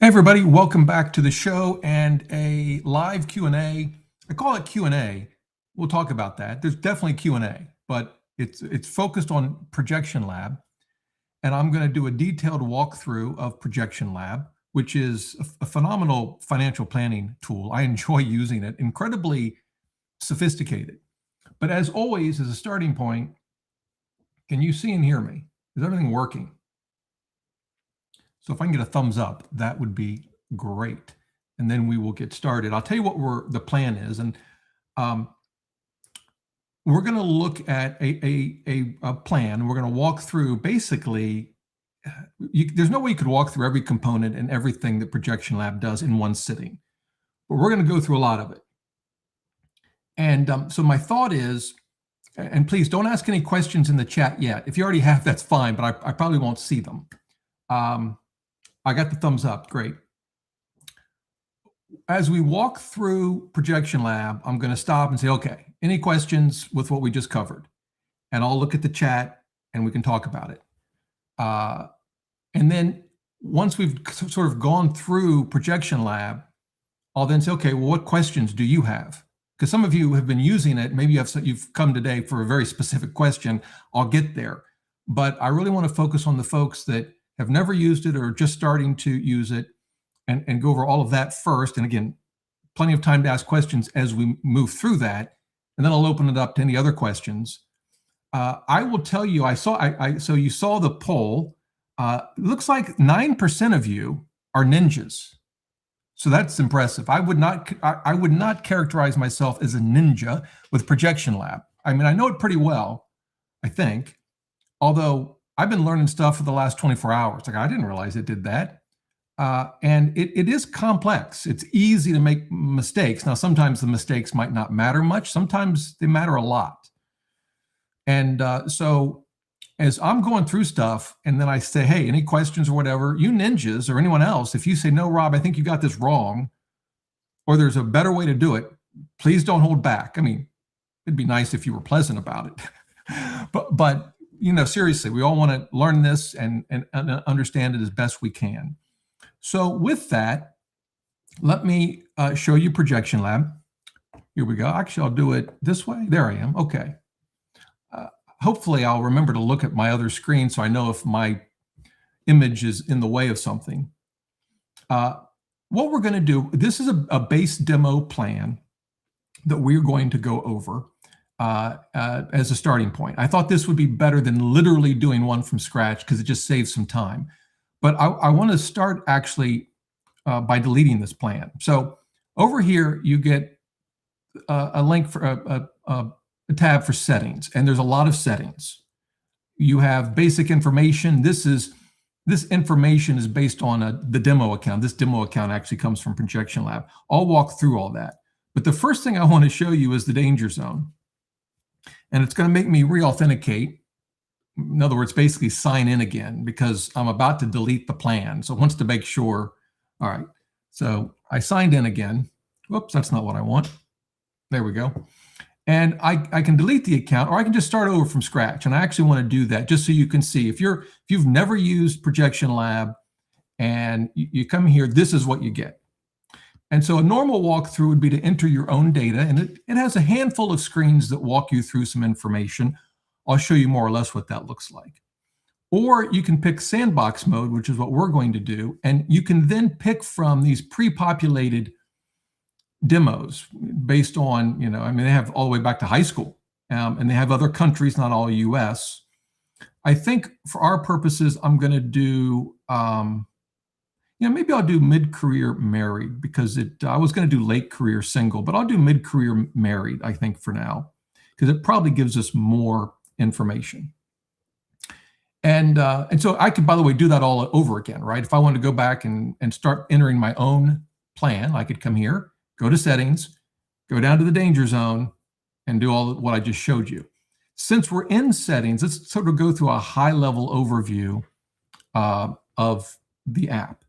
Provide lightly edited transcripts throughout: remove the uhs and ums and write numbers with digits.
Hey everybody, welcome back to the show and a live Q&A. I call it Q&A. We'll talk about that. There's definitely Q&A, but it's focused on ProjectionLab, and I'm going to do a detailed walkthrough of ProjectionLab, which is a phenomenal financial planning tool. I enjoy using it, incredibly sophisticated. But as always, as a starting point, can you see and hear me? Is everything working? So if I can get a thumbs up, that would be great. And then we will get started. I'll tell you what the plan is. And we're going to look at a plan. We're going to walk through basically, there's no way you could walk through every component and everything that ProjectionLab does in one sitting. But we're going to go through a lot of it. And so my thought is, and please don't ask any questions in the chat yet. If you already have, that's fine, but I probably won't see them. I got the thumbs up, great. As we walk through ProjectionLab, I'm going to stop and say, okay, any questions with what we just covered? And I'll look at the chat and we can talk about it. And then once we've sort of gone through ProjectionLab, I'll then say, okay, well, what questions do you have? Because some of you have been using it. Maybe you've come today for a very specific question. I'll get there. But I really want to focus on the folks that have never used it or are just starting to use it and go over all of that first. And again, plenty of time to ask questions as we move through that. And then I'll open it up to any other questions. I will tell you, so you saw the poll. It looks like 9% of you are ninjas. So that's impressive. I would not characterize myself as a ninja with ProjectionLab. I mean, I know it pretty well, I think, although I've been learning stuff for the last 24 hours. Like, I didn't realize it did that. And it is complex. It's easy to make mistakes. Now, sometimes the mistakes might not matter much. Sometimes they matter a lot. And so as I'm going through stuff and then I say, hey, any questions or whatever, you ninjas or anyone else, if you say, no, Rob, I think you got this wrong, or there's a better way to do it, please don't hold back. I mean, it'd be nice if you were pleasant about it. but you know, seriously, we all want to learn this and understand it as best we can. So with that, let me show you ProjectionLab. Here we go. Actually, I'll do it this way. There I am. Okay. Hopefully, I'll remember to look at my other screen so I know if my image is in the way of something. What we're going to do, this is a base demo plan that we're going to go over. As a starting point. I thought this would be better than literally doing one from scratch because it just saves some time. But I want to start actually by deleting this plan. So over here, you get a link for a tab for settings, and there's a lot of settings. You have basic information. This information is based on the demo account. This demo account actually comes from ProjectionLab. I'll walk through all that. But the first thing I want to show you is the danger zone. And it's going to make me re-authenticate. In other words, basically sign in again because I'm about to delete the plan. So it wants to make sure. All right. So I signed in again. Whoops, that's not what I want. There we go. And I can delete the account or I can just start over from scratch. And I actually want to do that just so you can see. If you've never used ProjectionLab and you come here, this is what you get. And so a normal walkthrough would be to enter your own data, and it has a handful of screens that walk you through some information. I'll show you more or less what that looks like. Or you can pick sandbox mode, which is what we're going to do, and you can then pick from these pre-populated demos based on, you know, I mean, they have all the way back to high school, and they have other countries, not all US. I think for our purposes, I'm going to do, maybe I'll do mid-career married because I was going to do late career single, but I'll do mid-career married, I think, for now, because it probably gives us more information. And so I could, by the way, do that all over again, right? If I wanted to go back and start entering my own plan, I could come here, go to settings, go down to the danger zone, and do all what I just showed you. Since we're in settings, let's sort of go through a high-level overview of the app.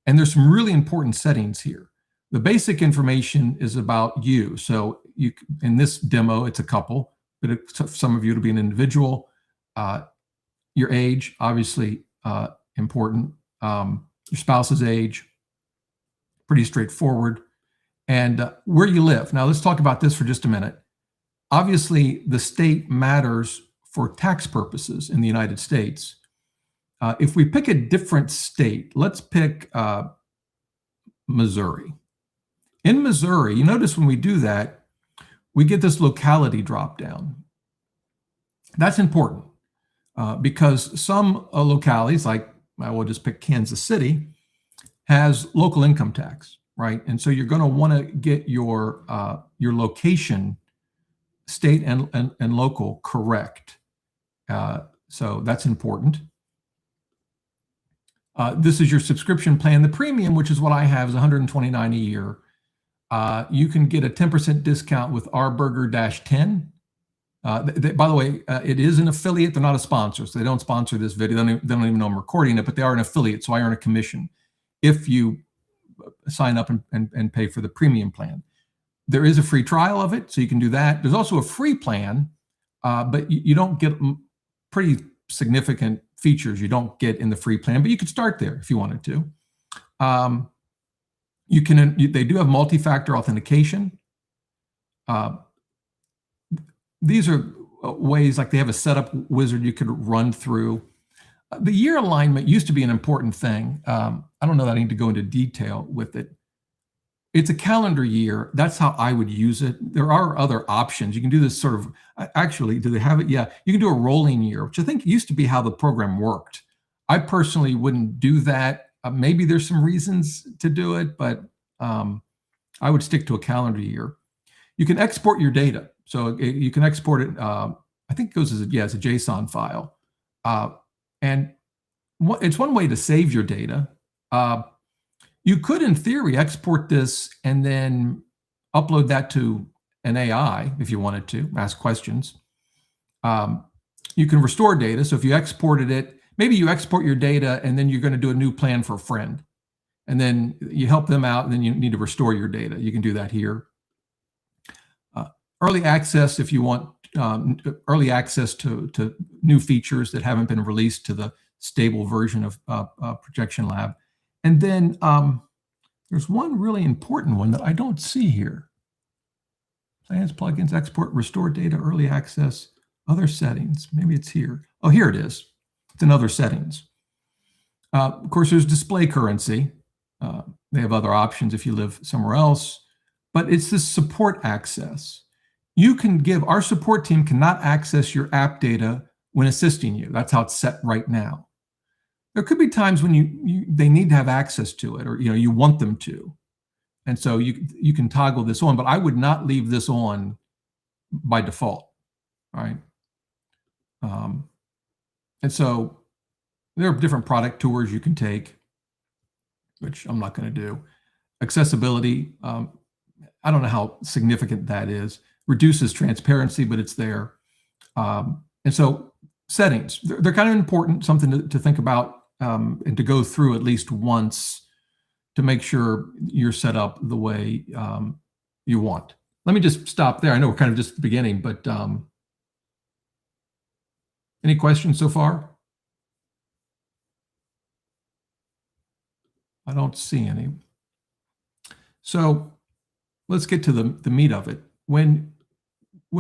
And there's some really important settings here. The basic information is about you. So in this demo, it's a couple, but some of you it'll be an individual. Your age, obviously important. Your spouse's age, pretty straightforward. And where you live. Now let's talk about this for just a minute. Obviously, the state matters for tax purposes in the United States. If we pick a different state, let's pick Missouri. In Missouri, you notice when we do that, we get this locality drop down. That's important because some localities, like I will just pick Kansas City, has local income tax, right? And so you're going to want to get your location, state and local, correct. So that's important. This is your subscription plan. The premium, which is what I have, is $129 a year. You can get a 10% discount with rburger-10. By the way, it is an affiliate. They're not a sponsor, so they don't sponsor this video. They don't even know I'm recording it, but they are an affiliate, so I earn a commission if you sign up and pay for the premium plan. There is a free trial of it, so you can do that. There's also a free plan, but you don't get pretty significant features you don't get in the free plan, but you could start there if you wanted to. They do have multi-factor authentication. These are ways, like they have a setup wizard you could run through. The year alignment used to be an important thing. I don't know that I need to go into detail with it. It's a calendar year. That's how I would use it. There are other options. You can do this sort of, actually, do they have it? Yeah, you can do a rolling year, which I think used to be how the program worked. I personally wouldn't do that. Maybe there's some reasons to do it, but I would stick to a calendar year. You can export your data. So you can export it, I think it goes as a JSON file. And it's one way to save your data. You could, in theory, export this and then upload that to an AI if you wanted to, ask questions. You can restore data. So if you exported it, maybe you export your data and then you're going to do a new plan for a friend. And then you help them out and then you need to restore your data. You can do that here. Early access, if you want early access to new features that haven't been released to the stable version of ProjectionLab. And then there's one really important one that I don't see here. Plans, plugins, export, restore data, early access, other settings. Maybe it's here. Oh, here it is. It's in other settings. Of course, there's display currency. They have other options if you live somewhere else, but it's this support access. You can give, our support team cannot access your app data when assisting you. That's how it's set right now. There could be times when they need to have access to it, or you want them to, and so you can toggle this on. But I would not leave this on by default, right? And so there are different product tours you can take, which I'm not going to do. Accessibility, I don't know how significant that is. Reduces transparency, but it's there. And so settings, they're kind of important, something to think about and to go through at least once to make sure you're set up the way you want. Let me just stop there. I know we're kind of just at the beginning, but any questions so far? I don't see any. So let's get to the meat of it. When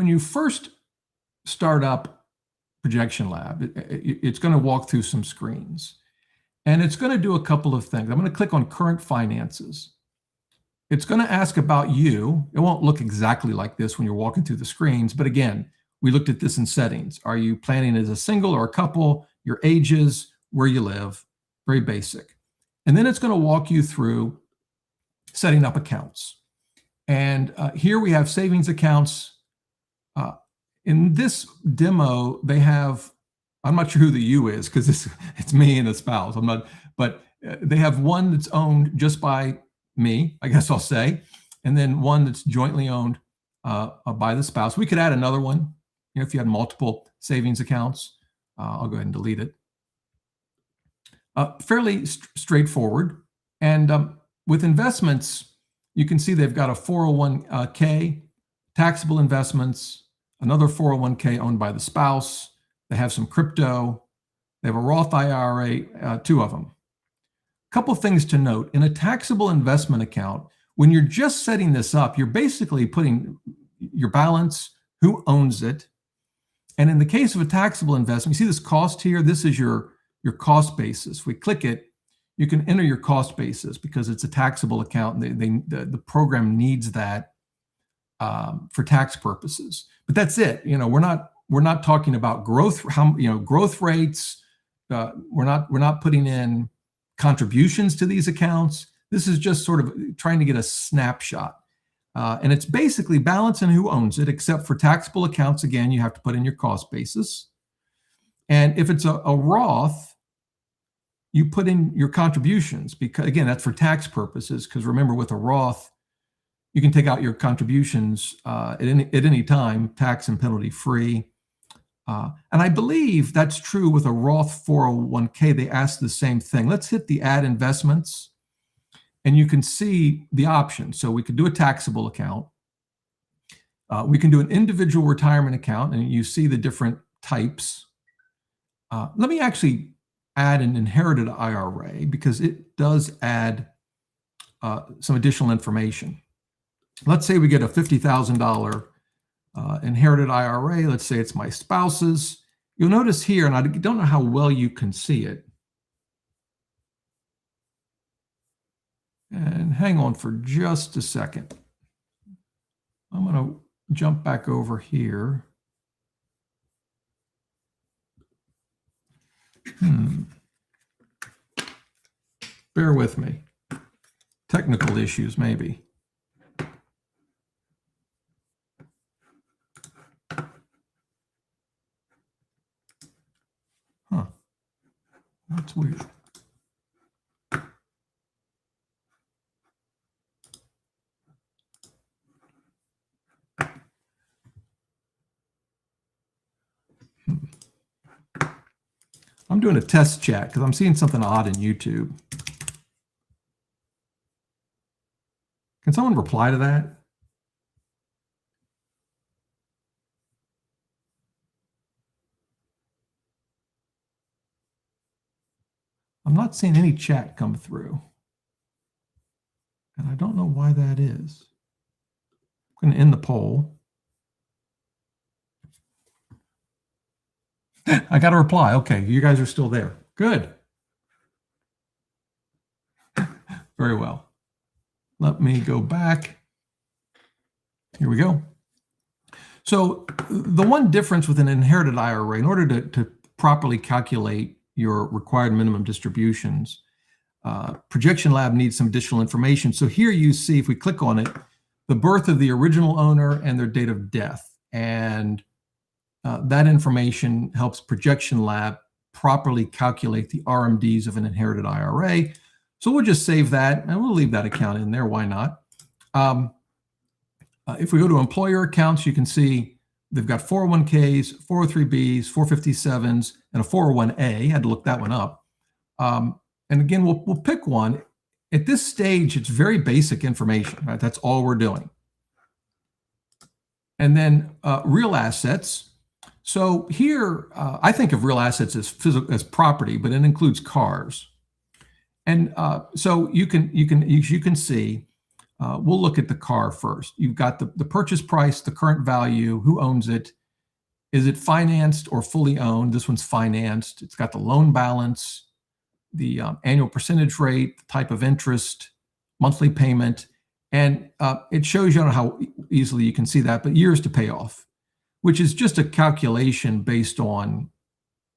you first start up ProjectionLab, it's going to walk through some screens. And it's going to do a couple of things. I'm going to click on current finances. It's going to ask about you. It won't look exactly like this when you're walking through the screens. But again, we looked at this in settings. Are you planning as a single or a couple? Your ages, where you live, very basic. And then it's going to walk you through setting up accounts. And here we have savings accounts. In this demo, they have, I'm not sure who the you is because it's me and a spouse. But they have one that's owned just by me, I guess I'll say, and then one that's jointly owned by the spouse. We could add another one, if you had multiple savings accounts. I'll go ahead and delete it. Fairly straightforward. And with investments, you can see they've got a 401k, taxable investments, another 401k owned by the spouse. They have some crypto. They have a Roth IRA, two of them. couple things to note. In a taxable investment account, when you're just setting this up, you're basically putting your balance, who owns it. And in the case of a taxable investment, you see this cost here? This is your cost basis. If we click it, you can enter your cost basis because it's a taxable account. And the program needs that for tax purposes. But that's it. We're not talking about growth. Growth rates. We're not putting in contributions to these accounts. This is just sort of trying to get a snapshot. And it's basically balance and who owns it, except for taxable accounts. Again, you have to put in your cost basis. And if it's a Roth, you put in your contributions, because again, that's for tax purposes. Because remember, with a Roth, you can take out your contributions at any time, tax and penalty free. And I believe that's true with a Roth 401k. They ask the same thing. Let's hit the add investments, and you can see the options. So we could do a taxable account. We can do an individual retirement account, and you see the different types. Let me actually add an inherited IRA because it does add some additional information. Let's say we get a $50,000 inherited IRA. Let's say it's my spouse's. You'll notice here, and I don't know how well you can see it. And hang on for just a second. I'm going to jump back over here. Bear with me. Technical issues, maybe. Huh. That's weird. I'm doing a test chat because I'm seeing something odd in YouTube. Can someone reply to that? I'm not seeing any chat come through. And I don't know why that is. I'm going to end the poll. I got a reply. Okay, you guys are still there. Good. Very well. Let me go back. Here we go. So the one difference with an inherited IRA, in order to properly calculate your required minimum distributions, ProjectionLab needs some additional information. So here you see, if we click on it, the birth of the original owner and their date of death. And that information helps ProjectionLab properly calculate the RMDs of an inherited IRA. So we'll just save that, and we'll leave that account in there. Why not? If we go to employer accounts, you can see they've got 401ks, 403bs, 457s, and a 401a. Had to look that one up. And again, we'll pick one. At this stage, it's very basic information, right? That's all we're doing. And then real assets. So here, I think of real assets as property, but it includes cars. And so you can see, we'll look at the car first. You've got the purchase price, the current value, who owns it, is it financed or fully owned? This one's financed. It's got the loan balance, the annual percentage rate, the type of interest, monthly payment, and it shows you how easily you can see that, but years to pay off, which is just a calculation based on,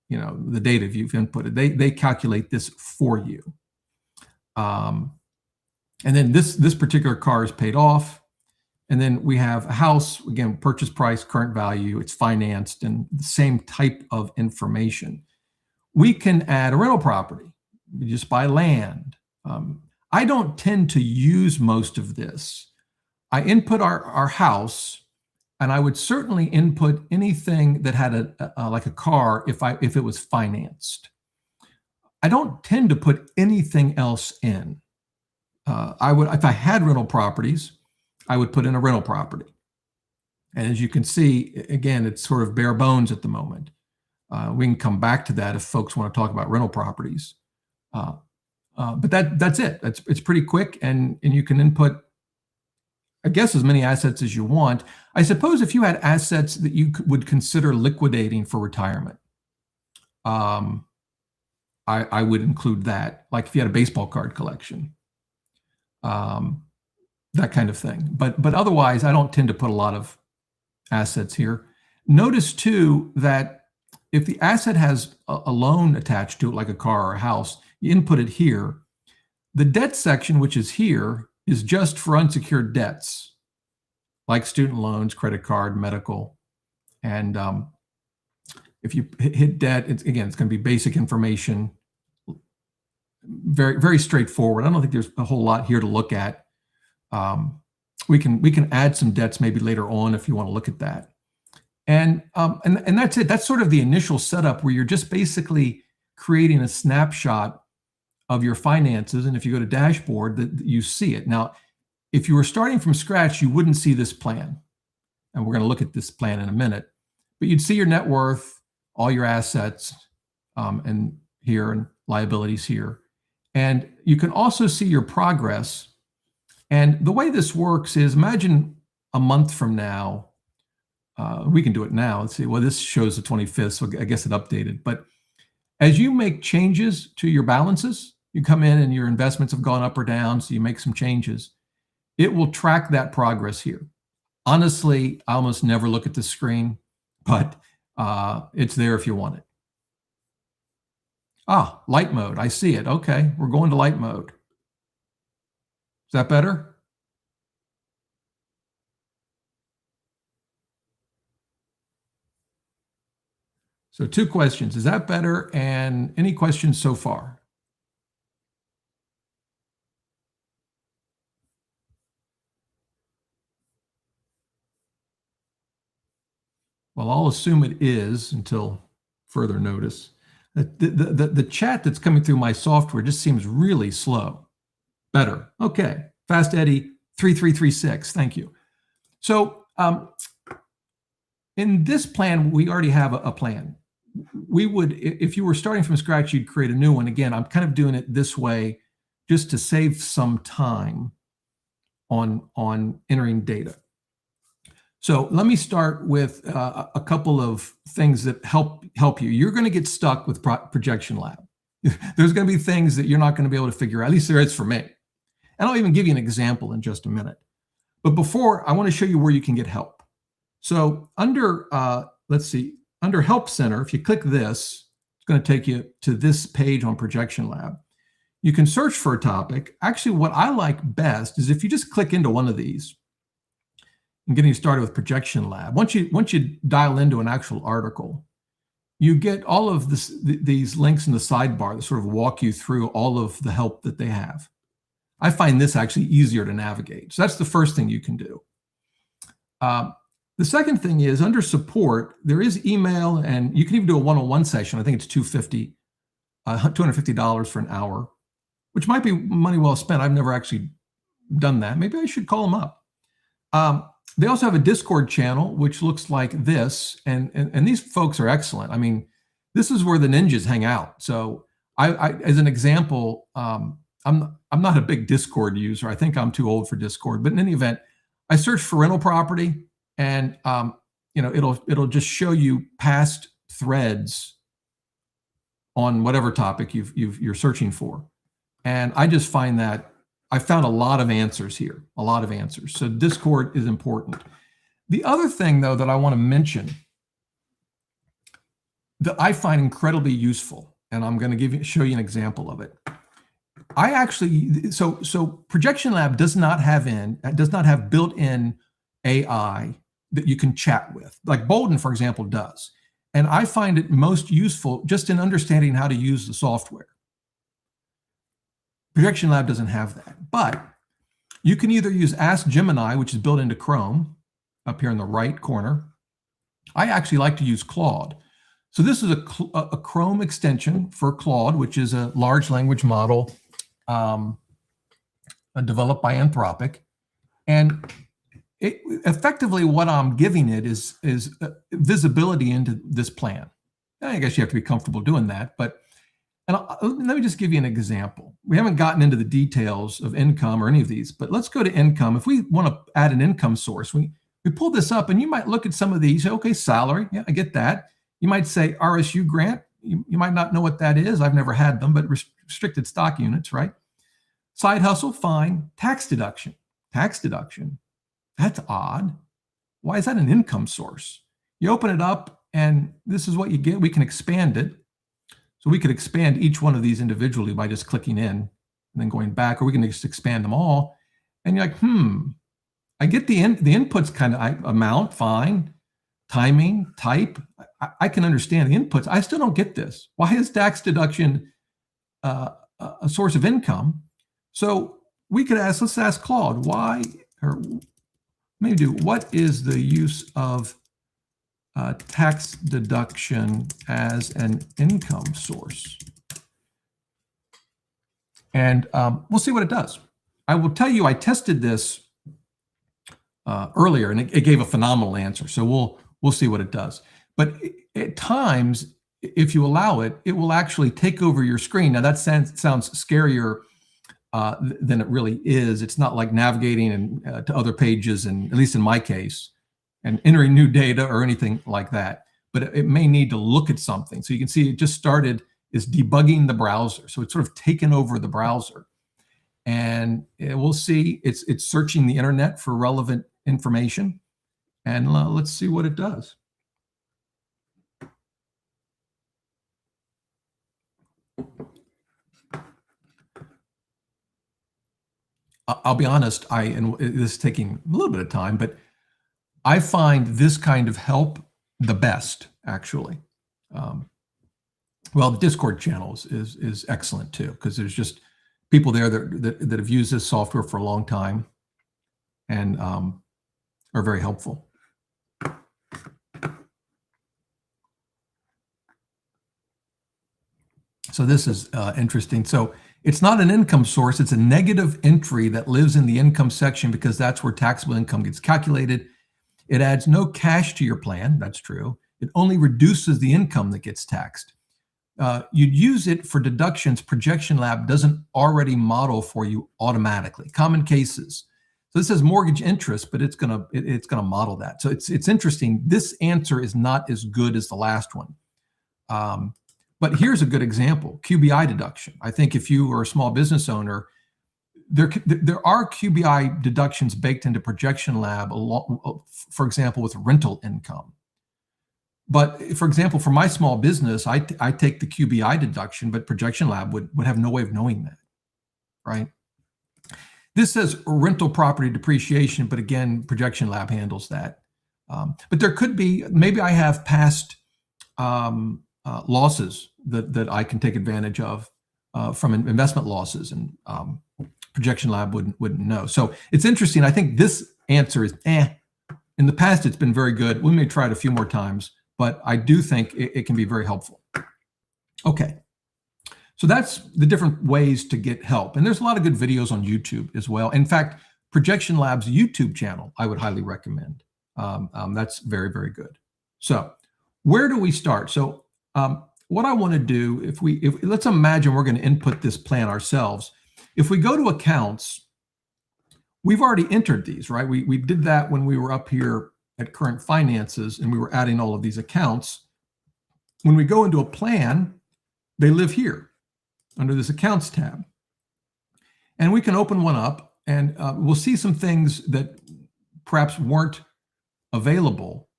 the data you've inputted. They calculate this for you. And then this particular car is paid off. And then we have a house, again, purchase price, current value, it's financed, and the same type of information. We can add a rental property. We just buy land. I don't tend to use most of this. I input our house, and I would certainly input anything that had like a car if it was financed. I don't tend to put anything else in. I would, if I had rental properties, I would put in a rental property. And as you can see, again, it's sort of bare bones at the moment. We can come back to that if folks want to talk about rental properties. But that's it. It's pretty quick, and you can input, I guess, as many assets as you want. I suppose if you had assets that you would consider liquidating for retirement, I would include that. Like if you had a baseball card collection, that kind of thing. But otherwise, I don't tend to put a lot of assets here. Notice too that if the asset has a loan attached to it, like a car or a house, you input it here. The debt section, which is here, is just for unsecured debts, like student loans, credit card, medical. And if you hit debt, it's going to be basic information. Very, very straightforward. I don't think there's a whole lot here to look at. We can add some debts maybe later on if you want to look at that. And that's it. That's sort of the initial setup where you're just basically creating a snapshot of your finances. And if you go to dashboard, that you see it. Now, if you were starting from scratch, you wouldn't see this plan. And we're going to look at this plan in a minute. But you'd see your net worth, all your assets, and here, and liabilities here. And you can also see your progress. And the way this works is, imagine a month from now, we can do it now. Let's see. Well, this shows the 25th, so I guess it updated. But as you make changes to your balances, you come in and your investments have gone up or down, so you make some changes. It will track that progress here. Honestly, I almost never look at the screen, but it's there if you want it. Ah, light mode. I see it. Okay, we're going to light mode. Is that better? So 2 questions. Is that better? And any questions so far? Well, I'll assume it is until further notice. The chat that's coming through my software just seems really slow. Better. Okay. Fast Eddie 3336. Thank you. So in this plan, we already have a plan. We would, if you were starting from scratch, you'd create a new one. Again, I'm kind of doing it this way just to save some time on entering data. So let me start with a couple of things that help you. You're going to get stuck with ProjectionLab. There's going to be things that you're not going to be able to figure out. At least there is for me. And I'll even give you an example in just a minute. But before, I want to show you where you can get help. So under, let's see, under Help Center, if you click this, it's going to take you to this page on ProjectionLab. You can search for a topic. Actually, what I like best is if you just click into one of these, and getting started with ProjectionLab. Once you dial into an actual article, you get all of these links in the sidebar that sort of walk you through all of the help that they have. I find this actually easier to navigate. So that's the first thing you can do. The second thing is under support, there is email, and you can even do a one-on-one session. I think it's $250 for an hour, which might be money well spent. I've never actually done that. Maybe I should call them up. They also have a Discord channel, which looks like this, and these folks are excellent. I mean, this is where the ninjas hang out. So I as an example, I'm not a big Discord user. I think I'm too old for Discord. But in any event, I search for rental property, and it'll just show you past threads on whatever topic you're searching for, and I just find that I found a lot of answers here, a lot of answers. So Discord is important. The other thing, though, that I want to mention that I find incredibly useful, and I'm going to show you an example of it. I actually, so ProjectionLab does not have built-in AI that you can chat with, like Boldin, for example, does. And I find it most useful just in understanding how to use the software. ProjectionLab doesn't have that, but you can either use Ask Gemini, which is built into Chrome, up here in the right corner. I actually like to use Claude. So this is a Chrome extension for Claude, which is a large language model developed by Anthropic. And effectively what I'm giving it is visibility into this plan. I guess you have to be comfortable doing that, but And let me just give you an example. We haven't gotten into the details of income or any of these, but let's go to income. If we want to add an income source, we pull this up and you might look at some of these. Okay, salary. Yeah, I get that. You might say RSU grant. You might not know what that is. I've never had them, but restricted stock units, right? Side hustle, fine. Tax deduction. Tax deduction. That's odd. Why is that an income source? You open it up and this is what you get. We can expand it. So we could expand each one of these individually by just clicking in and then going back, or we can just expand them all. And you're like, I get the inputs kind of amount, fine. Timing, type, I can understand the inputs. I still don't get this. Why is tax deduction a source of income? So we could ask, let's ask Claude, why, or maybe do, what is the use of tax deduction as an income source? And we'll see what it does. I will tell you, I tested this earlier and it gave a phenomenal answer. So we'll see what it does. But at times, if you allow it, it will actually take over your screen. Now that sounds scarier than it really is. It's not like navigating to other pages, and at least in my case, and entering new data or anything like that. But it may need to look at something. So you can see it just started is debugging the browser. So it's sort of taken over the browser. And we'll see it's searching the internet for relevant information. And let's see what it does. I'll be honest, and this is taking a little bit of time, but I find this kind of help the best, actually. Well, the Discord channels is excellent too, because there's just people there that have used this software for a long time and are very helpful. So this is interesting. So it's not an income source. It's a negative entry that lives in the income section because that's where taxable income gets calculated. It adds no cash to your plan. That's true. It only reduces the income that gets taxed. You'd use it for deductions ProjectionLab doesn't already model for you automatically. Common cases. So this says mortgage interest, but it's gonna model that. So it's interesting. This answer is not as good as the last one. But here's a good example, QBI deduction. I think if you are a small business owner, there are QBI deductions baked into ProjectionLab, for example, with rental income. But for example, for my small business, I take the QBI deduction, but ProjectionLab would have no way of knowing that, right? This says rental property depreciation, but again, ProjectionLab handles that. But there could be, maybe I have past losses that I can take advantage of from investment losses, and ProjectionLab wouldn't know. So it's interesting. I think this answer is In the past, it's been very good. We may try it a few more times, but I do think it can be very helpful. Okay. So that's the different ways to get help. And there's a lot of good videos on YouTube as well. In fact, ProjectionLab's YouTube channel, I would highly recommend. That's very, very good. So where do we start? So what I want to do, if let's imagine we're going to input this plan ourselves. If we go to accounts, we've already entered these, right? We did that when we were up here at current finances and we were adding all of these accounts. When we go into a plan, they live here under this accounts tab. And we can open one up and we'll see some things that perhaps weren't available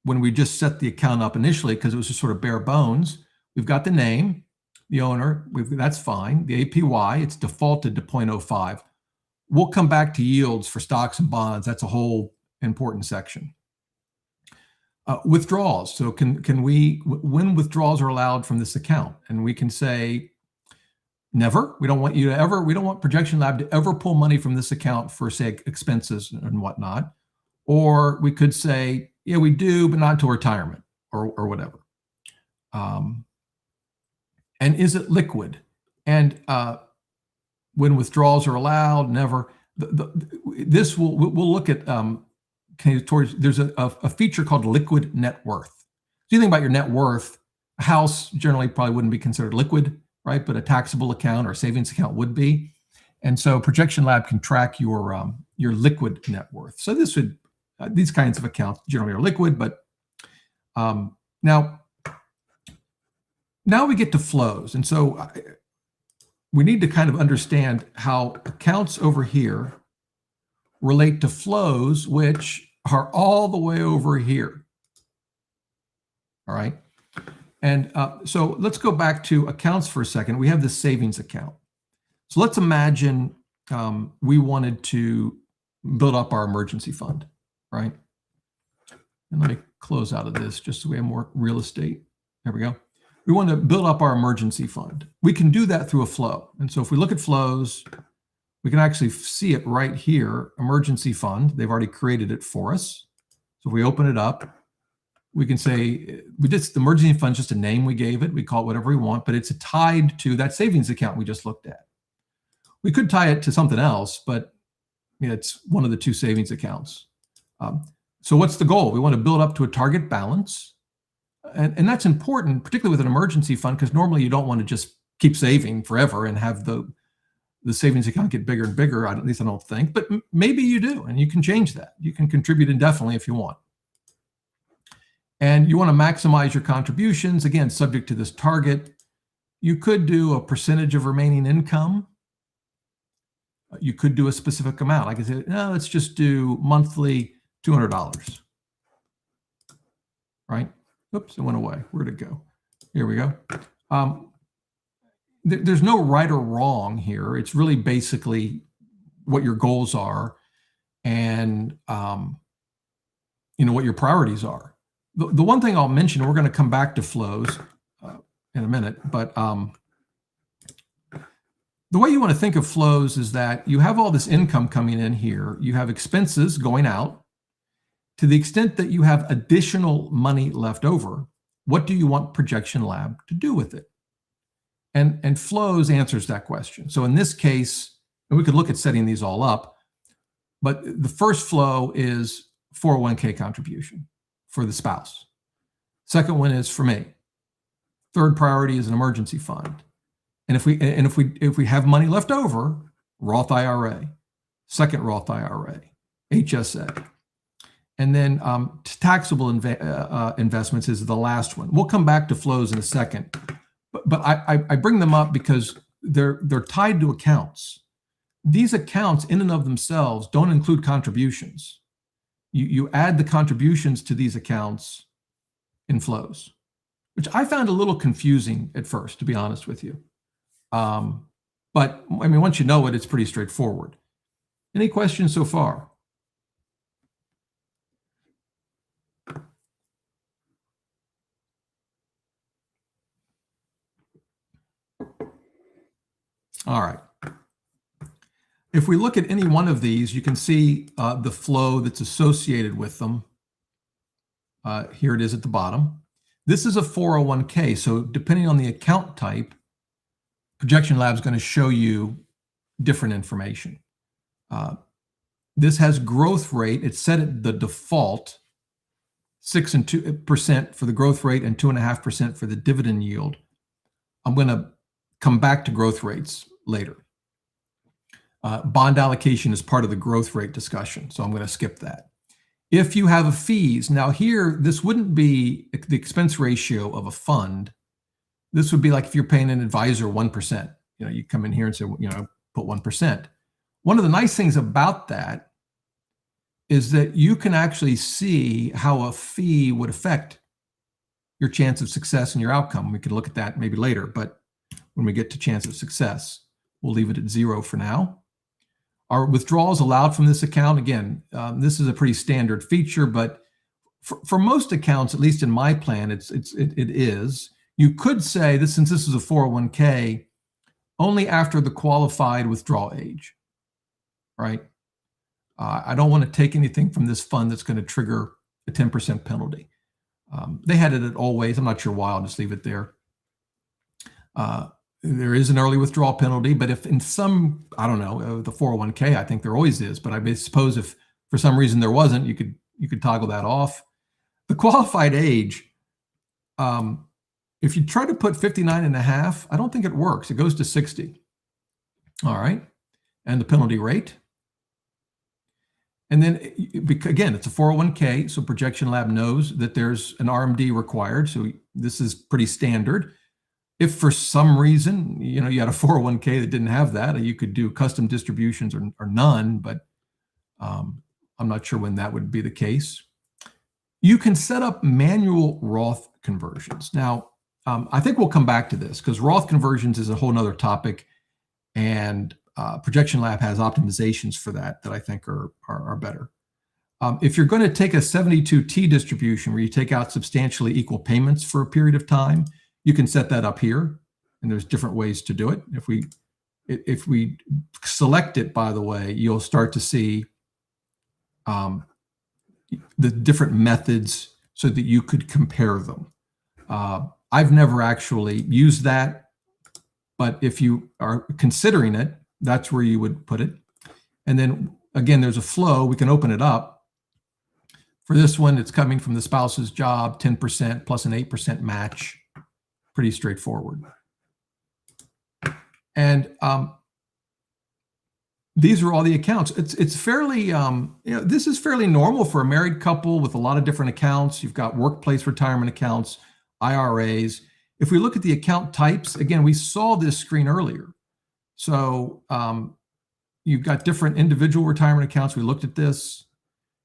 when we just set the account up initially, because it was just sort of bare bones. We've got the name, the owner, that's fine. The APY, it's defaulted to 0.05. We'll come back to yields for stocks and bonds. That's a whole important section. Withdrawals. So can we, when withdrawals are allowed from this account, and we can say, never. We don't want you to ever, we don't want ProjectionLab to ever pull money from this account for, say, expenses and whatnot. Or we could say, yeah, we do, but not until retirement or whatever. And is it liquid? And when withdrawals are allowed, never. This we'll look at there's a feature called liquid net worth. So you think about your net worth, a house generally probably wouldn't be considered liquid. right? But a taxable account or savings account would be. And so ProjectionLab can track your liquid net worth. So this would these kinds of accounts generally are liquid, but now we get to flows. And so we need to kind of understand how accounts over here relate to flows, which are all the way over here. All right. And so let's go back to accounts for a second. We have this savings account. So let's imagine we wanted to build up our emergency fund, right? And let me close out of this just so we have more real estate. There we go. We want to build up our emergency fund. We can do that through a flow. And so if we look at flows, we can actually see it right here, emergency fund. They've already created it for us. So if we open it up, we can say, the emergency fund is just a name we gave it. We call it whatever we want, but it's tied to that savings account we just looked at. We could tie it to something else, but it's one of the two savings accounts. So what's the goal? We want to build up to a target balance. And that's important, particularly with an emergency fund, because normally you don't want to just keep saving forever and have the savings account get bigger and bigger, at least I don't think, but maybe you do, and you can change that. You can contribute indefinitely if you want. And you want to maximize your contributions, again, subject to this target. You could do a percentage of remaining income. You could do a specific amount. Like I said, no, let's just do monthly $200, right? Oops, it went away. Where'd it go? Here we go. There's no right or wrong here. It's really basically what your goals are and what your priorities are. The one thing I'll mention, we're going to come back to flows in a minute, but the way you want to think of flows is that you have all this income coming in here. You have expenses going out. To the extent that you have additional money left over, what do you want ProjectionLab to do with it? And flows answers that question. So in this case, and we could look at setting these all up, but the first flow is 401k contribution for the spouse. Second one is for me. Third priority is an emergency fund. And if we have money left over, Roth IRA, second Roth IRA, HSA. And then taxable investments is the last one. We'll come back to flows in a second, but I bring them up because they're tied to accounts. These accounts in and of themselves don't include contributions. You add the contributions to these accounts in flows, which I found a little confusing at first, to be honest with you. But I mean, once you know it, it's pretty straightforward. Any questions so far? All right. If we look at any one of these, you can see the flow that's associated with them. Here it is at the bottom. This is a 401k. So depending on the account type, ProjectionLab is going to show you different information. This has growth rate. It's set at the default 6% and 2% for the growth rate and 2.5% for the dividend yield. I'm going to come back to growth rates later. Bond allocation is part of the growth rate discussion, so I'm going to skip that. If you have fees, now here, this wouldn't be the expense ratio of a fund. This would be like if you're paying an advisor 1%. You come in here and say, put 1%. One of the nice things about that is that you can actually see how a fee would affect your chance of success and your outcome. We could look at that maybe later, but when we get to chance of success, we'll leave it at 0 for now. Are withdrawals allowed from this account? Again, this is a pretty standard feature, but for most accounts, at least in my plan, it is. You could say that since this is a 401k, only after the qualified withdrawal age, right? I don't want to take anything from this fund that's going to trigger a 10% penalty. They had it at always. I'm not sure why. I'll just leave it there. There is an early withdrawal penalty, but if in some, I don't know, the 401k, I think there always is, but I suppose if for some reason there wasn't, you could toggle that off. The qualified age, If you try to put 59.5, I don't think it works. It goes to 60. All right. And the penalty rate. And then again, it's a 401k. So ProjectionLab knows that there's an RMD required. So this is pretty standard. If for some reason, you had a 401k that didn't have that, you could do custom distributions or none, but I'm not sure when that would be the case. You can set up manual Roth conversions. Now, I think we'll come back to this because Roth conversions is a whole nother topic, and ProjectionLab has optimizations for that I think are better. If you're going to take a 72T distribution where you take out substantially equal payments for a period of time, you can set that up here, and there's different ways to do it. If we select it, by the way, you'll start to see the different methods so that you could compare them. I've never actually used that, but if you are considering it, that's where you would put it. And then again, there's a flow. We can open it up. For this one, it's coming from the spouse's job, 10% plus an 8% match. Pretty straightforward. And these are all the accounts. It's fairly, this is fairly normal for a married couple with a lot of different accounts. You've got workplace retirement accounts, IRAs. If we look at the account types, again, we saw this screen earlier. So you've got different individual retirement accounts. We looked at this.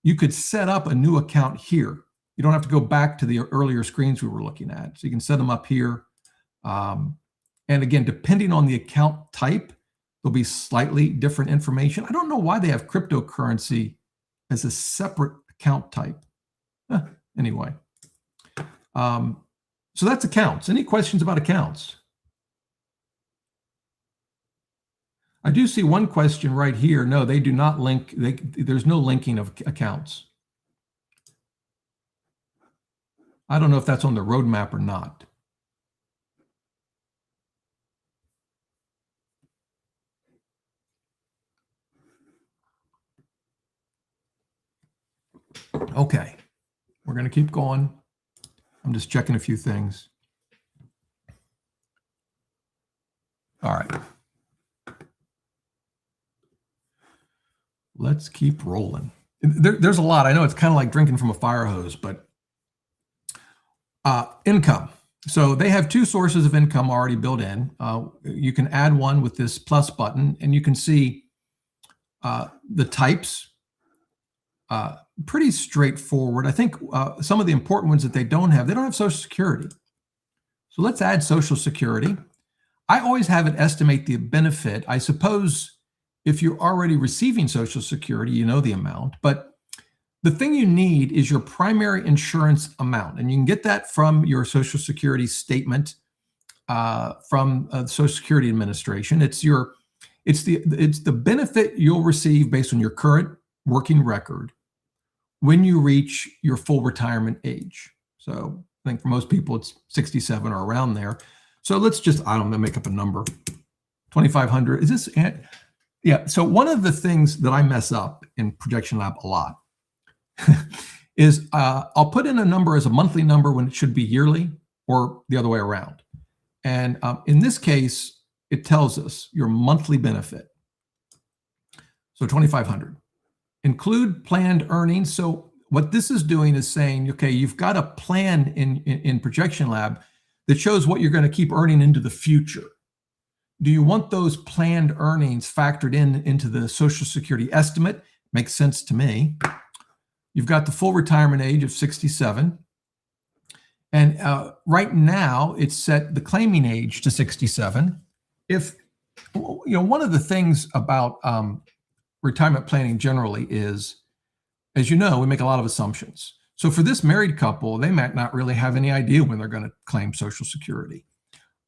You could set up a new account here. You don't have to go back to the earlier screens we were looking at. So you can set them up here. And again, depending on the account type, there'll be slightly different information. I don't know why they have cryptocurrency as a separate account type. Anyway, so that's accounts. Any questions about accounts? I do see one question right here. No, they do not link. There's no linking of accounts. I don't know if that's on the roadmap or not. Okay, we're going to keep going. I'm just checking a few things. All right. Let's keep rolling. There's a lot. I know it's kind of like drinking from a fire hose, but income. So they have two sources of income already built in. You can add one with this plus button, and you can see the types. Pretty straightforward. I think some of the important ones that they don't have Social Security. So let's add Social Security. I always have it estimate the benefit. I suppose if you're already receiving Social Security, you know the amount, but the thing you need is your primary insurance amount. And you can get that from your Social Security statement from the Social Security Administration. It's the benefit you'll receive based on your current working record when you reach your full retirement age. So I think for most people, it's 67 or around there. So let's just, I don't know, make up a number. 2,500, is this? Yeah, so one of the things that I mess up in ProjectionLab a lot is I'll put in a number as a monthly number when it should be yearly or the other way around. And in this case, it tells us your monthly benefit. So 2,500. Include planned earnings. So what this is doing is saying, okay, you've got a plan in ProjectionLab that shows what you're going to keep earning into the future. Do you want those planned earnings factored into the Social Security estimate? Makes sense to me. You've got the full retirement age of 67. And right now, it's set the claiming age to 67. If, one of the things about retirement planning generally is, as you know, we make a lot of assumptions. So for this married couple, they might not really have any idea when they're going to claim Social Security.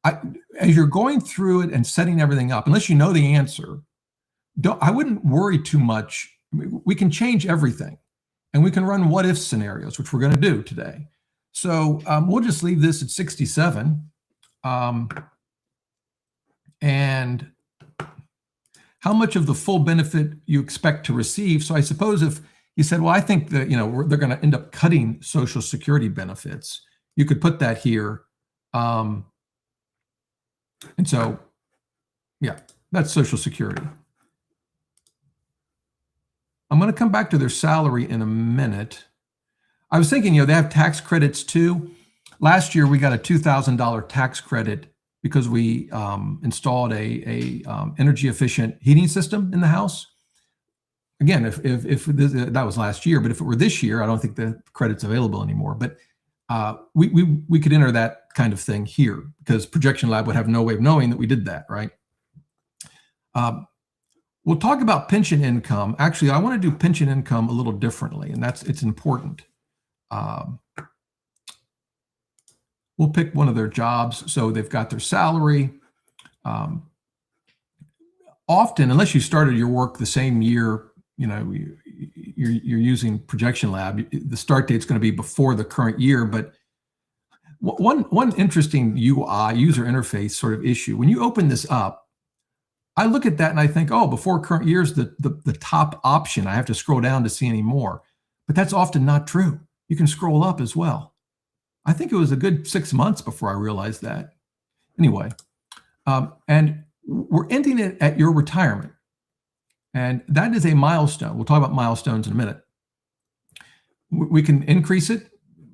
As you're going through it and setting everything up, unless you know the answer, I wouldn't worry too much. I mean, we can change everything, and we can run what-if scenarios, which we're going to do today. So we'll just leave this at 67. And how much of the full benefit you expect to receive. So I suppose if you said, well, I think that, they're going to end up cutting Social Security benefits, you could put that here. And so, yeah, that's Social Security. I'm going to come back to their salary in a minute. I was thinking, they have tax credits too. Last year, we got a $2,000 tax credit because we installed a energy efficient heating system in the house. Again, if this, that was last year, but if it were this year, I don't think the credit's available anymore. But we could enter that kind of thing here because ProjectionLab would have no way of knowing that we did that, right? We'll talk about pension income. Actually, I want to do pension income a little differently, and it's important. We'll pick one of their jobs. So they've got their salary. Often, unless you started your work the same year, you're using ProjectionLab, the start date's going to be before the current year. But one interesting UI, user interface sort of issue, when you open this up, I look at that and I think, oh, before current year is the top option. I have to scroll down to see any more. But that's often not true. You can scroll up as well. I think it was a good 6 months before I realized that. Anyway, and we're ending it at your retirement. And that is a milestone. We'll talk about milestones in a minute. We can increase it.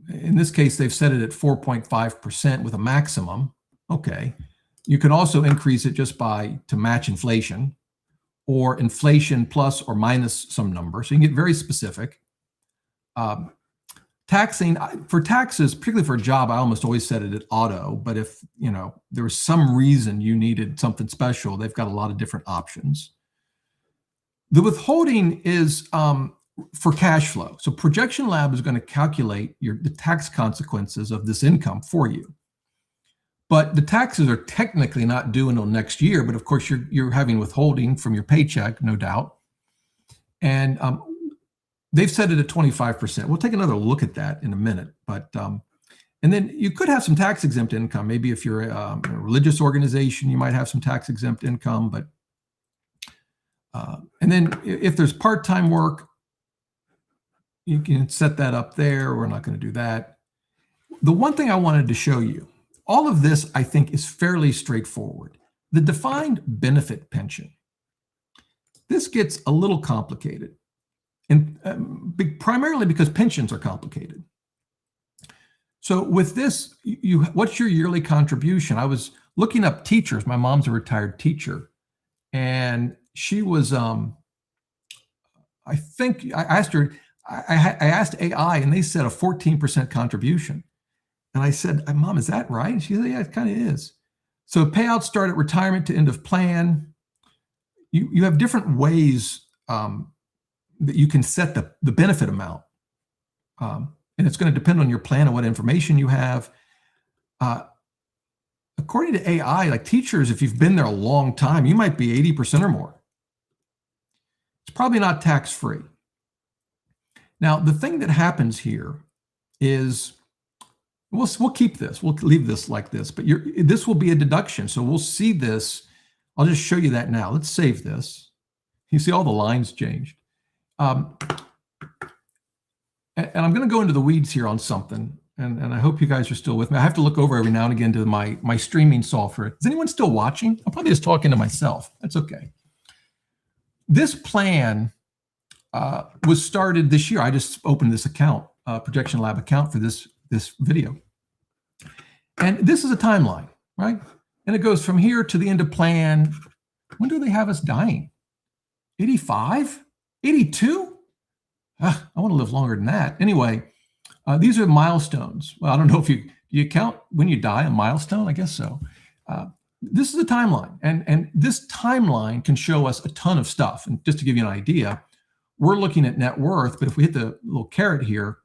In this case, they've set it at 4.5% with a maximum. Okay. You can also increase it just to match inflation, or inflation plus or minus some number. So you can get very specific. Taxing, for taxes, particularly for a job, I almost always set it at auto. But if there was some reason you needed something special, they've got a lot of different options. The withholding is for cash flow. So ProjectionLab is going to calculate the tax consequences of this income for you. But the taxes are technically not due until next year. But of course, you're having withholding from your paycheck, no doubt. And they've set it at 25%. We'll take another look at that in a minute. But and then you could have some tax exempt income. Maybe if you're a religious organization, you might have some tax exempt income. But and then if there's part-time work, you can set that up there. We're not going to do that. The one thing I wanted to show you, all of this, I think, is fairly straightforward. The defined benefit pension. This gets a little complicated, and primarily because pensions are complicated. So with this, what's your yearly contribution? I was looking up teachers. My mom's a retired teacher, and she was, I think I asked her, I asked AI, and they said a 14% contribution. And I said, Mom, is that right? And she said, yeah, it kind of is. So payouts start at retirement to end of plan. You have different ways that you can set the benefit amount. And it's going to depend on your plan and what information you have. According to AI, like teachers, if you've been there a long time, you might be 80% or more. It's probably not tax-free. Now, the thing that happens here is, we'll keep this. We'll leave this like this, but this will be a deduction. So we'll see this. I'll just show you that now. Let's save this. You see all the lines changed. And I'm going to go into the weeds here on something, and I hope you guys are still with me. I have to look over every now and again to my streaming software. Is anyone still watching? I'm probably just talking to myself. That's okay. This plan was started this year. I just opened this account, ProjectionLab account for this video. And this is a timeline, right? And it goes from here to the end of plan. When do they have us dying? 85? 82? I want to live longer than that. Anyway, these are milestones. Well, I don't know if you count when you die a milestone? I guess so. This is a timeline. And this timeline can show us a ton of stuff. And just to give you an idea, we're looking at net worth, but if we hit the little caret here,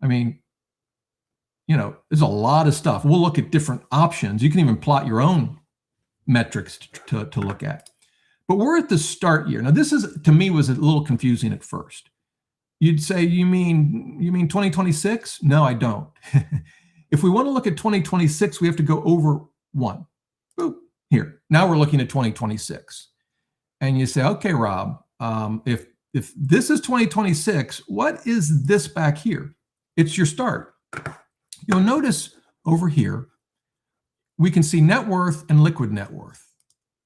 I mean, there's a lot of stuff. We'll look at different options. You can even plot your own metrics to look at. But we're at the start year. Now, this is, to me, was a little confusing at first. You'd say, you mean 2026? No, I don't. If we want to look at 2026, we have to go over one. Boop, here. Now we're looking at 2026. And you say, okay, Rob, if this is 2026, what is this back here? It's your start. You'll notice over here, we can see net worth and liquid net worth.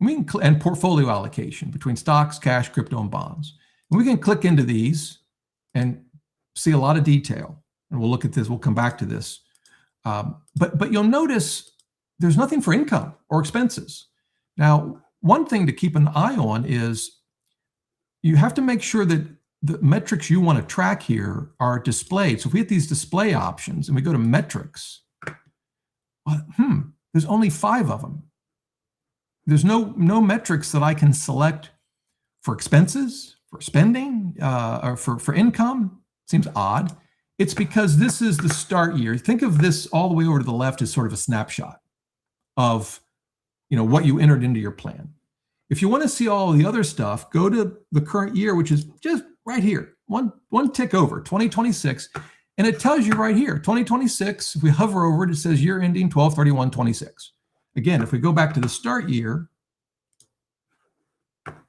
And portfolio allocation between stocks, cash, crypto, and bonds. And we can click into these and see a lot of detail. And we'll look at this. We'll come back to this. But you'll notice there's nothing for income or expenses. Now, one thing to keep an eye on is you have to make sure that the metrics you want to track here are displayed. So if we hit these display options and we go to metrics, there's only 5 of them. There's no metrics that I can select for expenses, for spending, or for income. Seems odd. It's because this is the start year. Think of this all the way over to the left as sort of a snapshot of, what you entered into your plan. If you want to see all the other stuff, go to the current year, which is just right here, one tick over, 2026, and it tells you right here, 2026. If we hover over it, it says year ending 12/31/26. Again, if we go back to the start year,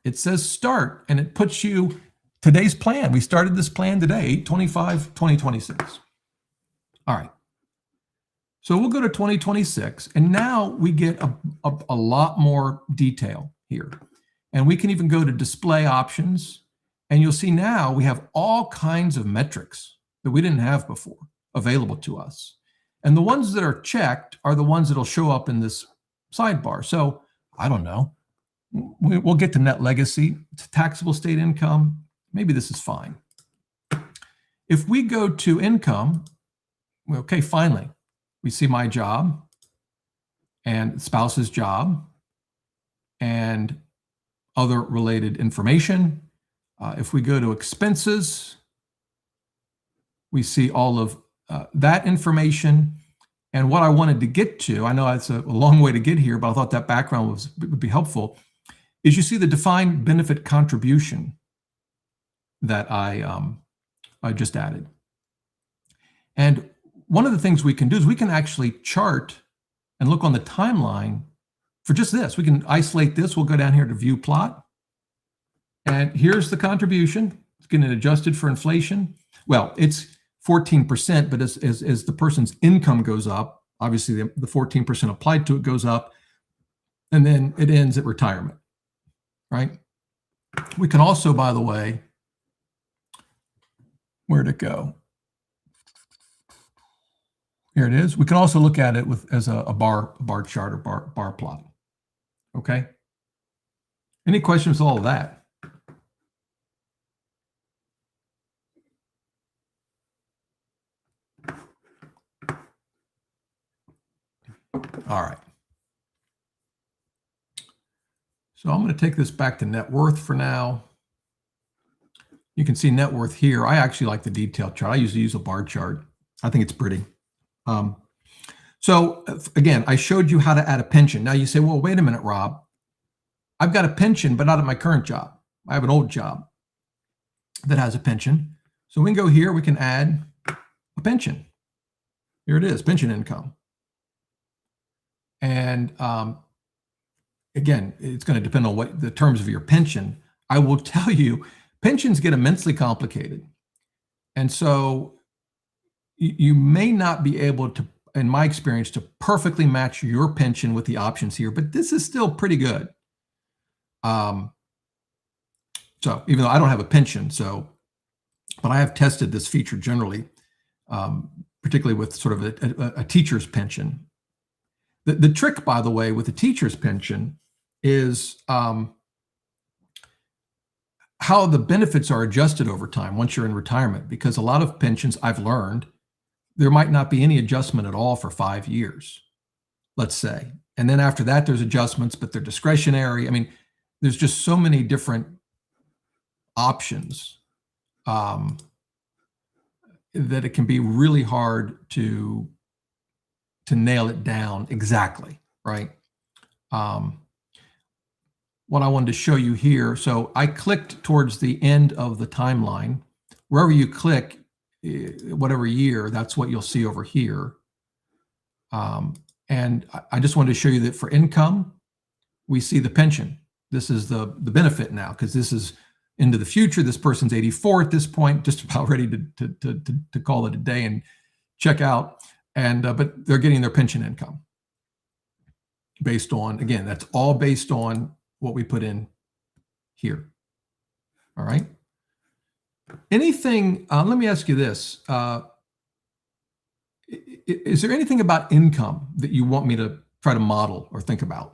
it says start, and it puts you today's plan. We started this plan today, 8/25/2026. All right. So we'll go to 2026, and now we get a lot more detail here. And we can even go to display options, and you'll see now we have all kinds of metrics that we didn't have before available to us. And the ones that are checked are the ones that'll show up in this sidebar. So I don't know. We'll get to net legacy, to taxable state income. Maybe this is fine. If we go to income, okay, finally, we see my job and spouse's job and other related information. If we go to expenses, we see all of that information. And what I wanted to get to, I know it's a long way to get here, but I thought that background would be helpful, is you see the defined benefit contribution that I just added. And one of the things we can do is we can actually chart and look on the timeline for just this. We can isolate this. We'll go down here to view plot. And here's the contribution. It's getting adjusted for inflation. Well, it's 14%, but as the person's income goes up, obviously the 14% applied to it goes up, and then it ends at retirement, right? We can also, by the way, where'd it go? Here it is. We can also look at it as a bar chart or bar plot. Okay. Any questions with all of that? All right. So I'm going to take this back to net worth for now. You can see net worth here. I actually like the detailed chart. I usually use a bar chart. I think it's pretty. So again, I showed you how to add a pension. Now you say, well, wait a minute, Rob. I've got a pension, but not at my current job. I have an old job that has a pension. So we can go here. We can add a pension. Here it is, pension income. And again, it's going to depend on what the terms of your pension. I will tell you, pensions get immensely complicated. And so you may not be able to, in my experience, to perfectly match your pension with the options here, but this is still pretty good. So even though I don't have a pension, but I have tested this feature generally, particularly with sort of a teacher's pension. The trick, by the way, with the teacher's pension is how the benefits are adjusted over time once you're in retirement, because a lot of pensions I've learned, there might not be any adjustment at all for 5 years, let's say. And then after that, there's adjustments, but they're discretionary. I mean, there's just so many different options that it can be really hard to nail it down exactly, right? What I wanted to show you here, so I clicked towards the end of the timeline. Wherever you click, whatever year, that's what you'll see over here. And I just wanted to show you that for income, we see the pension. This is the benefit now, because this is into the future. This person's 84 at this point, just about ready to call it a day and check out. And but they're getting their pension income. based on, again, that's all based on what we put in here. All right. Anything, let me ask you this. Is there anything about income that you want me to try to model or think about?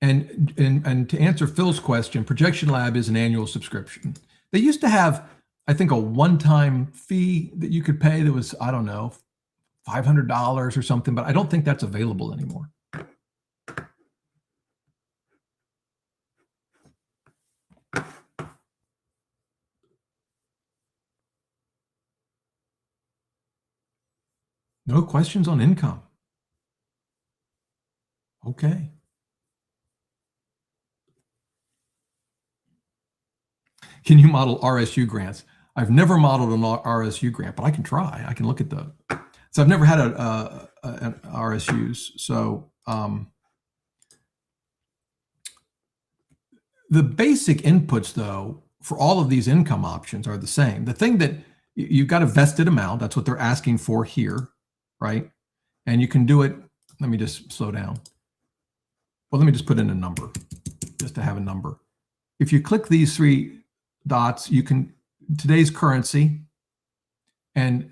And to answer Phil's question, ProjectionLab is an annual subscription. They used to have, I think, a one-time fee that you could pay that was, I don't know, $500 or something, but I don't think that's available anymore. No questions on income. Okay. Can you model RSU grants? I've never modeled an RSU grant, but I can try. I can look at the. So I've never had an RSUs. So the basic inputs, though, for all of these income options are the same. The thing that you've got a vested amount, that's what they're asking for here, right? And you can do it. Let me just slow down. Well, let me just put in a number, just to have a number. If you click these three dots, you can, today's currency, and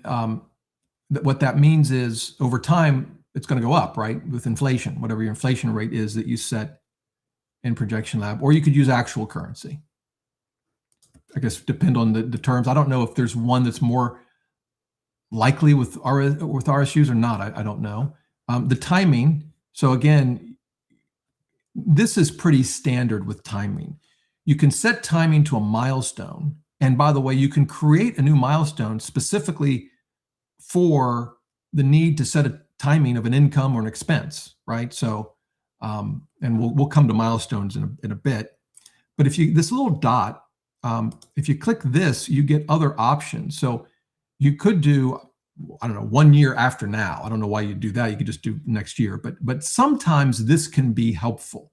what that means is over time, it's going to go up, right? With inflation, whatever your inflation rate is that you set in ProjectionLab, or you could use actual currency. I guess depend on the terms. I don't know if there's one that's more likely with RSUs or not. I don't know. The timing. So again, this is pretty standard with timing. You can set timing to a milestone. And by the way, you can create a new milestone specifically for the need to set a timing of an income or an expense, right? So, and we'll come to milestones in a bit. But if you, this little dot, if you click this, you get other options. So you could do, I don't know, 1 year after now. I don't know why you do that. You could just do next year. But sometimes this can be helpful.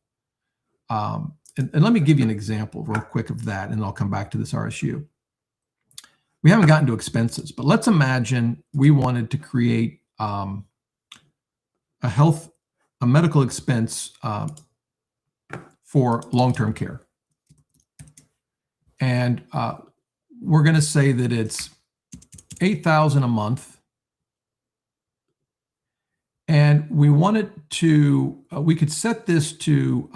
And let me give you an example real quick of that, and I'll come back to this RSU. We haven't gotten to expenses, but let's imagine we wanted to create a medical expense for long-term care. And we're going to say that it's $8,000 a month. And we wanted to, we could set this to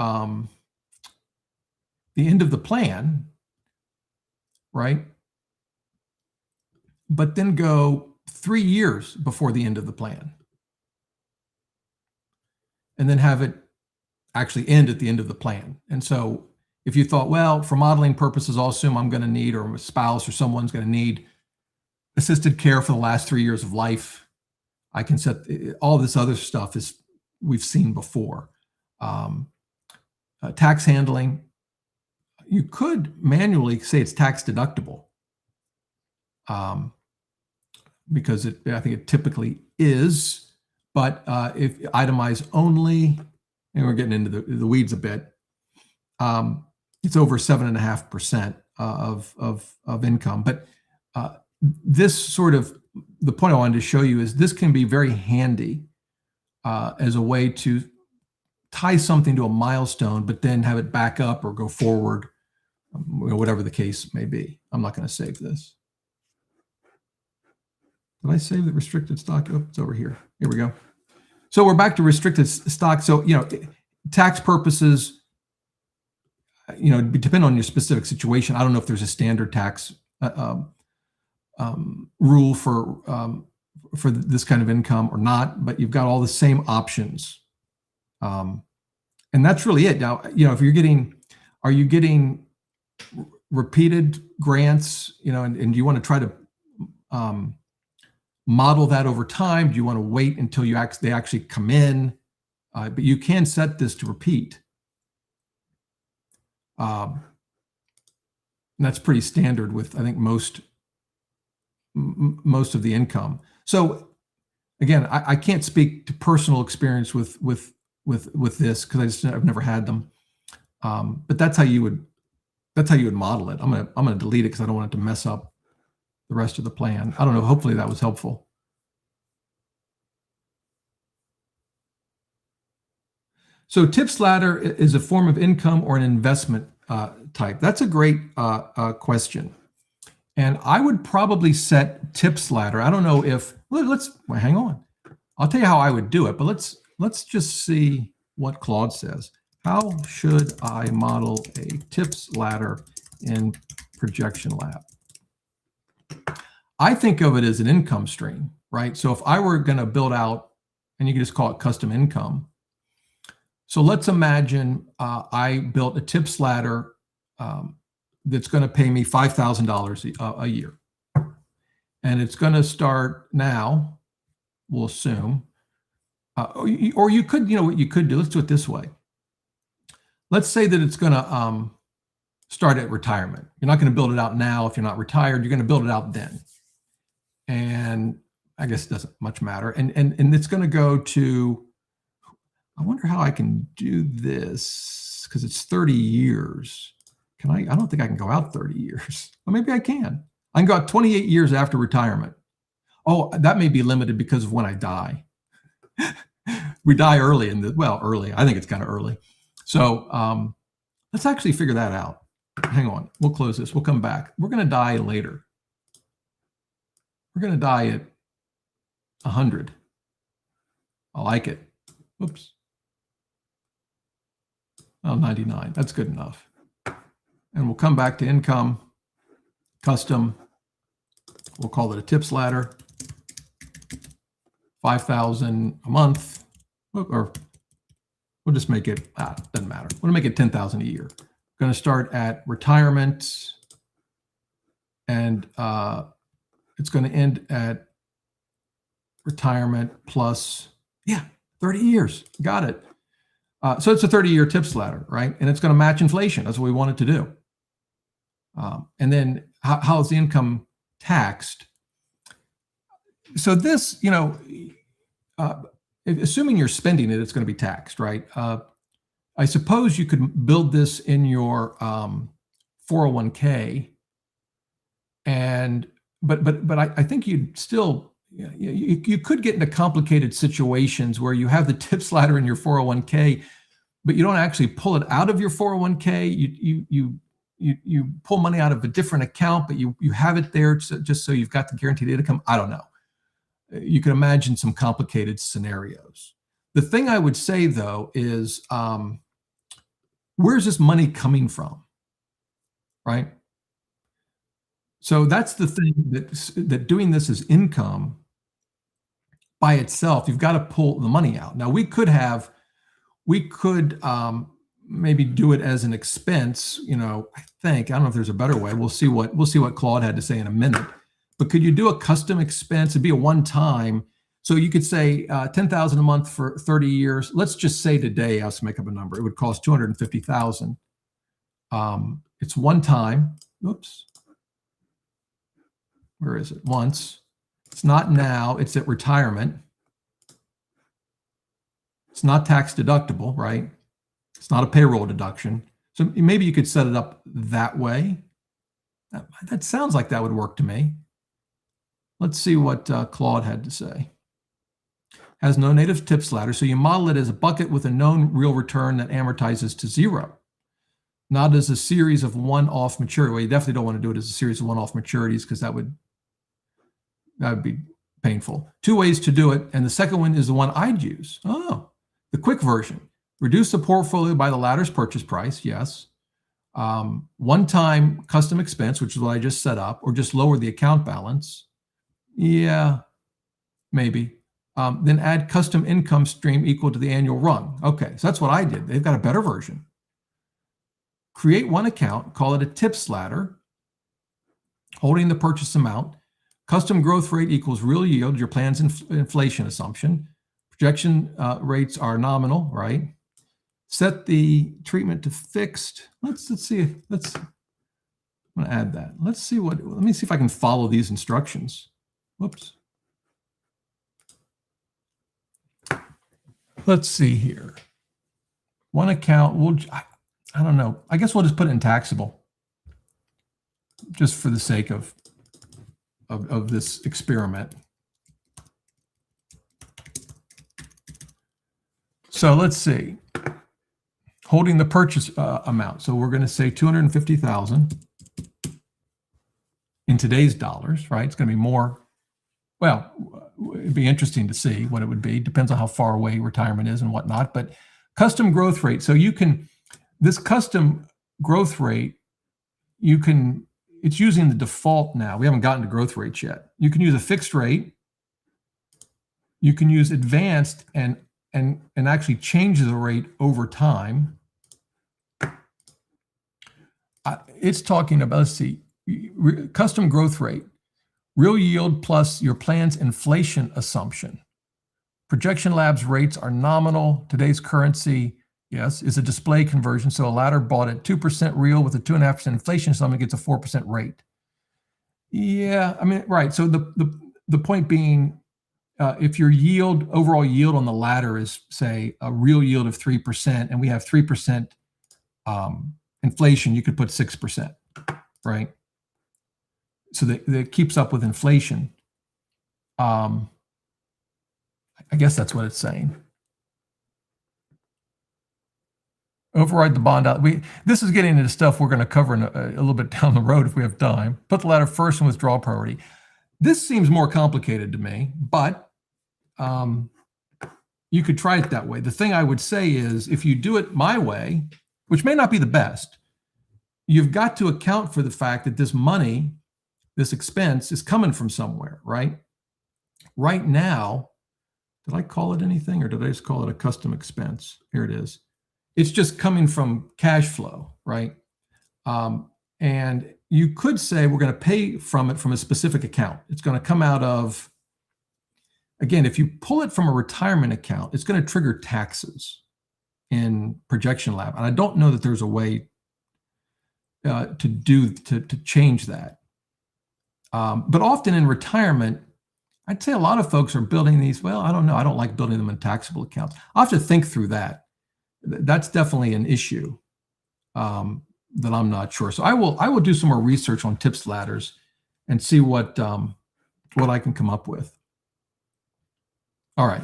the end of the plan, right? But then go 3 years before the end of the plan. And then have it actually end at the end of the plan. And so if you thought, well, for modeling purposes, I'll assume I'm going to need, or a spouse or someone's going to need assisted care for the last 3 years of life, I can set all this other stuff is we've seen before. Tax handling, you could manually say it's tax deductible because I think it typically is. But if itemize only, and we're getting into the weeds a bit, it's over 7.5% of income. But this sort of, the point I wanted to show you is this can be very handy as a way to tie something to a milestone, but then have it back up or go forward, whatever the case may be. I'm not going to save this. Did I save the restricted stock? Oh, it's over here. Here we go. So we're back to restricted stock. So, tax purposes, depend on your specific situation. I don't know if there's a standard tax rule for this kind of income or not, but you've got all the same options. And that's really it. Now, if you're getting, are you getting repeated grants, and do you want to try to model that over time? Do you want to wait until they actually come in? But you can set this to repeat. And that's pretty standard with, I think, most of the income. So again, I can't speak to personal experience with this because I've never had them. But that's how you would That's how you would model it. I'm gonna delete it because I don't want it to mess up the rest of the plan. I don't know. Hopefully that was helpful. So tips ladder is a form of income or an investment type. That's a great question. And I would probably set tips ladder. I don't know if, well, hang on. I'll tell you how I would do it, but let's just see what Claude says. How should I model a tips ladder in ProjectionLab? I think of it as an income stream, right? So if I were going to build out, and you can just call it custom income. So let's imagine I built a tips ladder that's going to pay me $5,000 a year. And it's going to start now, we'll assume. Or you could, what you could do, let's do it this way. Let's say that it's going to start at retirement. You're not going to build it out now if you're not retired. You're going to build it out then. And I guess it doesn't much matter. And it's going to go to, I wonder how I can do this because it's 30 years. Can I don't think I can go out 30 years. Well, maybe I can. I can go out 28 years after retirement. Oh, that may be limited because of when I die. We die early early. I think it's kind of early. So let's actually figure that out. Hang on. We'll close this. We'll come back. We're going to die later. We're going to die at 100. I like it. Oops. Oh, 99. That's good enough. And we'll come back to income, custom. We'll call it a tips ladder. 5,000 a month, or we'll just make it, doesn't matter. We'll make it 10,000 a year. Going to start at retirement, and it's going to end at retirement plus, 30 years. Got it. So it's a 30-year tips ladder, right? And it's going to match inflation. That's what we want it to do. And then how is the income taxed? So this, assuming you're spending it, it's going to be taxed, right? I suppose you could build this in your 401k, but I think you'd still, you could get into complicated situations where you have the tips ladder in your 401k, but you don't actually pull it out of your 401k. You pull money out of a different account, but you have it there just so you've got the guaranteed income. I don't know. You can imagine some complicated scenarios. The thing I would say, though, is where's this money coming from, right? So that's the thing, that doing this as income by itself, you've got to pull the money out. Now, we could maybe do it as an expense, I don't know if there's a better way. We'll see what Claude had to say in a minute. But could you do a custom expense? It'd be a one-time. So you could say $10,000 a month for 30 years. Let's just say today, I'll just make up a number. It would cost $250,000. It's one time. Oops. Where is it? Once. It's not now. It's at retirement. It's not tax deductible, right? It's not a payroll deduction. So maybe you could set it up that way. That sounds like that would work to me. Let's see what Claude had to say. Has no native tips ladder, so you model it as a bucket with a known real return that amortizes to zero, not as a series of one-off maturity. Well, you definitely don't want to do it as a series of one-off maturities because that would be painful. Two ways to do it, and the second one is the one I'd use. Oh, the quick version. Reduce the portfolio by the ladder's purchase price, yes. One-time custom expense, which is what I just set up, or just lower the account balance. Yeah, maybe. Then add custom income stream equal to the annual run. Okay, so that's what I did. They've got a better version. Create one account, call it a tips ladder, holding the purchase amount. Custom growth rate equals real yield, your plan's inflation assumption. Projection rates are nominal, right? Set the treatment to fixed. Let's see. I'm going to add that. Let me see if I can follow these instructions. Whoops. Let's see here. One account, I don't know. I guess we'll just put it in taxable. just for the sake of this experiment. So let's see, holding the purchase amount. So we're going to say 250,000 in today's dollars, right? It's going to be more. Well, it'd be interesting to see what it would be. Depends on how far away retirement is and whatnot. But custom growth rate. So you can, this custom growth rate, you can, it's using the default now. We haven't gotten to growth rates yet. You can use a fixed rate. You can use advanced and actually change the rate over time. It's talking about, let's see, custom growth rate, real yield plus your plan's inflation assumption. ProjectionLab's rates are nominal. Today's currency, yes, is a display conversion. So a ladder bought at 2% real with a 2.5% inflation assumption gets a 4% rate. Yeah, I mean, right. So the point being, if your yield, overall yield on the ladder is, say, a real yield of 3%, and we have 3% inflation, you could put 6%, right? So that keeps up with inflation. I guess that's what it's saying. Override the bond out. This is getting into stuff we're going to cover in a little bit down the road if we have time. Put the ladder first and withdraw priority. This seems more complicated to me, but you could try it that way. The thing I would say is, if you do it my way, which may not be the best, you've got to account for the fact that this money, this expense, is coming from somewhere, right? Right now, did I call it anything, or did I just call it a custom expense? Here it is. It's just coming from cash flow, right? And you could say we're going to pay from it from a specific account. It's going to come out of, again, if you pull it from a retirement account, it's going to trigger taxes in ProjectionLab. And I don't know that there's a way to change that. But often in retirement, I'd say a lot of folks are building these. Well, I don't know. I don't like building them in taxable accounts. I'll have to think through that. That's definitely an issue that I'm not sure. So I will do some more research on tips ladders and see what I can come up with. All right.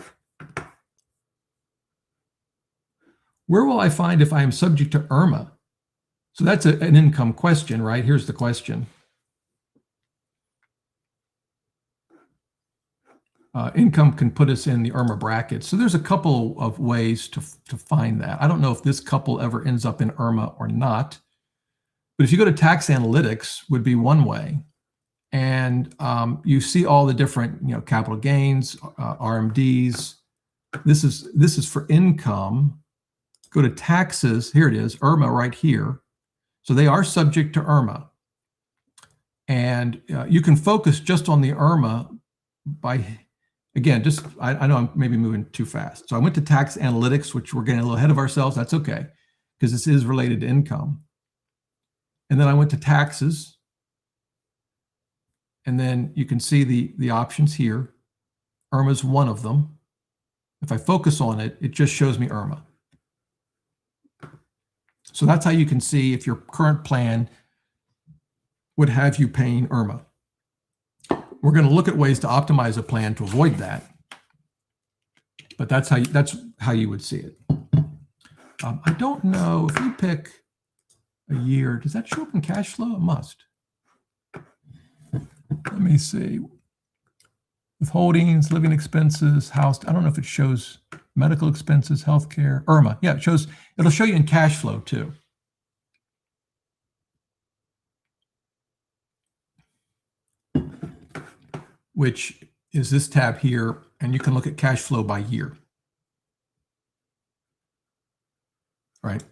Where will I find if I am subject to IRMA? So that's an income question, right? Here's the question. Income can put us in the IRMA bracket. So there's a couple of ways to find that. I don't know if this couple ever ends up in IRMA or not. But if you go to tax analytics, would be one way. And you see all the different, capital gains, RMDs. This is for income. Go to taxes. Here it is, IRMA right here. So they are subject to IRMA. And you can focus just on the IRMA by, again, I know I'm maybe moving too fast. So I went to tax analytics, which we're getting a little ahead of ourselves. That's okay, because this is related to income. And then I went to taxes. And then you can see the options here. IRMA is one of them. If I focus on it, it just shows me IRMA. So that's how you can see if your current plan would have you paying IRMA. We're going to look at ways to optimize a plan to avoid that. But that's how you would see it. I don't know if you pick a year, does that show up in cash flow? It must. Let me see. Withholdings, living expenses, house. I don't know if it shows medical expenses, healthcare, IRMA. Yeah, it'll show you in cash flow too. Which is this tab here, and you can look at cash flow by year. Right?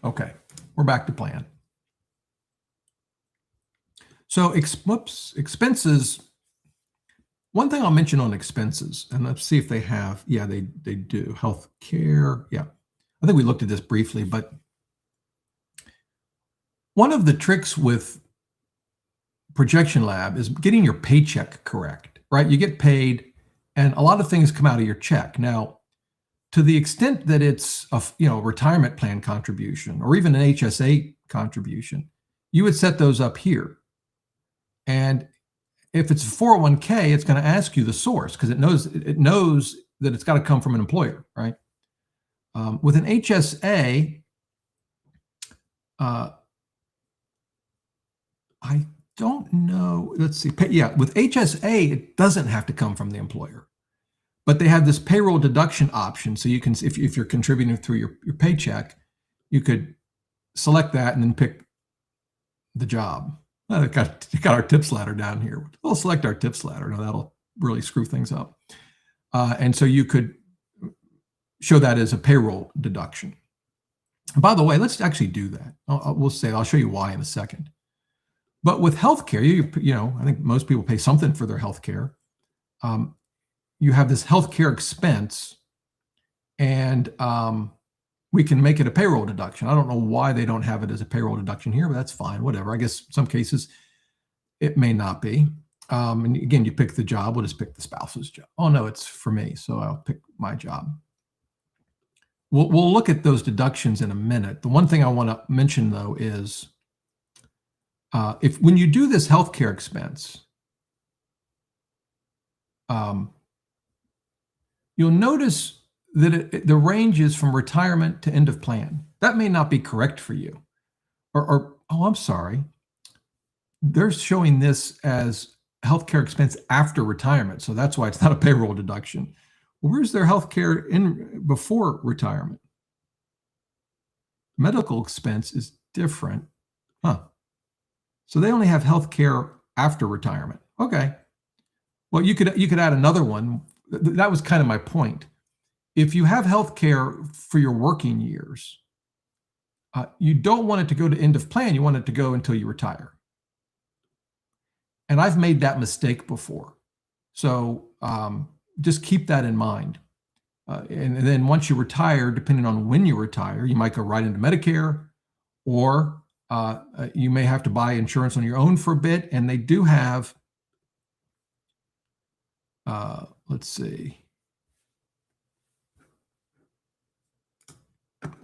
Okay, we're back to plan. So expenses, one thing I'll mention on expenses, and let's see if they have, yeah, they do, health care, yeah. I think we looked at this briefly, but one of the tricks with ProjectionLab is getting your paycheck correct, right? You get paid, and a lot of things come out of your check. Now, to the extent that it's a retirement plan contribution or even an HSA contribution, you would set those up here. And if it's a 401k, it's going to ask you the source because it knows that it's got to come from an employer, right? With an HSA, I don't know. Let's see. Yeah, with HSA, it doesn't have to come from the employer, but they have this payroll deduction option. So you can, if you're contributing through your paycheck, you could select that and then pick the job. Oh, got our tips ladder down here. We'll select our tips ladder. No, that'll really screw things up. And so you could show that as a payroll deduction. And by the way, let's actually do that. I'll show you why in a second. But with healthcare, you know, I think most people pay something for their healthcare. You have this healthcare expense, and we can make it a payroll deduction. I don't know why they don't have it as a payroll deduction here, but that's fine. Whatever. I guess some cases it may not be. And again, you pick the job. We'll just pick the spouse's job. Oh no, it's for me, so I'll pick my job. We'll look at those deductions in a minute. The one thing I want to mention though is when you do this healthcare expense, you'll notice that the range is from retirement to end of plan. That may not be correct for you. Or oh, I'm sorry. They're showing this as healthcare expense after retirement. So that's why it's not a payroll deduction. Well, where's their healthcare in before retirement? Medical expense is different. Huh. So they only have healthcare after retirement. Okay. Well, you could add another one. That was kind of my point. If you have healthcare for your working years, you don't want it to go to end of plan. You want it to go until you retire. And I've made that mistake before. So just keep that in mind. And then once you retire, depending on when you retire, you might go right into Medicare, or you may have to buy insurance on your own for a bit. And they do have, let's see.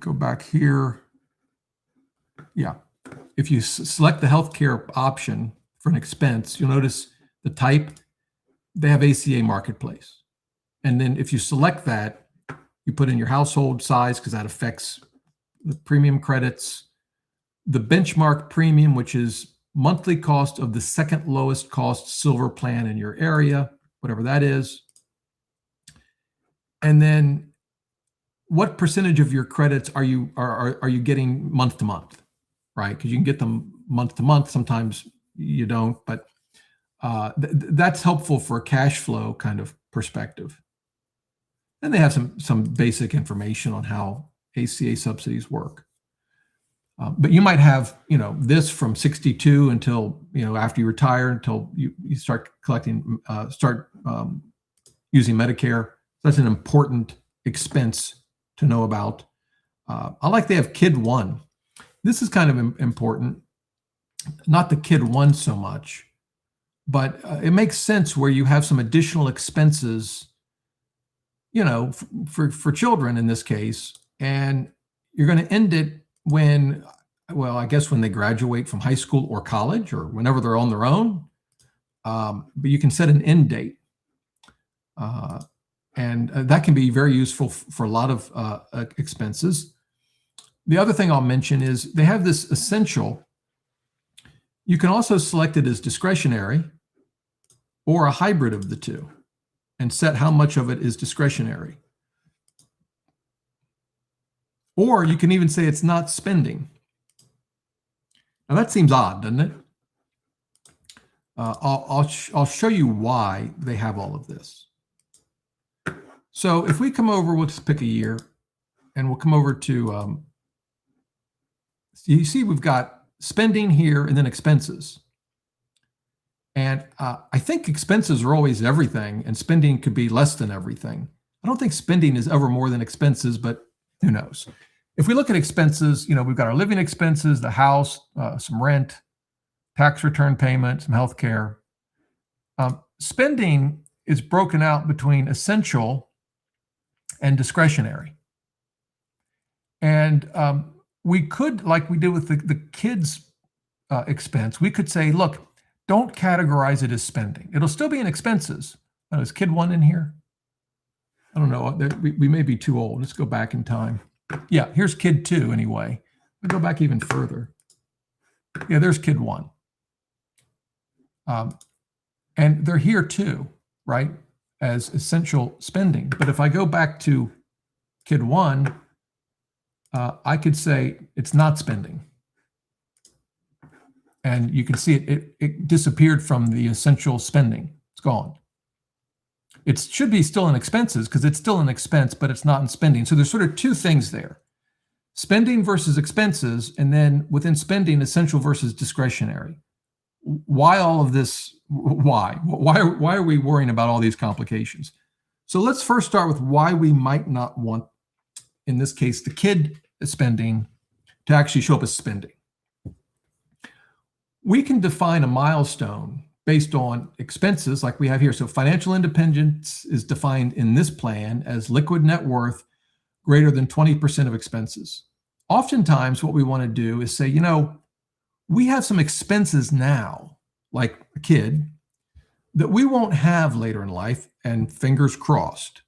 Go back here. Yeah. If you select the healthcare option for an expense, you'll notice the type, they have ACA Marketplace. And then if you select that, you put in your household size because that affects the premium credits, the benchmark premium, which is monthly cost of the second lowest cost silver plan in your area, whatever that is. And then what percentage of your credits are you getting month to month, right? Because you can get them month to month. Sometimes you don't, but that's helpful for a cash flow kind of perspective. And they have some basic information on how ACA subsidies work. But you might have, this from 62 until, after you retire, until you start collecting, using Medicare. That's an important expense to know about. I like they have Kid 1. This is kind of important. Not the Kid 1 so much, but it makes sense where you have some additional expenses, for children in this case, and you're going to end it when they graduate from high school or college or whenever they're on their own. But you can set an end date. And that can be very useful for a lot of expenses. The other thing I'll mention is they have this essential. You can also select it as discretionary or a hybrid of the two and set how much of it is discretionary. Or you can even say it's not spending. Now that seems odd, doesn't it? I'll show you why they have all of this. So if we come over, we'll just pick a year, and we'll come over to, you see we've got spending here and then expenses. And I think expenses are always everything, and spending could be less than everything. I don't think spending is ever more than expenses, but who knows? If we look at expenses, we've got our living expenses, the house, some rent, tax return payment, some health care. Spending is broken out between essential and discretionary. And we could, like we did with the kids' expense, we could say, look, don't categorize it as spending. It'll still be in expenses. Oh, is kid 1 in here? I don't know. We may be too old. Let's go back in time. Yeah, here's kid 2 anyway. We'll go back even further. Yeah, there's kid 1. And they're here too, right, as essential spending. But if I go back to kid 1, I could say it's not spending. And you can see it disappeared from the essential spending. It's gone. It should be still in expenses because it's still an expense, but it's not in spending. So there's sort of two things there. Spending versus expenses, and then within spending, essential versus discretionary. Why all of this? Why are we worrying about all these complications? So let's first start with why we might not want, in this case, the kid spending to actually show up as spending. We can define a milestone based on expenses like we have here. So financial independence is defined in this plan as liquid net worth greater than 20% of expenses. Oftentimes what we want to do is say, you know, we have some expenses now, like a kid, that we won't have later in life, and fingers crossed.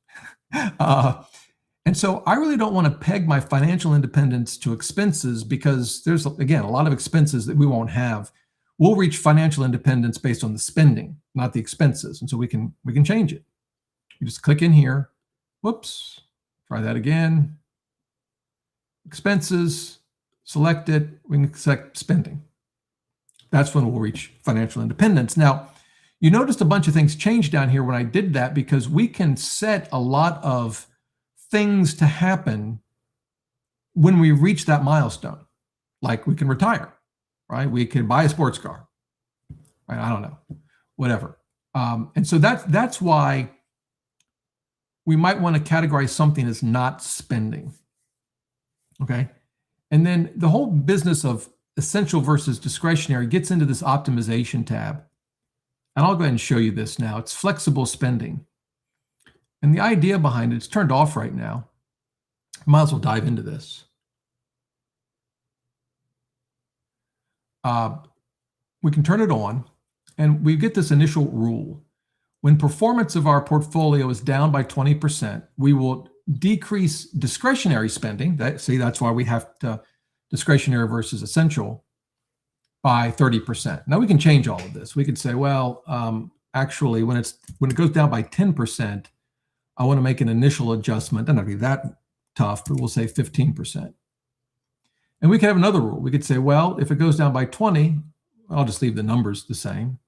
And so I really don't want to peg my financial independence to expenses because there's, again, a lot of expenses that we won't have. We'll reach financial independence based on the spending, not the expenses. And so we can change it. You just click in here. Whoops. Try that again. Expenses, select it. We can select spending. That's when we'll reach financial independence. Now, you noticed a bunch of things changed down here when I did that because we can set a lot of things to happen when we reach that milestone. Like we can retire, right? We can buy a sports car, right? I don't know, whatever. And so that's why we might want to categorize something as not spending, okay? And then the whole business of essential versus discretionary gets into this optimization tab. And I'll go ahead and show you this now. It's flexible spending. And the idea behind it's turned off right now. Might as well dive into this. We can turn it on, and we get this initial rule. When performance of our portfolio is down by 20%, we will decrease discretionary spending. That's why we have to discretionary versus essential by 30%. Now we can change all of this. We could say, well, actually, when it goes down by 10%, I want to make an initial adjustment. Doesn't have to be that tough, but we'll say 15%. And we could have another rule. We could say, well, if it goes down by 20, I'll just leave the numbers the same.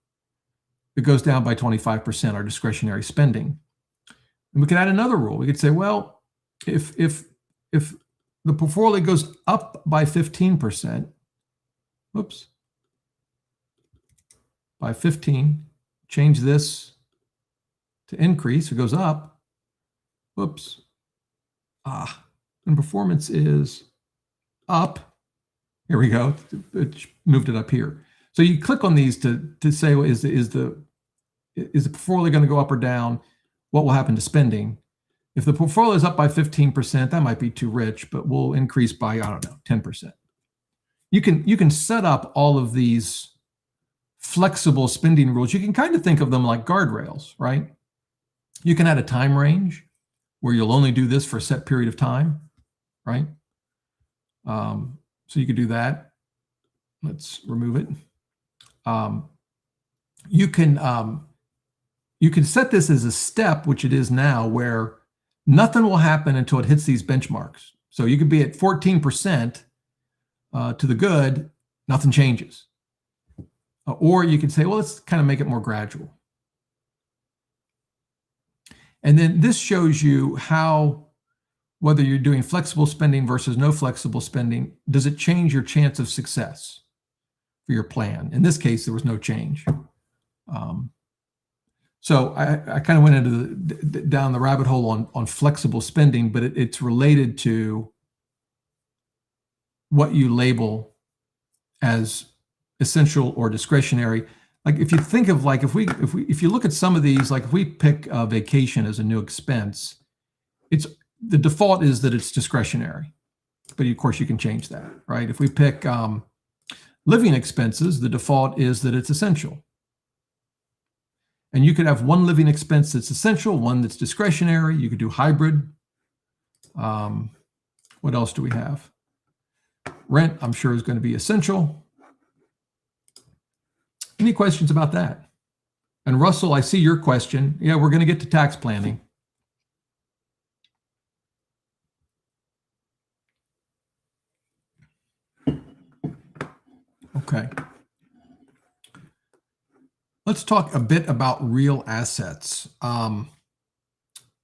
If it goes down by 25%, our discretionary spending. And we could add another rule. We could say, well, if the portfolio goes up by 15%, whoops, by 15, change this to increase. It goes up. Whoops. And performance is up. Here we go. It moved it up here. So you click on these to say, well, is the portfolio going to go up or down? What will happen to spending? If the portfolio is up by 15%, that might be too rich, but we'll increase by, I don't know, 10%. You can set up all of these flexible spending rules. You can kind of think of them like guardrails, right? You can add a time range where you'll only do this for a set period of time, right? So you could do that. Let's remove it. You can set this as a step, which it is now, where nothing will happen until it hits these benchmarks. So you could be at 14% to the good, nothing changes. Or you could say, well, let's kind of make it more gradual. And then this shows you how, whether you're doing flexible spending versus no flexible spending, does it change your chance of success for your plan? In this case, there was no change. So I kind of went into down the rabbit hole on flexible spending, but it's related to what you label as essential or discretionary. Like if you think of like if you look at some of these, like if we pick a vacation as a new expense, the default is that it's discretionary, but of course you can change that, right? If we pick living expenses, the default is that it's essential. And you could have one living expense that's essential, one that's discretionary. You could do hybrid. What else do we have? Rent, I'm sure, is going to be essential. Any questions about that? And Russell, I see your question. Yeah, we're going to get to tax planning. Okay. Let's talk a bit about real assets.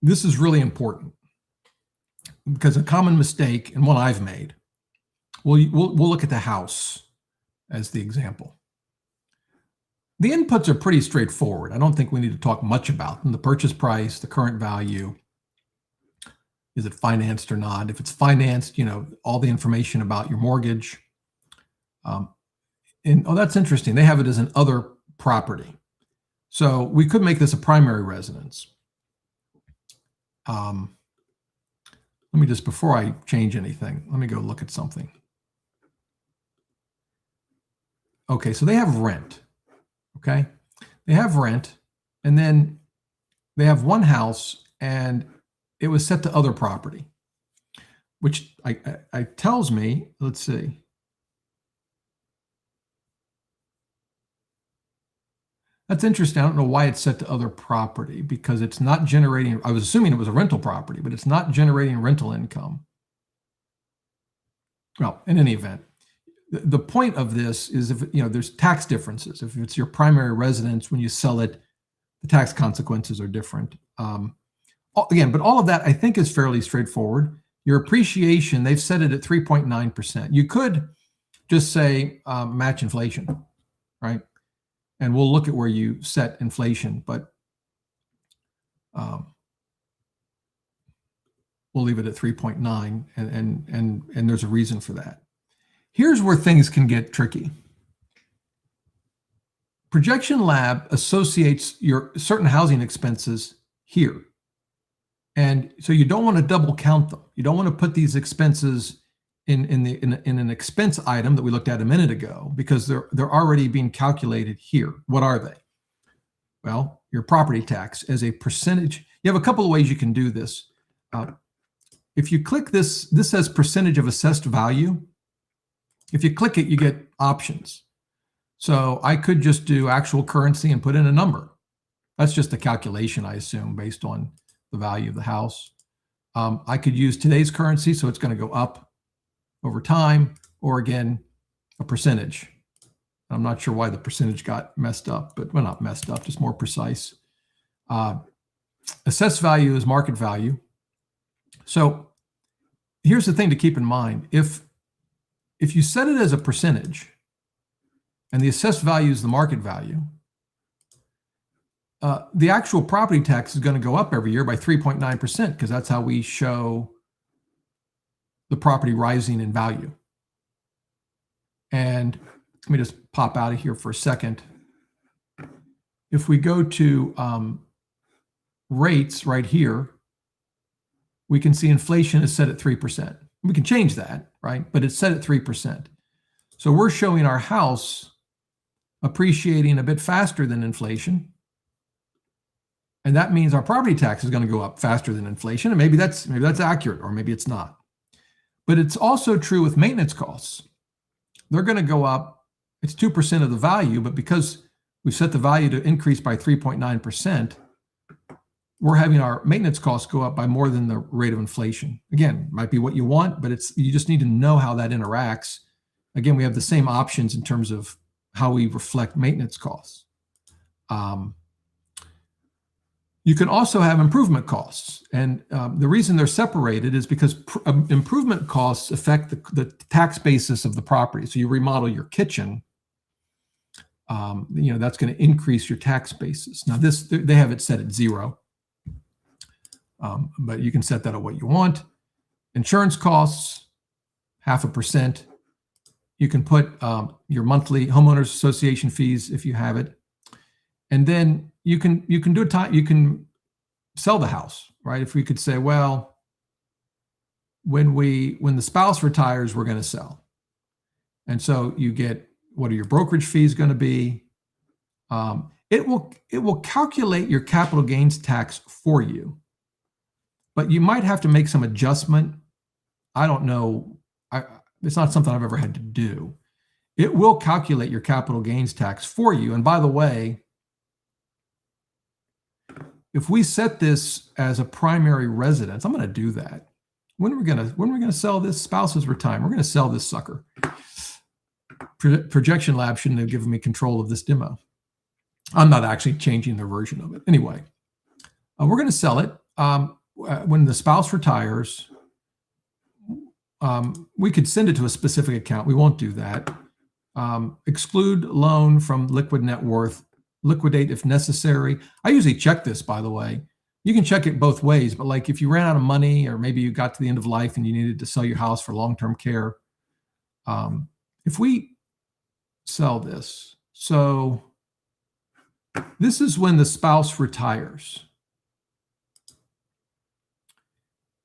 This is really important because a common mistake, and one I've made, we'll look at the house as the example. The inputs are pretty straightforward. I don't think we need to talk much about them. The purchase price, the current value, is it financed or not? If it's financed, you know, all the information about your mortgage. And oh, that's interesting. They have it as an other property. So we could make this a primary residence. Let me just, before I change anything, let me go look at something. Okay, so they have rent. Okay, they have rent, and then they have one house, and it was set to other property, which I tells me, let's see. That's interesting. I don't know why it's set to other property, because it's not generating, I was assuming it was a rental property, but it's not generating rental income. Well, in any event, the point of this is, if, you know, there's tax differences. If it's your primary residence, when you sell it, the tax consequences are different. Again, but all of that I think is fairly straightforward. Your appreciation, they've set it at 3.9%. You could just say match inflation, right? And we'll look at where you set inflation, but we'll leave it at 3.9, and there's a reason for that. Here's where things can get tricky. ProjectionLab associates your certain housing expenses here. And so you don't want to double count them. You don't want to put these expenses in an expense item that we looked at a minute ago, because they're already being calculated here. What are they? Well, your property tax as a percentage. You have a couple of ways you can do this. If you click this, this says percentage of assessed value. If you click it, you get options. So I could just do actual currency and put in a number. That's just a calculation, I assume, based on the value of the house. I could use today's currency, so it's going to go up over time, or again, a percentage. I'm not sure why the percentage got messed up, but well, not messed up, just more precise. Assessed value is market value. So here's the thing to keep in mind. If you set it as a percentage and the assessed value is the market value, the actual property tax is going to go up every year by 3.9%, because that's how we show the property rising in value. And let me just pop out of here for a second. If we go to rates right here, we can see inflation is set at 3%. We can change that, right? But it's set at 3%. So we're showing our house appreciating a bit faster than inflation. And that means our property tax is going to go up faster than inflation. And maybe that's accurate, or maybe it's not. But it's also true with maintenance costs. They're going to go up. It's 2% of the value, but because we've set the value to increase by 3.9%, we're having our maintenance costs go up by more than the rate of inflation. Again, might be what you want, but you just need to know how that interacts. Again, we have the same options in terms of how we reflect maintenance costs. You can also have improvement costs. And the reason they're separated is because improvement costs affect the tax basis of the property. So you remodel your kitchen, you know, that's going to increase your tax basis. Now they have it set at 0, but you can set that at what you want. Insurance costs, 0.5%. You can put your monthly homeowners association fees if you have it. And then you can sell the house, right? If we could say, well, when the spouse retires, we're going to sell. And so you get, what are your brokerage fees going to be? It will calculate your capital gains tax for you, but you might have to make some adjustment. I don't know. It's not something I've ever had to do. It will calculate your capital gains tax for you. And by the way, if we set this as a primary residence, I'm going to do that. When are we going to sell this? Spouse's retirement. We're going to sell this sucker. ProjectionLab shouldn't have given me control of this demo. I'm not actually changing their version of it. Anyway, we're going to sell it. When the spouse retires, we could send it to a specific account. We won't do that. Exclude loan from liquid net worth. Liquidate if necessary. I usually check this, by the way. You can check it both ways, but like if you ran out of money or maybe you got to the end of life and you needed to sell your house for long-term care, if we sell this, so this is when the spouse retires.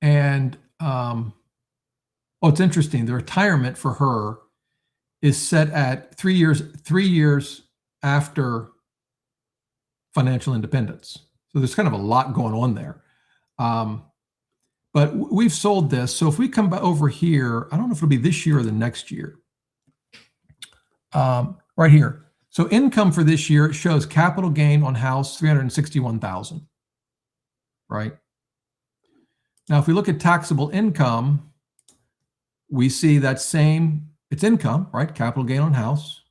And, it's interesting. The retirement for her is set at 3 years after financial independence. So there's kind of a lot going on there. But we've sold this. So if we come over here, I don't know if it'll be this year or the next year. Right here. So income for this year, it shows capital gain on house, $361,000, right? Now, if we look at taxable income, we see that same, it's income, right? Capital gain on house.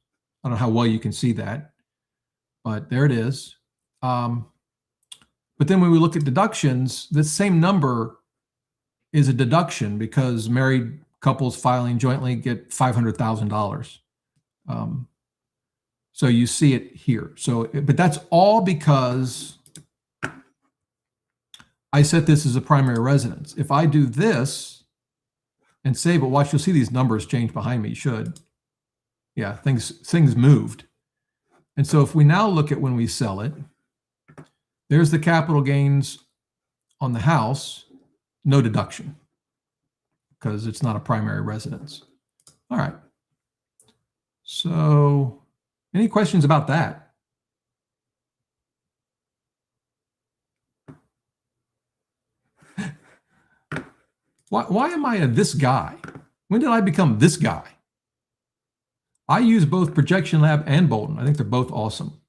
I don't know how well you can see that, but there it is. But then when we look at deductions, the same number is a deduction because married couples filing jointly get $500,000. So you see it here. So, but that's all because I set this as a primary residence. If I do this and save it, watch, you'll see these numbers change behind me. You should. Yeah, things moved. And so if we now look at when we sell it, there's the capital gains on the house, no deduction because it's not a primary residence. All right. So any questions about that? Why am I this guy? When did I become this guy? I use both ProjectionLab and Boldin. I think they're both awesome.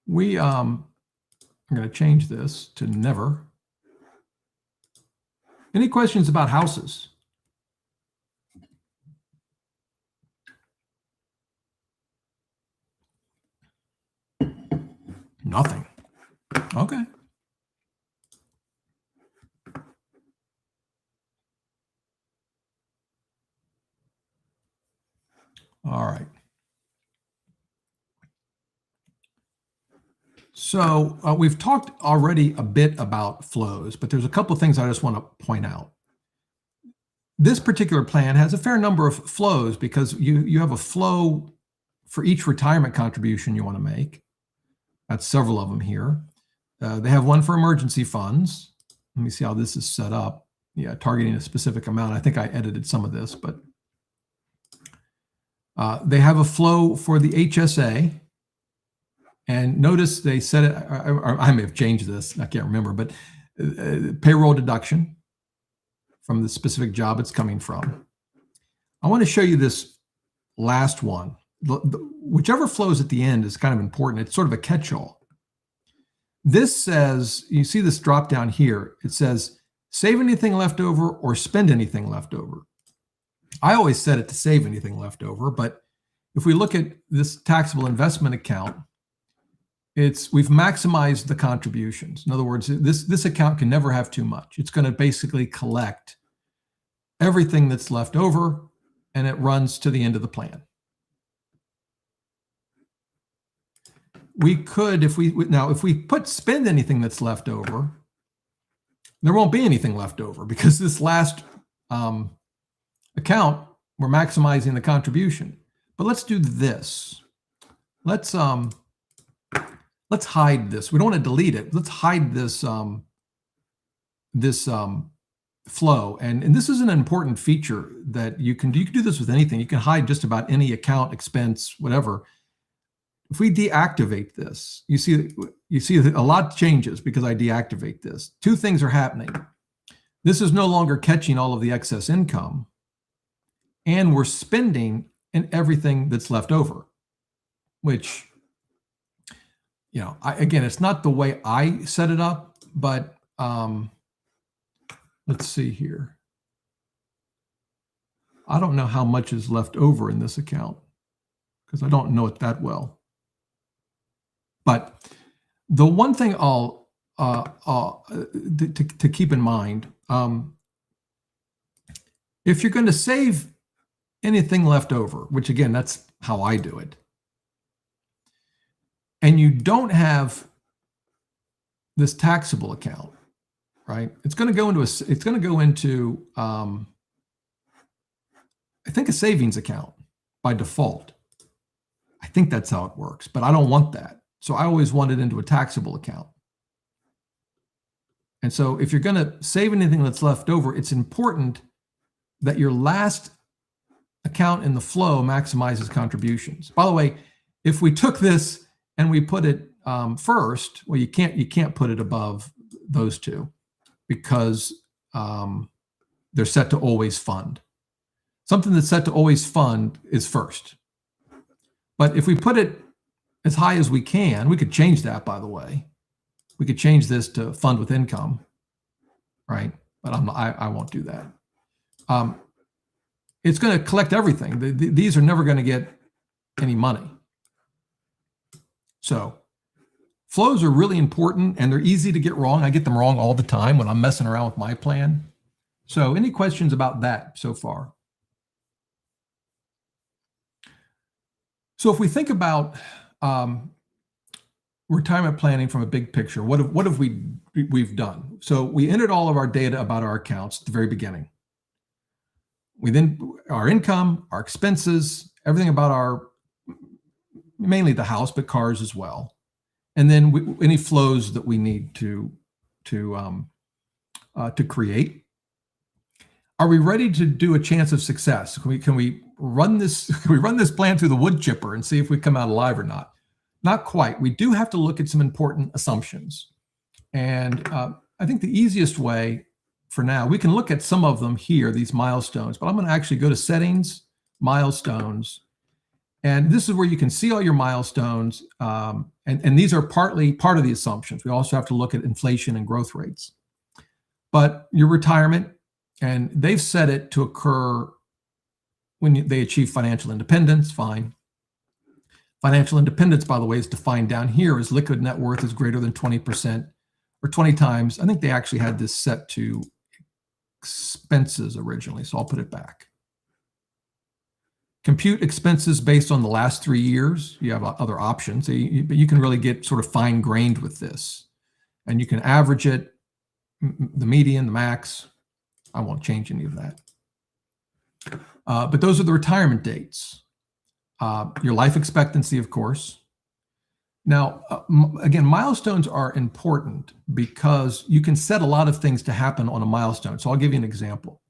I'm going to change this to never. Any questions about houses? Nothing. Okay. All right. So we've talked already a bit about flows, but there's a couple of things I just want to point out. This particular plan has a fair number of flows because you have a flow for each retirement contribution you want to make. That's several of them here. They have one for emergency funds. Let me see how this is set up. Yeah, targeting a specific amount. I think I edited some of this, but they have a flow for the HSA. And notice they set it, I may have changed this, I can't remember, but payroll deduction from the specific job it's coming from. I want to show you this last one. Whichever flows at the end is kind of important. It's sort of a catch-all. This says, you see this drop down here, it says save anything left over or spend anything left over. I always set it to save anything left over, but if we look at this taxable investment account, we've maximized the contributions. In other words, this account can never have too much. It's going to basically collect everything that's left over, and it runs to the end of the plan. We could, if we put spend anything that's left over, there won't be anything left over because this last account, we're maximizing the contribution. But let's do this. Let's hide this. We don't want to delete it. Let's hide this flow. And this is an important feature that you can do. You can do this with anything. You can hide just about any account, expense, whatever. If we deactivate this, you see a lot changes because I deactivate this. Two things are happening. This is no longer catching all of the excess income, and we're spending in everything that's left over, which, again, it's not the way I set it up, but let's see here. I don't know how much is left over in this account because I don't know it that well. But the one thing to keep in mind, if you're going to save anything left over, which again, that's how I do it, and you don't have this taxable account, right? It's going to go into I think a savings account by default. I think that's how it works, but I don't want that. So I always want it into a taxable account. And so if you're going to save anything that's left over, it's important that your last account in the flow maximizes contributions. By the way, if we took this and we put it first, well, you can't put it above those two because they're set to always fund. Something that's set to always fund is first. But if we put it as high as we can, we could change that, by the way. We could change this to fund with income, right? But I won't do that. It's going to collect everything. These are never going to get any money. So flows are really important, and they're easy to get wrong. I get them wrong all the time when I'm messing around with my plan. So any questions about that so far? So if we think about retirement planning from a big picture, what have we've done? So we entered all of our data about our accounts at the very beginning. We then, our income, our expenses, everything about mainly the house, but cars as well. And then any flows that we need to create. Are we ready to do a chance of success? Can we run this plan through the wood chipper and see if we come out alive or not? Not quite. We do have to look at some important assumptions. And I think the easiest way for now, we can look at some of them here, these milestones, but I'm going to actually go to settings, milestones. And this is where you can see all your milestones. And these are part of the assumptions. We also have to look at inflation and growth rates. But your retirement, and they've set it to occur when they achieve financial independence, fine. Financial independence, by the way, is defined down here as liquid net worth is greater than 20% or 20 times. I think they actually had this set to expenses originally, so I'll put it back. Compute expenses based on the last 3 years. You have other options, but you can really get sort of fine-grained with this. And you can average it, the median, the max. I won't change any of that. But those are the retirement dates. Your life expectancy, of course. Now, again, milestones are important because you can set a lot of things to happen on a milestone. So I'll give you an example.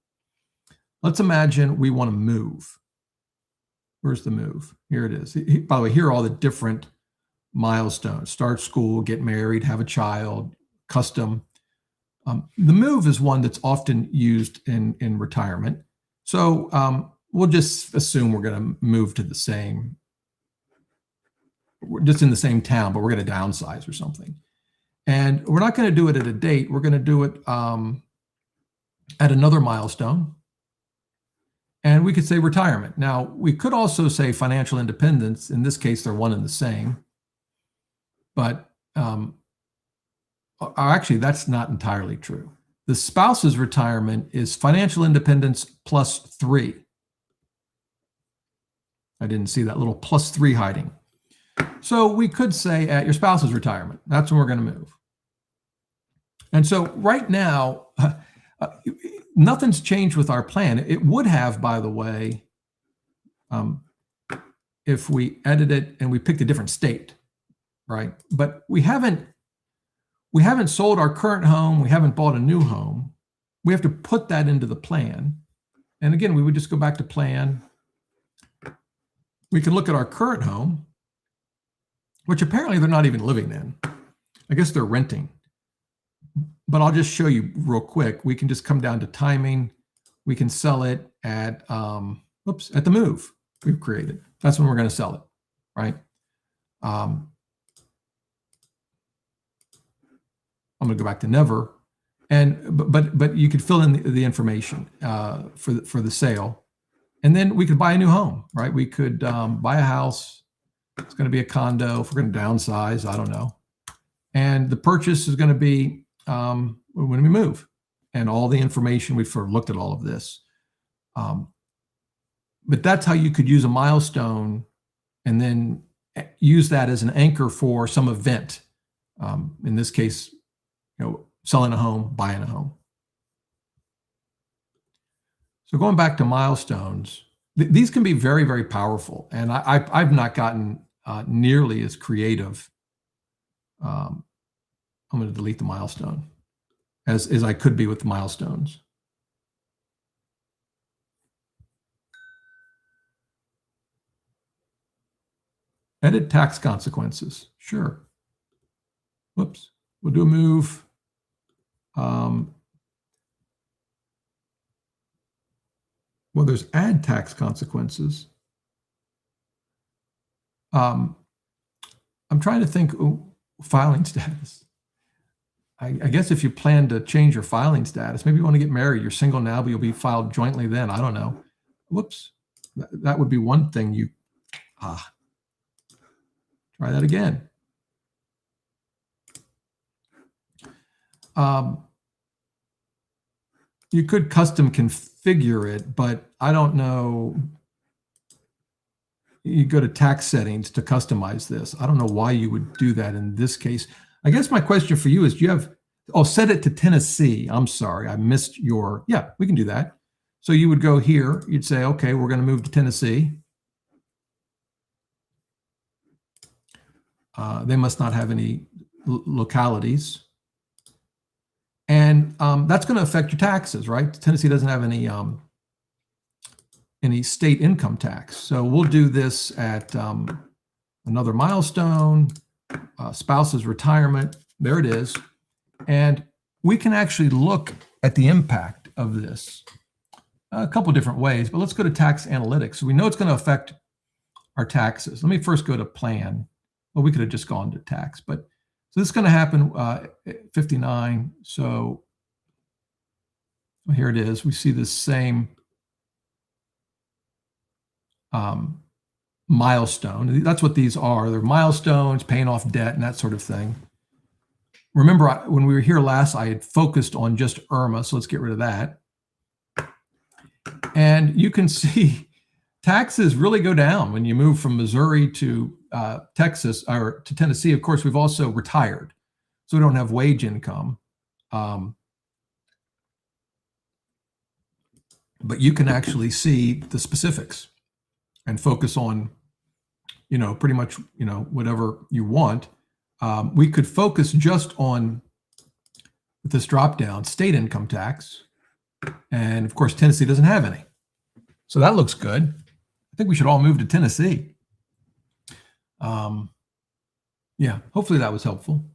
Let's imagine we want to move. Where's the move? Here it is. By the way, here are all the different milestones. Start school, get married, have a child, custom. The move is one that's often used in retirement. So we'll just assume we're going to move to we're just in the same town, but we're going to downsize or something. And we're not going to do it at a date. We're going to do it at another milestone. And we could say retirement. Now, we could also say financial independence. In this case, they're one and the same. But actually, that's not entirely true. The spouse's retirement is financial independence plus 3. I didn't see that little plus 3 hiding. So we could say at your spouse's retirement, that's when we're going to move. And so right now, nothing's changed with our plan. It would have, by the way, if we edit it and we picked a different state, right? But we haven't sold our current home. We haven't bought a new home. We have to put that into the plan. And again, we would just go back to plan. We can look at our current home. which apparently they're not even living in. I guess they're renting. But I'll just show you real quick. We can just come down to timing. We can sell it at, at the move we've created. That's when we're going to sell it, right? I'm going to go back to never. And but you could fill in the information for the sale. And then we could buy a new home, right? We could buy a house. It's going to be a condo. If we're going to downsize, I don't know. And the purchase is going to be when we move. And all the information, we've sort of looked at all of this. But that's how you could use a milestone and then use that as an anchor for some event. In this case, selling a home, buying a home. So going back to milestones, these can be very, very powerful. And I've not gotten nearly as creative. I'm going to delete the milestone as I could be with the milestones. Edit tax consequences. Sure. Whoops. We'll do a move. Well, there's add tax consequences. I'm trying to think, filing status. I guess if you plan to change your filing status, maybe you want to get married, you're single now, but you'll be filed jointly then. I don't know. Whoops. That would be one thing you, try that again. You could custom configure it, but I don't know. You go to tax settings to customize this. I don't know why you would do that in this case. I guess my question for you is, do you have, set it to Tennessee. I'm sorry, I missed your, yeah, we can do that. So you would go here, you'd say, okay, we're going to move to Tennessee. They must not have any localities. And that's going to affect your taxes, right? Tennessee doesn't have any state income tax. So we'll do this at another milestone, spouse's retirement. There it is. And we can actually look at the impact of this a couple different ways, but let's go to tax analytics. So we know it's going to affect our taxes. Let me first go to plan. Well, we could have just gone to tax, but so this is going to happen at 59. So here it is. We see this same milestone. That's what these are. They're milestones, paying off debt and that sort of thing. Remember, when we were here last, I had focused on just IRMA, so let's get rid of that. And you can see taxes really go down when you move from Missouri to Texas or to Tennessee. Of course, we've also retired, so we don't have wage income. But you can actually see the specifics and focus on, pretty much, whatever you want. We could focus just on this drop down, state income tax. And of course, Tennessee doesn't have any. So that looks good. I think we should all move to Tennessee. Yeah, hopefully that was helpful.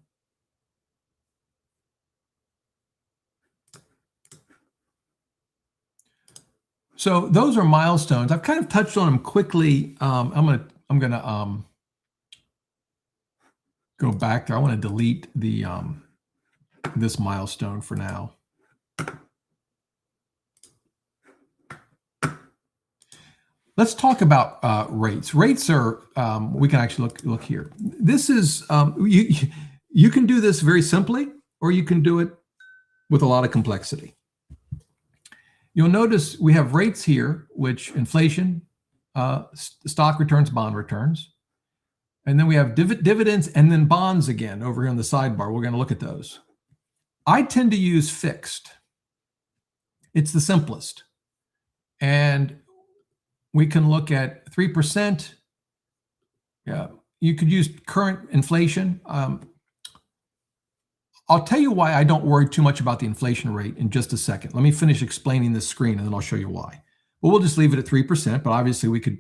So those are milestones. I've kind of touched on them quickly. I'm gonna go back there. I want to delete the this milestone for now. Let's talk about rates. Rates are, we can actually look here. This is, you can do this very simply, or you can do it with a lot of complexity. You'll notice we have rates here, which inflation, stock returns, bond returns. And then we have dividends and then bonds again over here on the sidebar. We're going to look at those. I tend to use fixed. It's the simplest. And we can look at 3%. Yeah, you could use current inflation. I'll tell you why I don't worry too much about the inflation rate in just a second. Let me finish explaining this screen and then I'll show you why. Well, we'll just leave it at 3%, but obviously we could,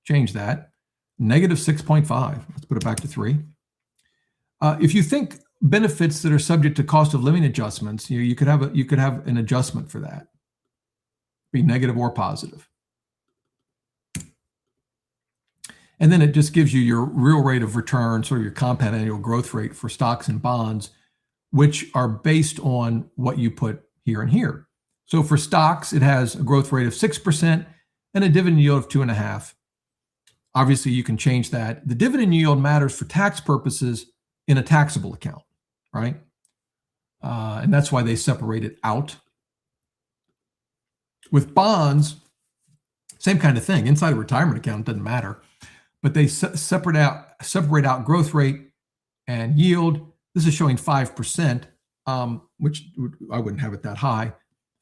change that. negative 6.5. Let's put it back to 3. If you think benefits that are subject to cost of living adjustments, you could have an adjustment for that, be negative or positive. And then it just gives you your real rate of return, sort of your compound annual growth rate for stocks and bonds, which are based on what you put here and here. So for stocks, it has a growth rate of 6% and a dividend yield of 2.5%. Obviously, you can change that. The dividend yield matters for tax purposes in a taxable account, right? And that's why they separate it out. With bonds, same kind of thing. Inside a retirement account, it doesn't matter. But they separate out growth rate and yield. This is showing 5%, which I wouldn't have it that high,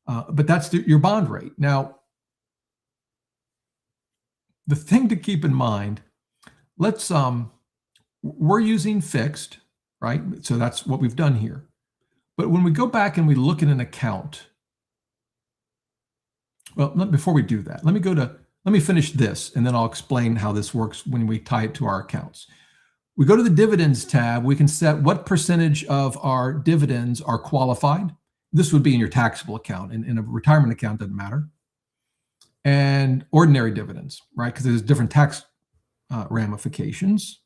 but that's your bond rate. Now, the thing to keep in mind, we're using fixed, right? So that's what we've done here. But when we go back and we look at an account, well, before we do that, let me finish this, and then I'll explain how this works when we tie it to our accounts. We go to the dividends tab. We can set what percentage of our dividends are qualified. This would be in your taxable account. In a retirement account, doesn't matter. And ordinary dividends, right? Because there's different tax ramifications.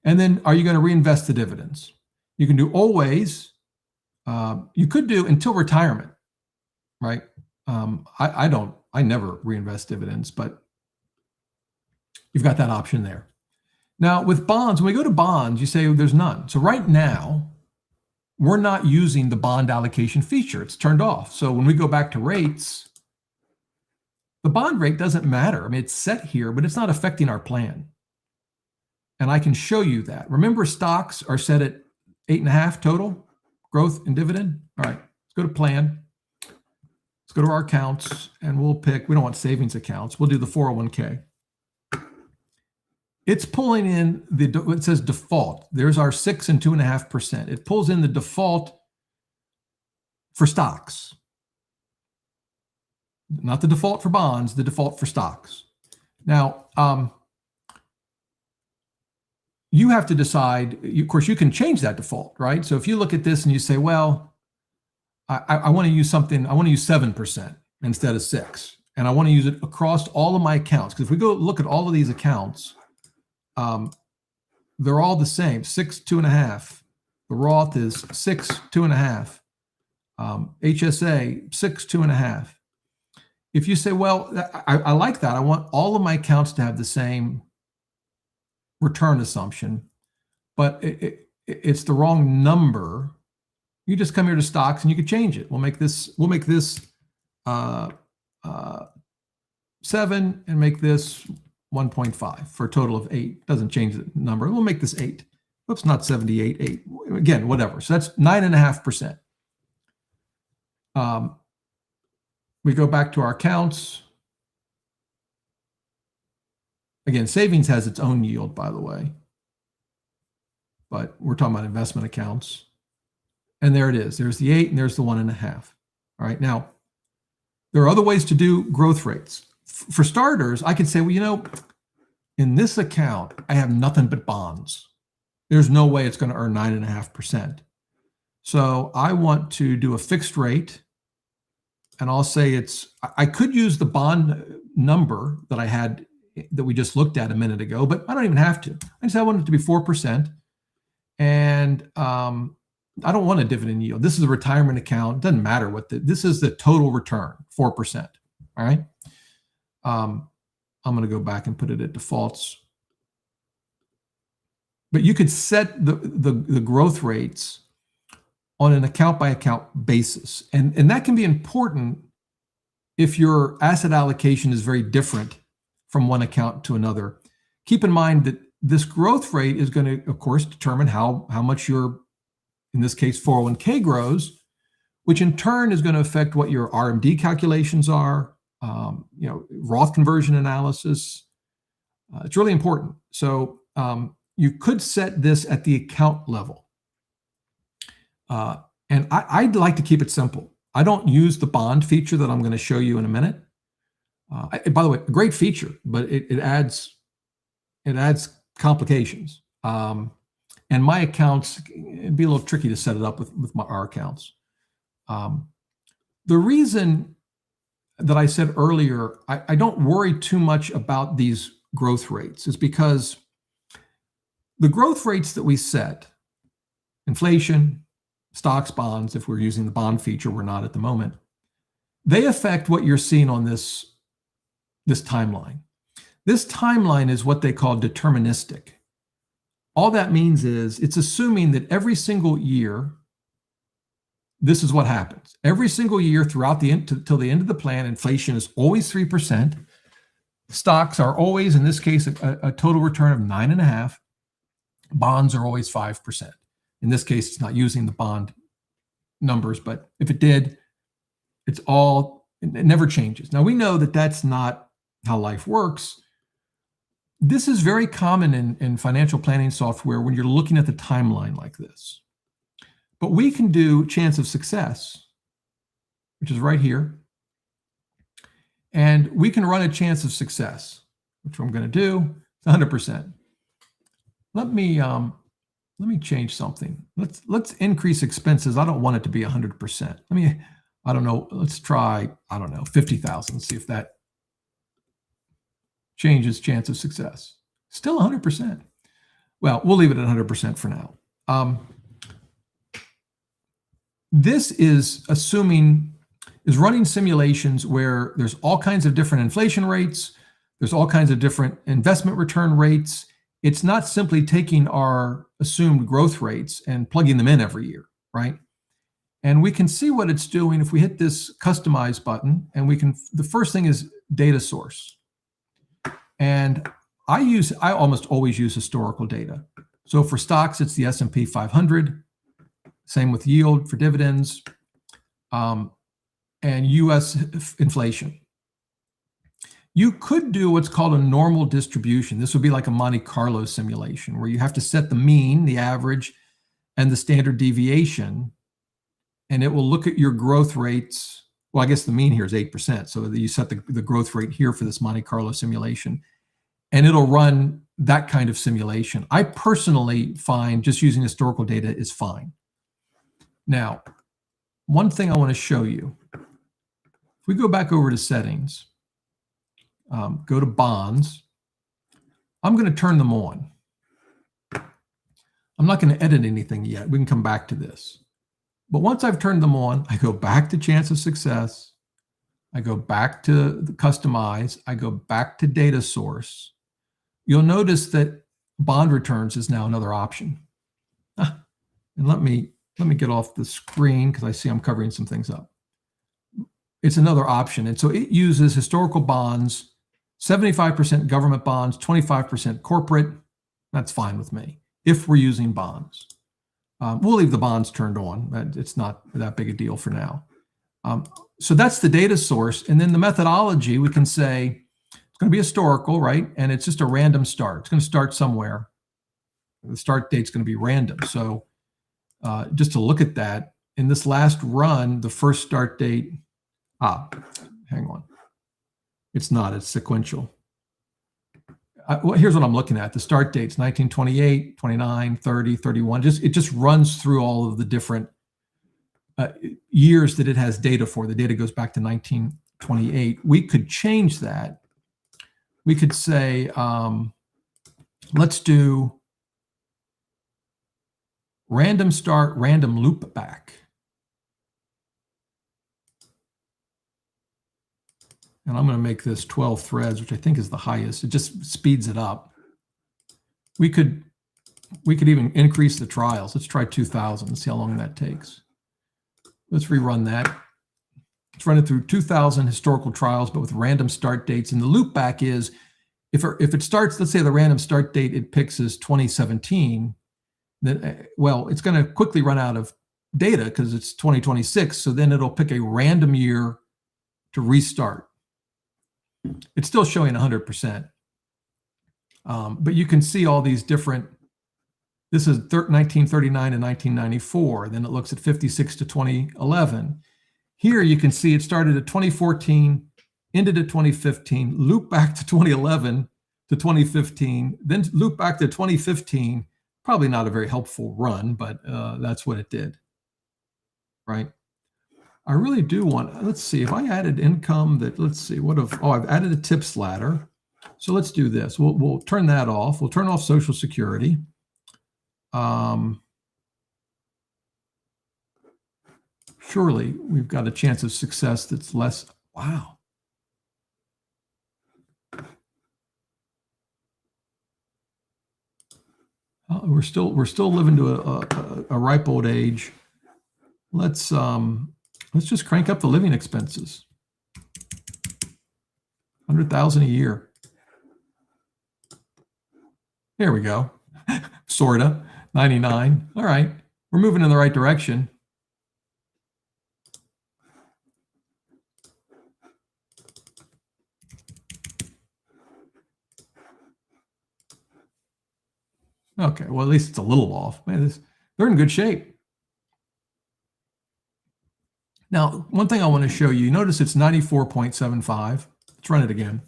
And then, are you going to reinvest the dividends? You can do always. You could do until retirement, right? I never reinvest dividends, but you've got that option there. Now with bonds, when we go to bonds, you say there's none. So right now, we're not using the bond allocation feature. It's turned off. So when we go back to rates, the bond rate doesn't matter. I mean, it's set here, but it's not affecting our plan. And I can show you that. Remember, stocks are set at 8.5 total growth and dividend. All right, let's go to plan. Let's go to our accounts, and we'll pick, we don't want savings accounts. We'll do the 401k. It's pulling in it says default. There's our 6 and 2.5%. It pulls in the default for stocks. Not the default for bonds, the default for stocks. Now, you have to decide, of course, you can change that default, right? So if you look at this and you say, well, I want to use something, I want to use 7% instead of 6. And I want to use it across all of my accounts. Because if we go look at all of these accounts, they're all the same, 6, 2.5. The Roth is 6, 2.5. HSA, 6, 2.5. If you say, well, I like that. I want all of my accounts to have the same return assumption, but it's the wrong number. You just come here to stocks and you could change it. We'll make this 7 and make this 1.5 for a total of 8. Doesn't change the number. We'll make this 8. Whoops, not 78, 8. Again, whatever. So that's 9.5%. We go back to our accounts. Again, savings has its own yield, by the way. But we're talking about investment accounts. And there it is. There's the 8 and there's the 1.5. All right. Now, there are other ways to do growth rates. For starters, I could say, well, you know, in this account, I have nothing but bonds. There's no way it's going to earn 9.5%. So I want to do a fixed rate. And I'll say I could use the bond number that I had, that we just looked at a minute ago, but I don't even have to. I want it to be 4%. And I don't want a dividend yield. This is a retirement account. It doesn't matter what this is the total return, 4%. All right. I'm going to go back and put it at defaults. But you could set the growth rates on an account by account basis. And that can be important if your asset allocation is very different from one account to another. Keep in mind that this growth rate is going to, of course, determine how much your, in this case, 401k grows, which in turn is going to affect what your RMD calculations are, Roth conversion analysis. It's really important. So you could set this at the account level. And I'd like to keep it simple. I don't use the bond feature that I'm going to show you in a minute. By the way, a great feature, but it adds it adds complications. And my accounts, it'd be a little tricky to set it up with our accounts. The reason that I said earlier, I don't worry too much about these growth rates is because the growth rates that we set, inflation, stocks, bonds, if we're using the bond feature, we're not at the moment, they affect what you're seeing on this timeline. This timeline is what they call deterministic. All that means is it's assuming that every single year, this is what happens. Every single year throughout till the end of the plan, inflation is always 3%. Stocks are always, in this case, a total return of 9.5%. Bonds are always 5%. In this case, it's not using the bond numbers, but if it did, it never changes. Now, we know that that's not how life works. This is very common in financial planning software when you're looking at the timeline like this. But we can do chance of success, which is right here. And we can run a chance of success, which I'm going to do. It's 100%. Let me change something. Let's increase expenses. I don't want it to be 100%. I don't know. Let's try, 50,000. See if that changes chance of success. Still 100%. Well, we'll leave it at 100% for now. This is running simulations where there's all kinds of different inflation rates. There's all kinds of different investment return rates. It's not simply taking our assumed growth rates and plugging them in every year, right? And we can see what it's doing if we hit this customize button, and the first thing is data source. And I almost always use historical data. So for stocks, it's the S&P 500. Same with yield for dividends, and US inflation. You could do what's called a normal distribution. This would be like a Monte Carlo simulation where you have to set the mean, the average, and the standard deviation, and it will look at your growth rates. Well, I guess the mean here is 8%, so you set the growth rate here for this Monte Carlo simulation, and it'll run that kind of simulation. I personally find just using historical data is fine. Now, one thing I want to show you, if we go back over to settings, go to bonds, I'm going to turn them on. I'm not going to edit anything yet. We can come back to this. But once I've turned them on, I go back to chance of success. I go back to the customize. I go back to data source. You'll notice that bond returns is now another option. And let me get off the screen because I see I'm covering some things up. It's another option. And so it uses historical bonds, 75% government bonds, 25% corporate. That's fine with me if we're using bonds. We'll leave the bonds turned on. It's not that big a deal for now. So that's the data source. And then the methodology, we can say it's going to be historical, right? And it's just a random start. It's going to start somewhere. The start date's going to be random. So just to look at that, in this last run, the first start date, hang on. It's not, it's sequential. Well, here's what I'm looking at. The start dates, 1928, 29, 30, 31. It just runs through all of the different years that it has data for. The data goes back to 1928. We could change that. We could say, let's do random start, random loop back. And I'm going to make this 12 threads, which I think is the highest. It just speeds it up. We could even increase the trials. Let's try 2,000 and see how long that takes. Let's rerun that. Let's run it through 2,000 historical trials, but with random start dates. And the loop back is, if it starts, let's say the random start date it picks is 2017, then, well, it's going to quickly run out of data because it's 2026. So then it'll pick a random year to restart. It's still showing 100%. But you can see all these different, this is 1939 and 1994. Then it looks at 56 to 2011. Here you can see it started at 2014, ended at 2015, looped back to 2011, to 2015, then loop back to 2015. Probably not a very helpful run, but that's what it did, right? I really do want, let's see, if I added income that, let's see, I've added a tips ladder. So let's do this. We'll turn that off. We'll turn off Social Security. Surely we've got a chance of success that's less. Wow. We're still living to a ripe old age. Let's just crank up the living expenses. 100,000 a year. There we go. Sorta. 99. All right. We're moving in the right direction. Okay, well, at least it's a little off. Man, they're in good shape. Now, one thing I want to show you, notice it's 94.75. Let's run it again.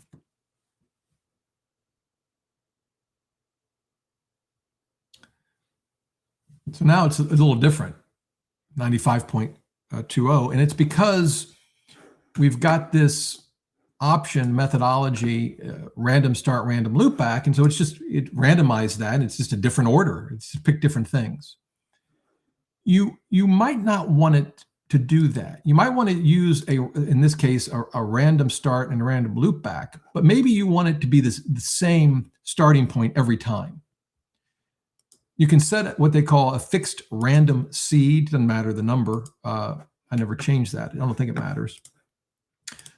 So now it's a little different, 95.20, and it's because we've got this option methodology, random start, random loop back, and so it randomized that, and it's just a different order. It's just pick different things. You might not want it to do that. You might want to use in this case, a random start and a random loop back, but maybe you want it to be the same starting point every time. You can set what they call a fixed random seed. Doesn't matter the number. I never changed that. I don't think it matters.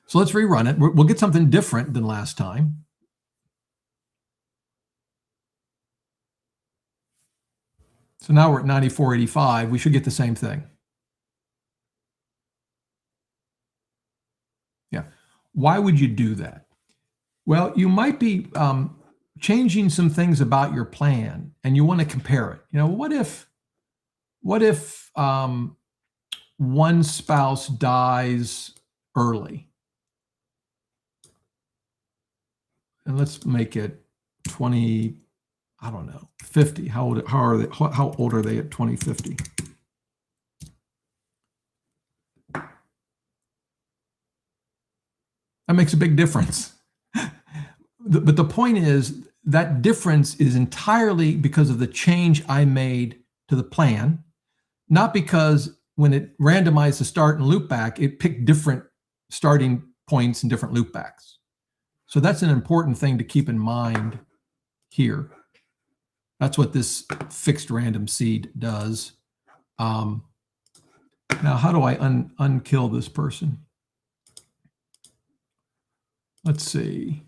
So let's rerun it. We'll get something different than last time. So now we're at 94.85. We should get the same thing. Yeah. Why would you do that? Well, you might be changing some things about your plan, and you want to compare it. What if one spouse dies early? And let's make it 20, I don't know, 50. How old are they at 2050? That makes a big difference. But the point is that difference is entirely because of the change I made to the plan, not because when it randomized the start and loop back, it picked different starting points and different loop backs. So that's an important thing to keep in mind here. That's what this fixed random seed does. Now, how do I unkill this person? Let's see.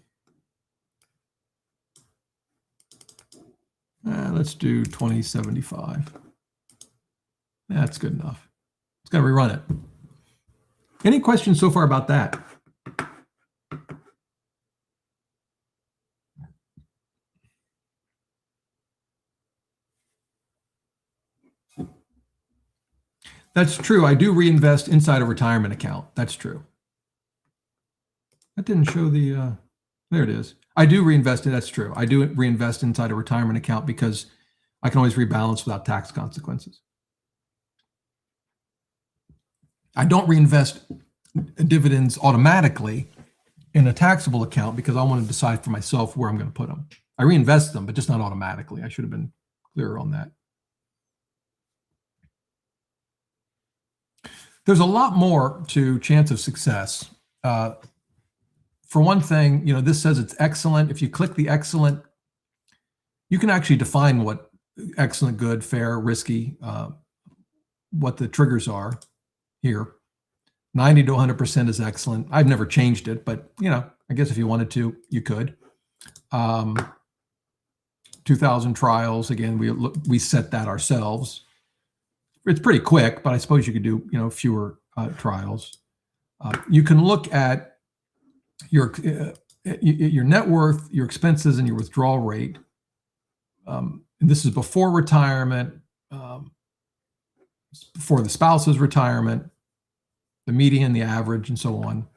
Let's do 2075. That's good enough. It's going to rerun it. Any questions so far about that? That's true. I do reinvest inside a retirement account. That's true. That didn't show the, there it is. I do reinvest it. That's true. I do reinvest inside a retirement account because I can always rebalance without tax consequences. I don't reinvest dividends automatically in a taxable account because I want to decide for myself where I'm going to put them. I reinvest them, but just not automatically. I should have been clearer on that. There's a lot more to chance of success. For one thing, this says it's excellent. If you click the excellent, you can actually define what excellent, good, fair, risky, what the triggers are here. 90 to 100% is excellent. I've never changed it, but I guess if you wanted to, you could. 2,000 trials, again, we set that ourselves. It's pretty quick, but I suppose you could do fewer trials. You can look at your net worth, your expenses, and your withdrawal rate. And this is before retirement, before the spouse's retirement, the median, the average, and so on.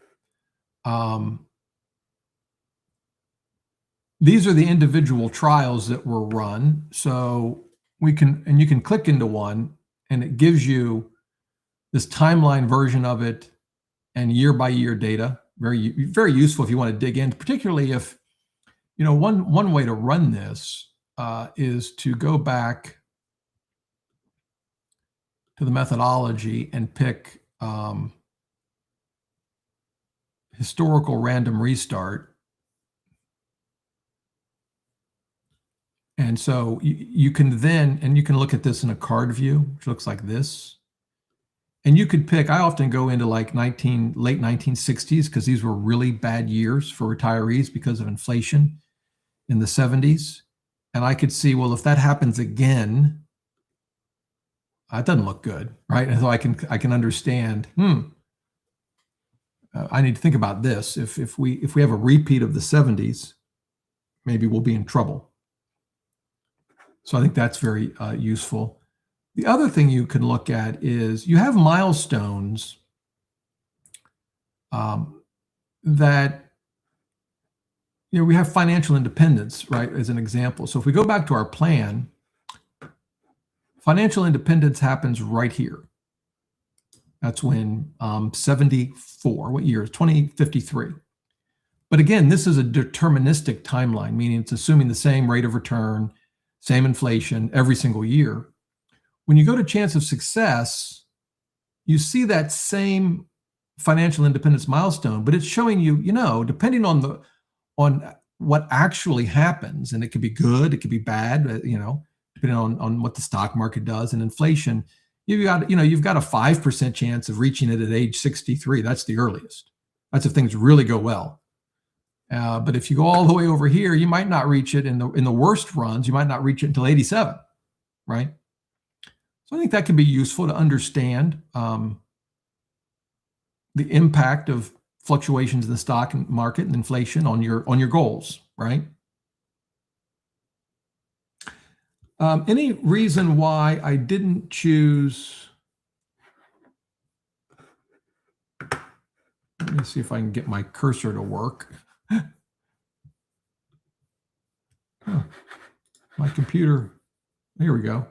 these are the individual trials that were run. So you can click into one and it gives you this timeline version of it and year by year data. Very, very useful if you want to dig in, particularly if, one way to run this is to go back to the methodology and pick historical random restart. And so you can look at this in a card view, which looks like this. And you could pick, I often go into like late 1960s, because these were really bad years for retirees because of inflation in the 70s. And I could see, well, if that happens again, that doesn't look good, right? And so I can understand, I need to think about this. If we have a repeat of the 70s, maybe we'll be in trouble. So I think that's very useful. The other thing you can look at is you have milestones that, we have financial independence, right, as an example. So if we go back to our plan, financial independence happens right here. That's when 74, what year? 2053. But again, this is a deterministic timeline, meaning it's assuming the same rate of return, same inflation every single year. When you go to chance of success, you see that same financial independence milestone, but it's showing you, depending on what actually happens, and it could be good, it could be bad, depending on what the stock market does and inflation, you've got a 5% chance of reaching it at age 63. That's the earliest. That's if things really go well. But if you go all the way over here, you might not reach it in the worst runs. You might not reach it until 87, right? So I think that can be useful to understand the impact of fluctuations in the stock market and inflation on your goals, right? Any reason why I didn't choose? Let me see if I can get my cursor to work. My computer, here we go.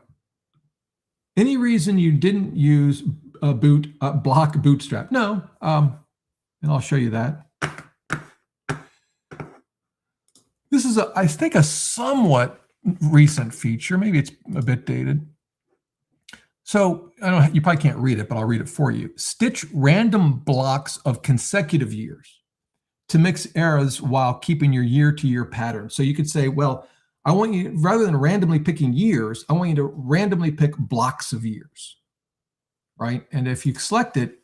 Any reason you didn't use block bootstrap? No, and I'll show you that. This is I think a somewhat recent feature. Maybe it's a bit dated. So you probably can't read it, but I'll read it for you. Stitch random blocks of consecutive years to mix eras while keeping your year-to-year pattern. So you could say, well, I want you, rather than randomly picking years, I want you to randomly pick blocks of years, right? And if you select it,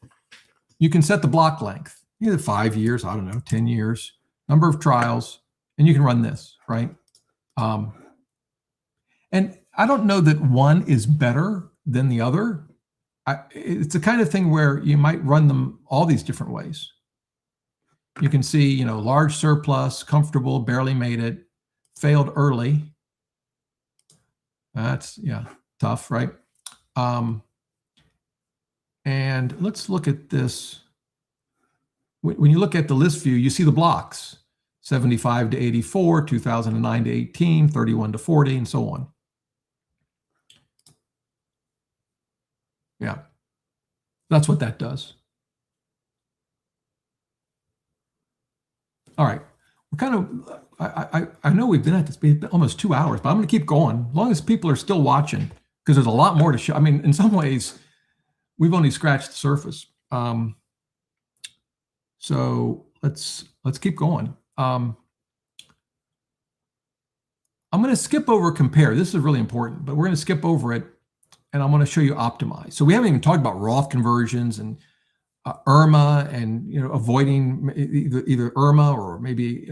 you can set the block length, either 5 years, 10 years, number of trials, and you can run this, right? And I don't know that one is better than the other. It's the kind of thing where you might run them all these different ways. You can see, large surplus, comfortable, barely made it, failed early. That's, tough, right? And let's look at this. When you look at the list view, you see the blocks, 75 to 84, 2009 to 18, 31 to 40, and so on. Yeah, that's what that does. All right, we're kind of, I know we've been at this almost 2 hours, but I'm going to keep going as long as people are still watching, because there's a lot more to show. I mean, in some ways, we've only scratched the surface. So let's keep going. I'm going to skip over compare. This is really important, but we're going to skip over it, and I'm going to show you optimize. So we haven't even talked about Roth conversions and IRMA, and avoiding either IRMA or maybe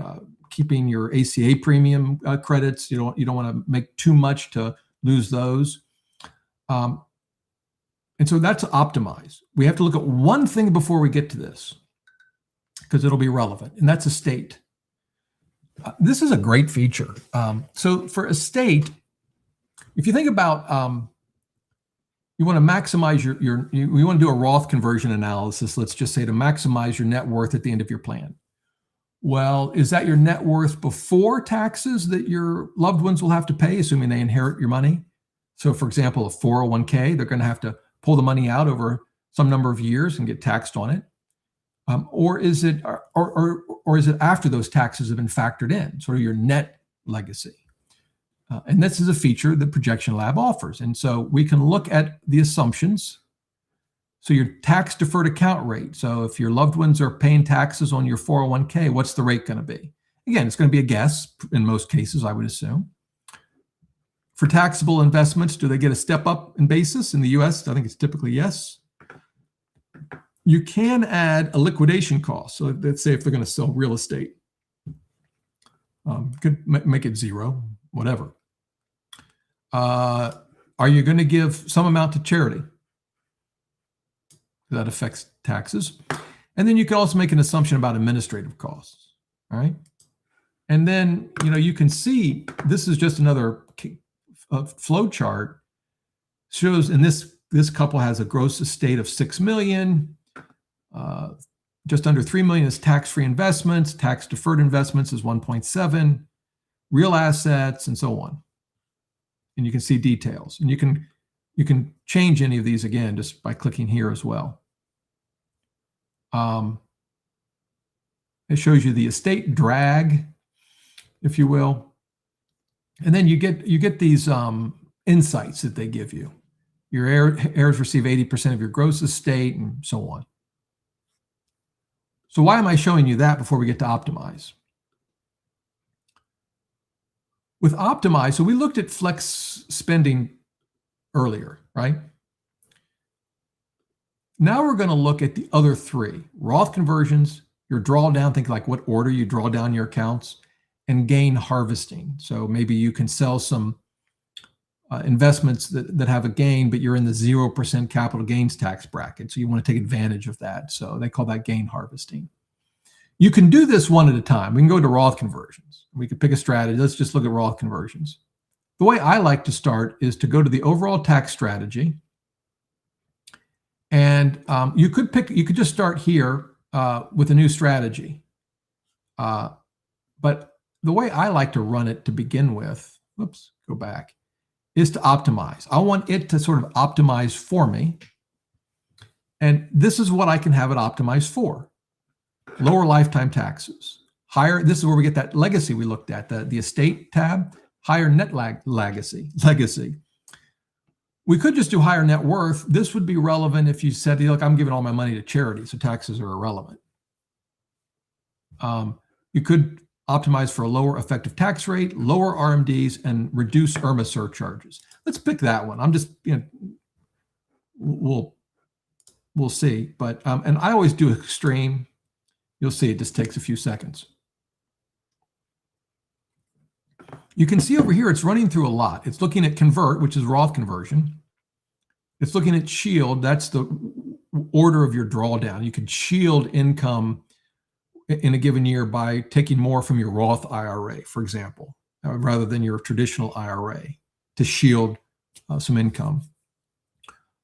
keeping your ACA premium credits. You don't want to make too much to lose those. And so that's optimize. We have to look at one thing before we get to this, because it'll be relevant, and that's estate. This is a great feature. So for estate, if you think about you want to maximize you want to do a Roth conversion analysis, let's just say, to maximize your net worth at the end of your plan. Well, is that your net worth before taxes that your loved ones will have to pay, assuming they inherit your money? So, for example, a 401k, they're going to have to pull the money out over some number of years and get taxed on it. Or is it after those taxes have been factored in, sort of your net legacy? And this is a feature that ProjectionLab offers. And so we can look at the assumptions. So your tax deferred account rate. So if your loved ones are paying taxes on your 401k, what's the rate going to be? Again, it's going to be a guess in most cases, I would assume. For taxable investments, do they get a step up in basis? In the US, I think it's typically yes. You can add a liquidation cost. So let's say if they're going to sell real estate, could make it zero, whatever. Are you going to give some amount to charity? That affects taxes. And then you can also make an assumption about administrative costs. All right. And then, you can see this is just another flow chart. Shows, and this couple has a gross estate of 6 million. Just under 3 million is tax-free investments. Tax-deferred investments is 1.7. Real assets, and so on. And you can see details. And you can change any of these again just by clicking here as well. It shows you the estate drag, if you will. And then you get these insights that they give you. Your heirs receive 80% of your gross estate, and so on. So why am I showing you that before we get to optimize? With optimize, so we looked at flex spending earlier, right? Now we're going to look at the other three: Roth conversions, your drawdown, think like what order you draw down your accounts, and gain harvesting. So maybe you can sell some investments that have a gain, but you're in the 0% capital gains tax bracket. So you want to take advantage of that. So they call that gain harvesting. You can do this one at a time. We can go to Roth conversions. We could pick a strategy. Let's just look at Roth conversions. The way I like to start is to go to the overall tax strategy. And you could just start here with a new strategy. But the way I like to run it to begin with, whoops, go back, is to optimize. I want it to sort of optimize for me. And this is what I can have it optimize for. Lower lifetime taxes. Higher, this is where we get that legacy we looked at, the estate tab, higher net legacy. We could just do higher net worth. This would be relevant if you said, look, I'm giving all my money to charity, so taxes are irrelevant. You could optimize for a lower effective tax rate, lower RMDs, and reduce IRMA surcharges. Let's pick that one. I'm just, we'll see. But, and I always do extreme. You'll see it just takes a few seconds. You can see over here, it's running through a lot. It's looking at convert, which is Roth conversion. It's looking at shield. That's the order of your drawdown. You can shield income in a given year by taking more from your Roth IRA, for example, rather than your traditional IRA to shield some income.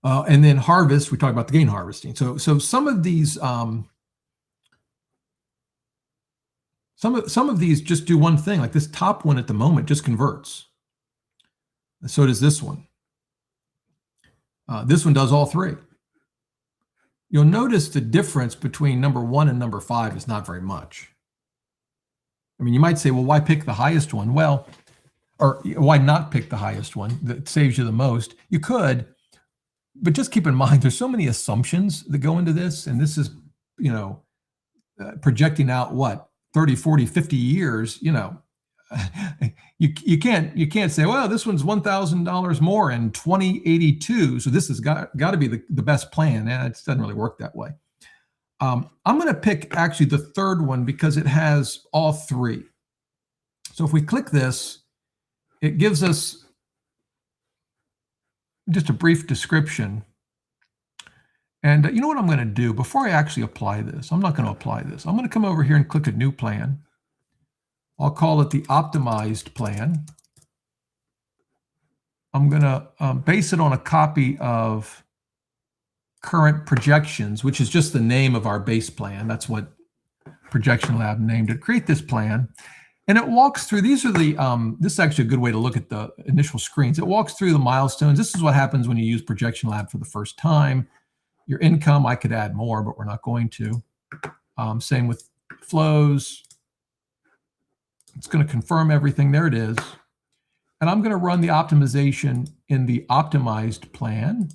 And then harvest, we talk about the gain harvesting. So some of these some of these just do one thing, like this top one at the moment just converts. So does this one. This one does all three. You'll notice the difference between number 1 and number 5 is not very much. I mean, you might say, well, why pick the highest one? Well, or why not pick the highest one that saves you the most? You could, but just keep in mind, there's so many assumptions that go into this. And this is, projecting out what, 30, 40, 50 years, you can't say, well, this one's $1,000 more in 2082, so this has got to be the best plan. And it doesn't really work that way. I'm going to pick actually the third one because it has all three. So if we click this, it gives us just a brief description. And you know what I'm going to do before I actually apply this? I'm not going to apply this. I'm going to come over here and click a new plan. I'll call it the optimized plan. I'm going to base it on a copy of current projections, which is just the name of our base plan. That's what ProjectionLab named it, create this plan. And it walks through, these are the, this is actually a good way to look at the initial screens. It walks through the milestones. This is what happens when you use ProjectionLab for the first time. Your income, I could add more, but we're not going to. Same with flows. It's going to confirm everything. There it is. And I'm going to run the optimization in the optimized plan.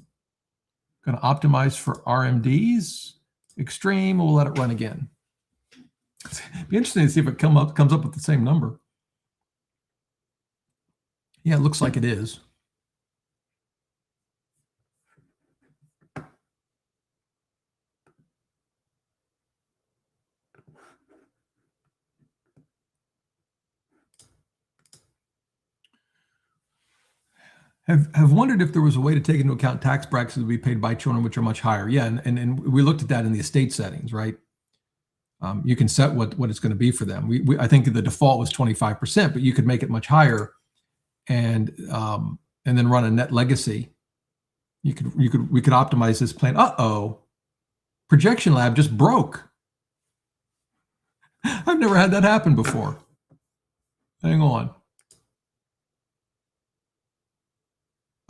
Going to optimize for RMDs. Extreme, we'll let it run again. It'd be interesting to see if it comes up with the same number. Yeah, it looks like it is. Have wondered if there was a way to take into account tax brackets that would be paid by children which are much higher. Yeah, and we looked at that in the estate settings, right? You can set what it's going to be for them. I think the default was 25%, but you could make it much higher, and then run a net legacy. We could optimize this plan. Uh-oh, ProjectionLab just broke. I've never had that happen before. Hang on.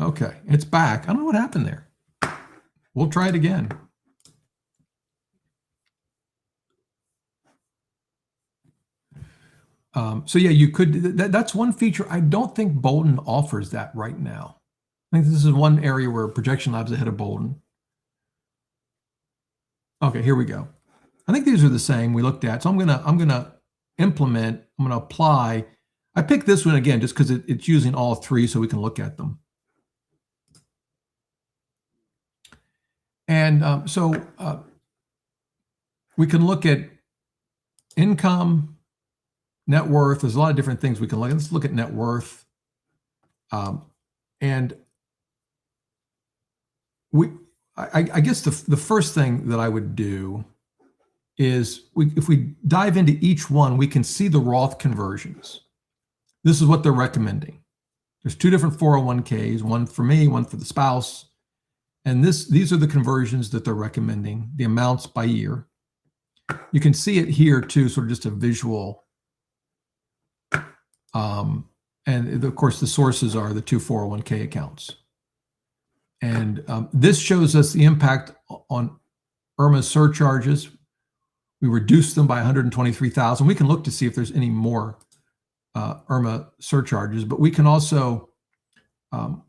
Okay, it's back. I don't know what happened there. We'll try it again. So yeah, you could, that's one feature. I don't think Boldin offers that right now. I think this is one area where ProjectionLab's ahead of Boldin. Okay, here we go. I think these are the same we looked at. So I'm gonna implement, I'm gonna apply. I picked this one again just because it's using all three so we can look at them. And we can look at income, net worth. There's a lot of different things we can look at. Let's look at net worth. And I guess the first thing that I would do is if we dive into each one, we can see the Roth conversions. This is what they're recommending. There's two different 401ks, one for me, one for the spouse. And these are the conversions that they're recommending, the amounts by year. You can see it here too, sort of just a visual. And of course, the sources are the two 401k accounts. And this shows us the impact on IRMA surcharges. We reduced them by 123,000. We can look to see if there's any more IRMA surcharges, but we can also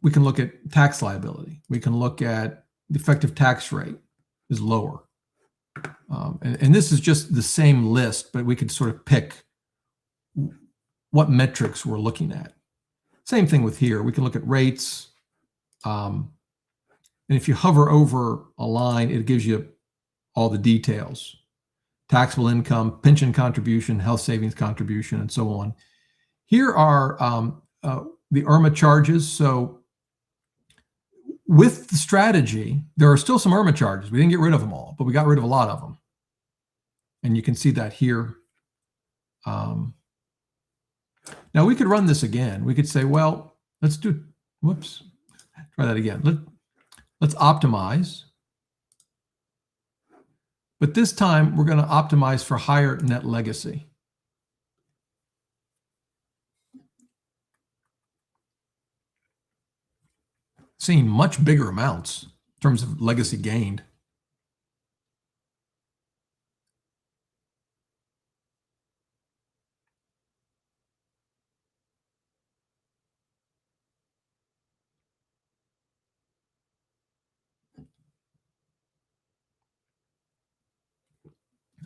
we can look at tax liability. We can look at the effective tax rate is lower. And this is just the same list, but we could sort of pick what metrics we're looking at. Same thing with here. We can look at rates. And if you hover over a line, it gives you all the details. Taxable income, pension contribution, health savings contribution, and so on. Here are the IRMA charges. So with the strategy, there are still some IRMA charges. We didn't get rid of them all, but we got rid of a lot of them. And you can see that here. Now we could run this again. We could say, well, let's do, whoops, try that again. Let's optimize. But this time we're going to optimize for higher net legacy. Seeing much bigger amounts in terms of legacy gained.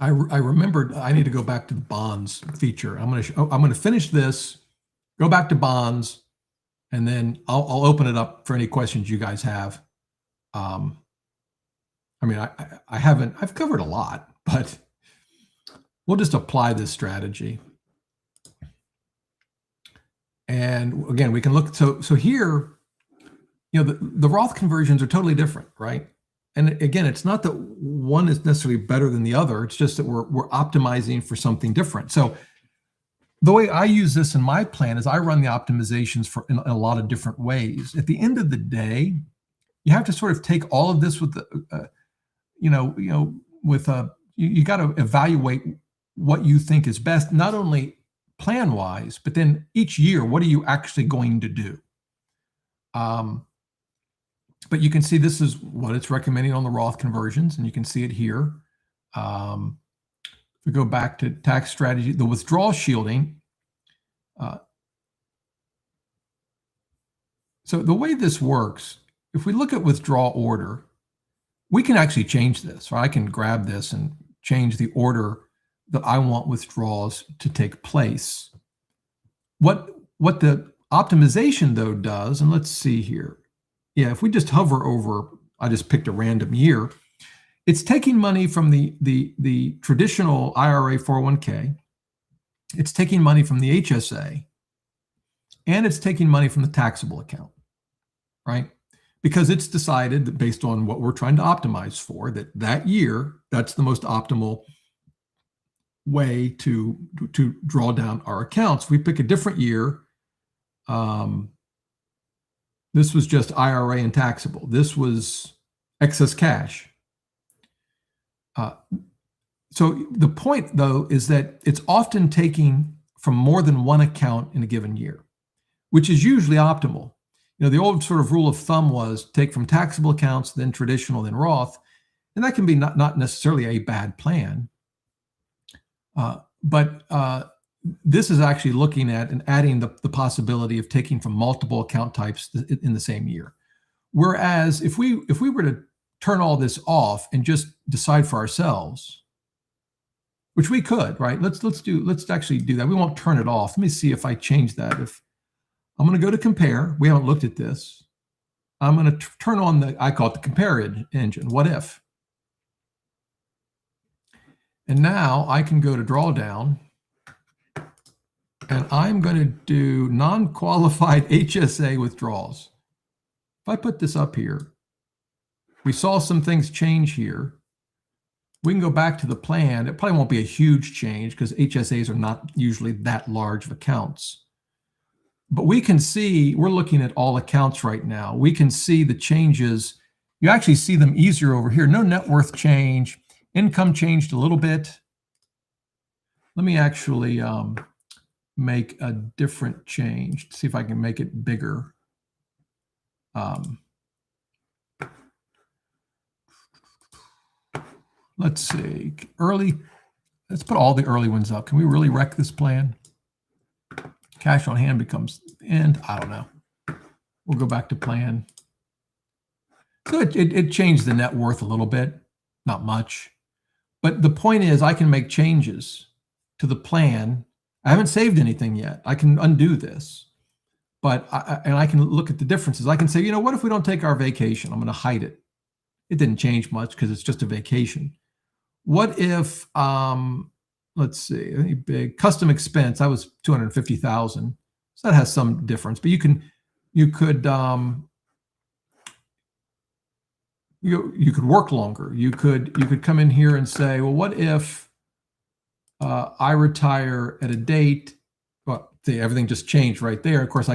I remembered I need to go back to the bonds feature. I'm going to finish this, go back to bonds, and then I'll open it up for any questions you guys have. I mean, I've covered a lot, but we'll just apply this strategy. And again, we can look, so here, you know, the Roth conversions are totally different, right? And again, it's not that one is necessarily better than the other. It's just that we're optimizing for something different. So the way I use this in my plan is I run the optimizations in a lot of different ways. At the end of the day, you have to sort of take all of this with the, you got to evaluate what you think is best, not only plan-wise, but then each year, what are you actually going to do? But you can see this is what it's recommending on the Roth conversions, and you can see it here. If we go back to tax strategy, the withdrawal shielding. So the way this works, if we look at withdrawal order, we can actually change this. Right? I can grab this and change the order that I want withdrawals to take place. What the optimization, though, does, and let's see here. Yeah, if we just hover over, I just picked a random year, it's taking money from the traditional IRA 401k, it's taking money from the HSA, and it's taking money from the taxable account, right? Because it's decided that based on what we're trying to optimize for, that year, that's the most optimal way to draw down our accounts. If we pick a different year, this was just IRA and taxable. This was excess cash. So the point, though, is that it's often taking from more than one account in a given year, which is usually optimal. You know, the old sort of rule of thumb was take from taxable accounts, then traditional, then Roth. And that can be not necessarily a bad plan. But this is actually looking at and adding the possibility of taking from multiple account types in the same year. Whereas if we were to turn all this off and just decide for ourselves, which we could, right? Let's actually do that. We won't turn it off. Let me see if I change that. If I'm going to go to compare, we haven't looked at this. I'm going to turn on I call it the compare engine. What if? And now I can go to drawdown, and I'm going to do non-qualified HSA withdrawals. If I put this up here, we saw some things change here. We can go back to the plan. It probably won't be a huge change because HSAs are not usually that large of accounts. But we can see, we're looking at all accounts right now. We can see the changes. You actually see them easier over here. No net worth change. Income changed a little bit. Let me actually make a different change. See if I can make it bigger. Let's see, early. Let's put all the early ones up. Can we really wreck this plan? Cash on hand becomes end. I don't know. We'll go back to plan. So it changed the net worth a little bit, not much. But the point is, I can make changes to the plan. I haven't saved anything yet. I can undo this, but I can look at the differences. I can say, you know, what if we don't take our vacation? I'm going to hide it. It didn't change much because it's just a vacation. What if, let's see, any big custom expense? That was $250,000. So that has some difference. But you could work longer. You could come in here and say, well, what if I retire at a date? Well, see, everything just changed right there. Of course,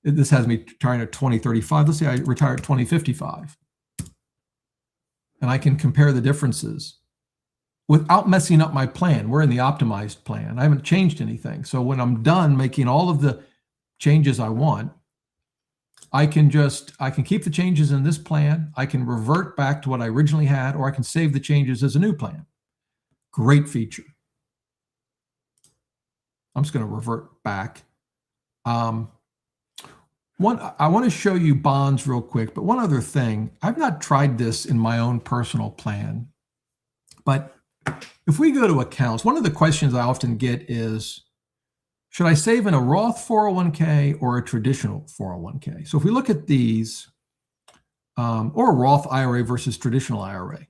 this has me retiring at 2035. Let's say I retire at 2055. And I can compare the differences without messing up my plan. We're in the optimized plan. I haven't changed anything. So when I'm done making all of the changes I want, I can keep the changes in this plan. I can revert back to what I originally had, or I can save the changes as a new plan. Great feature. I'm just going to revert back. I want to show you bonds real quick, but one other thing. I've not tried this in my own personal plan, but if we go to accounts, one of the questions I often get is, should I save in a Roth 401k or a traditional 401k? So if we look at these, or a Roth IRA versus traditional IRA,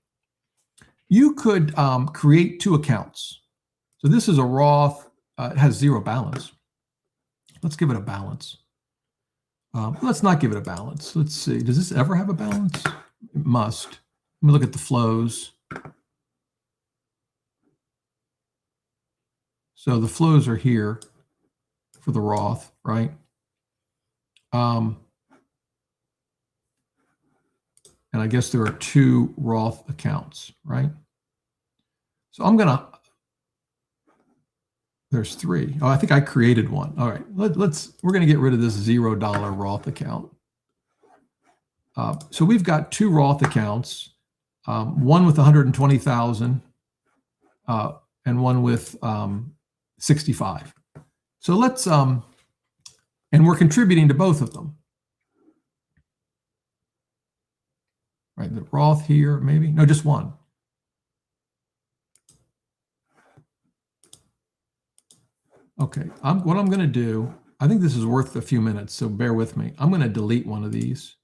you could create two accounts. So this is a Roth, it has zero balance. Let's give it a balance. Let's not give it a balance. Let's see, does this ever have a balance? It must. Let me look at the flows. So the flows are here for the Roth, right? And I guess there are two Roth accounts, right? So I'm going to There's 3. Oh, I think I created one. All right, we're going to get rid of this $0 Roth account. So we've got 2 Roth accounts, one with 120,000 and one with 65. So let's, and we're contributing to both of them. Right, the Roth here, maybe? No, just one. Okay, what I'm going to do, I think this is worth a few minutes, so bear with me. I'm going to delete one of these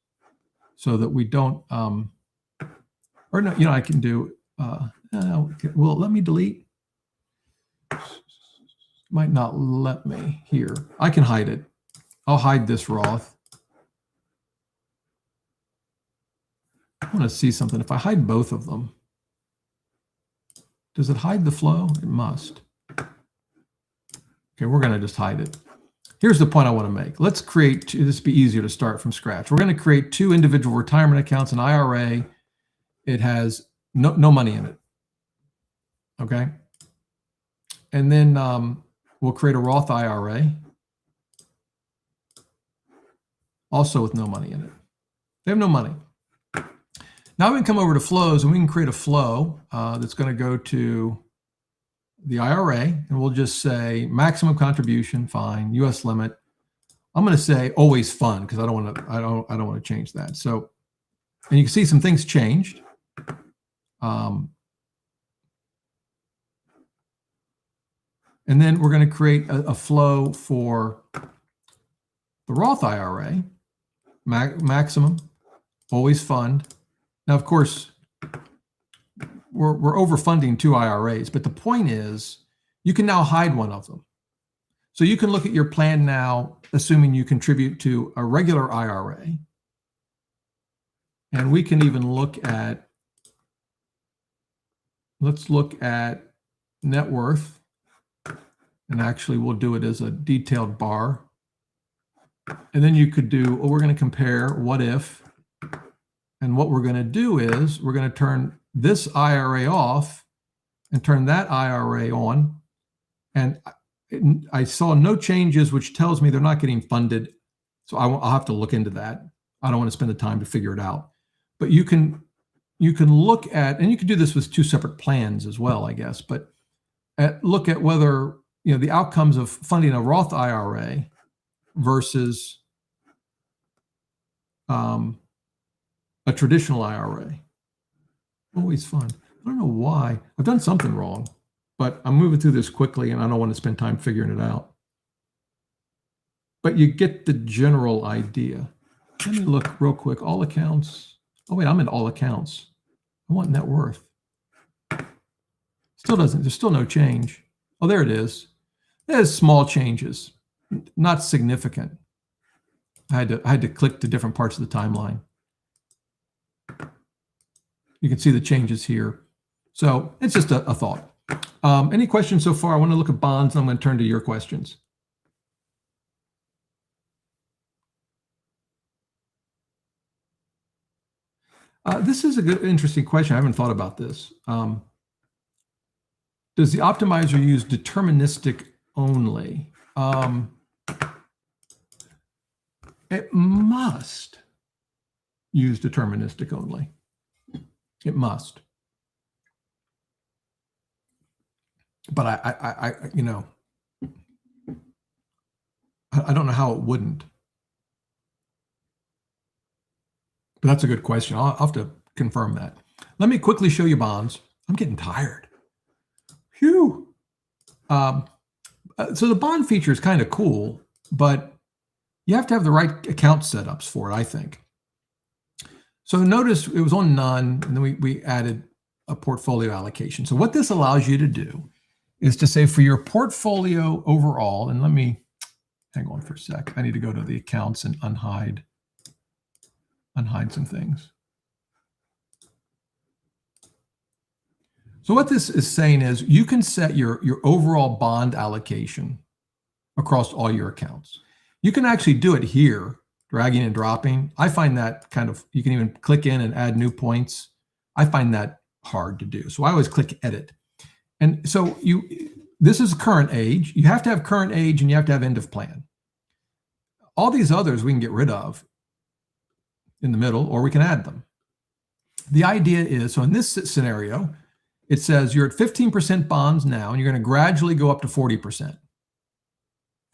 so that we don't, or no, I can do, well, let me delete. Might not let me here. I can hide it. I'll hide this Roth. I want to see something. If I hide both of them, does it hide the flow? It must. Okay, we're going to just hide it. Here's the point I want to make. Let's create, this will be easier to start from scratch. We're going to create 2 individual retirement accounts, an IRA. It has no money in it. Okay. And then we'll create a Roth IRA, also with no money in it. They have no money. Now we can come over to flows and we can create a flow that's going to go to the IRA, and we'll just say maximum contribution, fine, U.S. limit. I'm going to say always fund because I don't want to change that. So, and you can see some things changed. And then we're going to create a flow for the Roth IRA, maximum, always fund. Now, of course, we're overfunding 2 IRAs, but the point is you can now hide one of them. So you can look at your plan now, assuming you contribute to a regular IRA. And we can even look at, let's look at net worth. And actually, we'll do it as a detailed bar. And then you could do, well, we're going to compare what if. And what we're going to do is we're going to turn this IRA off and turn that IRA on. And I saw no changes, which tells me they're not getting funded. So I'll have to look into that. I don't want to spend the time to figure it out. But you can look at, and you can do this with 2 separate plans as well, I guess. But look at whether the outcomes of funding a Roth IRA versus a traditional IRA. Always fun. I don't know why. I've done something wrong, but I'm moving through this quickly and I don't want to spend time figuring it out. But you get the general idea. Let me look real quick. All accounts. Oh, wait, I'm in all accounts. I want net worth. Still doesn't, there's still no change. Oh, there it is. There's small changes, not significant. I had to click to different parts of the timeline. You can see the changes here. So it's just a thought. Any questions so far? I want to look at bonds, and I'm going to turn to your questions. This is a good, interesting question. I haven't thought about this. Does the optimizer use deterministic only? It must use deterministic only. It must. But I don't know how it wouldn't. But that's a good question. I'll have to confirm that. Let me quickly show you bonds. I'm getting tired. Phew. So the bond feature is kind of cool, but you have to have the right account setups for it, I think. So notice it was on none, and then we added a portfolio allocation. So what this allows you to do is to say for your portfolio overall, and let me, hang on for a sec. I need to go to the accounts and unhide some things. So what this is saying is you can set your overall bond allocation across all your accounts. You can actually do it here, dragging and dropping. I find that kind of, you can even click in and add new points. I find that hard to do. So I always click edit. And so this is current age. You have to have current age and you have to have end of plan. All these others we can get rid of in the middle, or we can add them. The idea is, so in this scenario, it says you're at 15% bonds now, and you're going to gradually go up to 40%. Of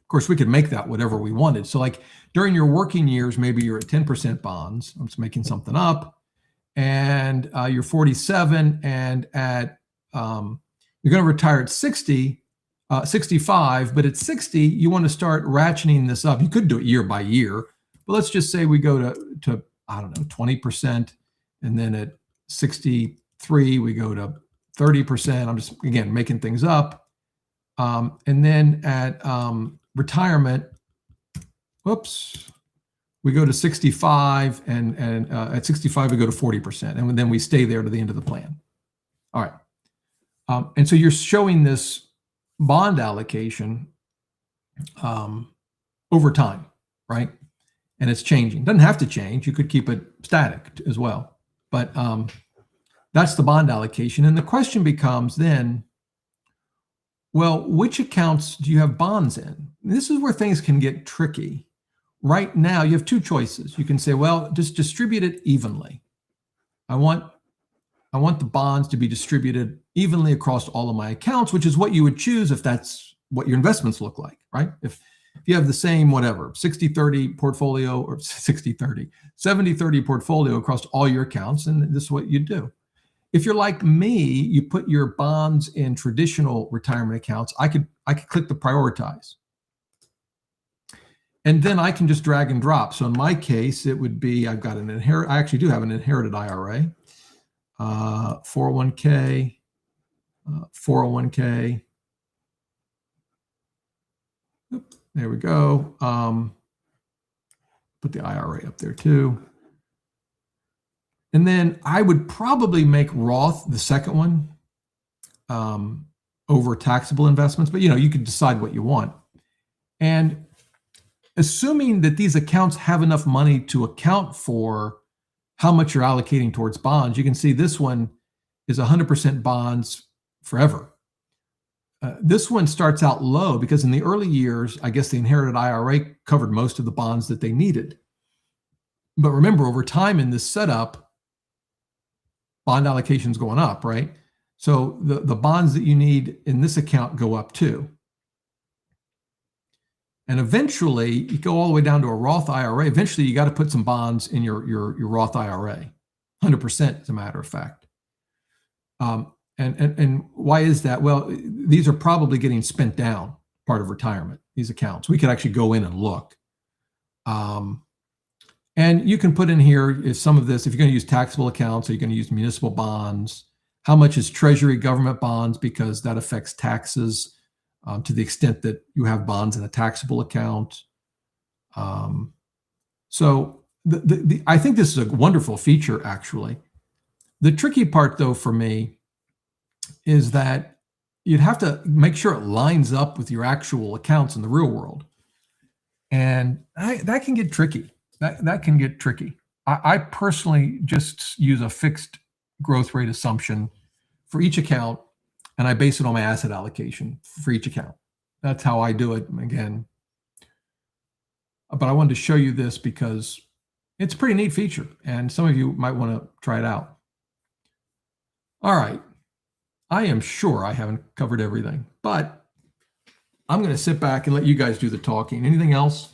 course, we could make that whatever we wanted. So like during your working years, maybe you're at 10% bonds. I'm just making something up. And you're 47, and at you're going to retire at 65, but at 60, you want to start ratcheting this up. You could do it year by year, but let's just say we go to I don't know, 20%, and then at 63, we go to 30%. I'm just, again, making things up. And then at retirement, whoops, we go to 65, and at 65, we go to 40%. And then we stay there to the end of the plan. All right. And so you're showing this bond allocation over time, right? And it's changing. Doesn't have to change. You could keep it static as well. But that's the bond allocation. And the question becomes then, well, which accounts do you have bonds in? This is where things can get tricky. Right now, you have two choices. You can say, well, just distribute it evenly. I want the bonds to be distributed evenly across all of my accounts, which is what you would choose if that's what your investments look like, right? If you have the same, whatever, 60-30 portfolio, or 60-30, 70-30 portfolio across all your accounts, and this is what you do. If you're like me, you put your bonds in traditional retirement accounts. I could click the prioritize. And then I can just drag and drop. So in my case, it would be, I actually do have an inherited IRA, 401k, 401k. There we go. Put the IRA up there too. And then I would probably make Roth the second one over taxable investments, but you could decide what you want. And assuming that these accounts have enough money to account for how much you're allocating towards bonds, you can see this one is 100% bonds forever. This one starts out low because in the early years, I guess the inherited IRA covered most of the bonds that they needed. But remember, over time in this setup, bond allocation's going up, right? So the bonds that you need in this account go up too. And eventually, you go all the way down to a Roth IRA. Eventually, you got to put some bonds in your Roth IRA, 100% as a matter of fact. And why is that? Well, these are probably getting spent down, part of retirement, these accounts. We could actually go in and look. And you can put in here if some of this, if you're going to use taxable accounts, are you going to use municipal bonds? How much is Treasury government bonds? Because that affects taxes to the extent that you have bonds in a taxable account. So I think this is a wonderful feature, actually. The tricky part, though, for me, is that you'd have to make sure it lines up with your actual accounts in the real world. And that can get tricky. That can get tricky. I personally just use a fixed growth rate assumption for each account, and I base it on my asset allocation for each account. That's how I do it, again. But I wanted to show you this because it's a pretty neat feature, and some of you might want to try it out. All right. I am sure I haven't covered everything, but I'm going to sit back and let you guys do the talking. Anything else?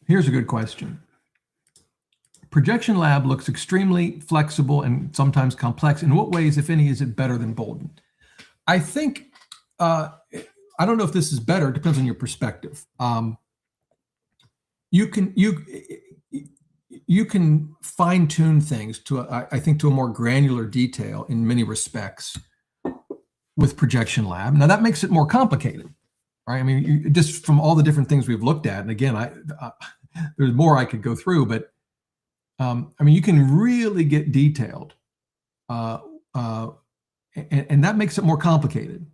Here's a good question. ProjectionLab looks extremely flexible and sometimes complex. In what ways, if any, is it better than Boldin? I think, I don't know if this is better. It depends on your perspective. You can fine tune things to, I think, to a more granular detail in many respects with ProjectionLab. Now that makes it more complicated, right? I mean, just from all the different things we've looked at, and again, there's more I could go through, but I mean, you can really get detailed, and that makes it more complicated.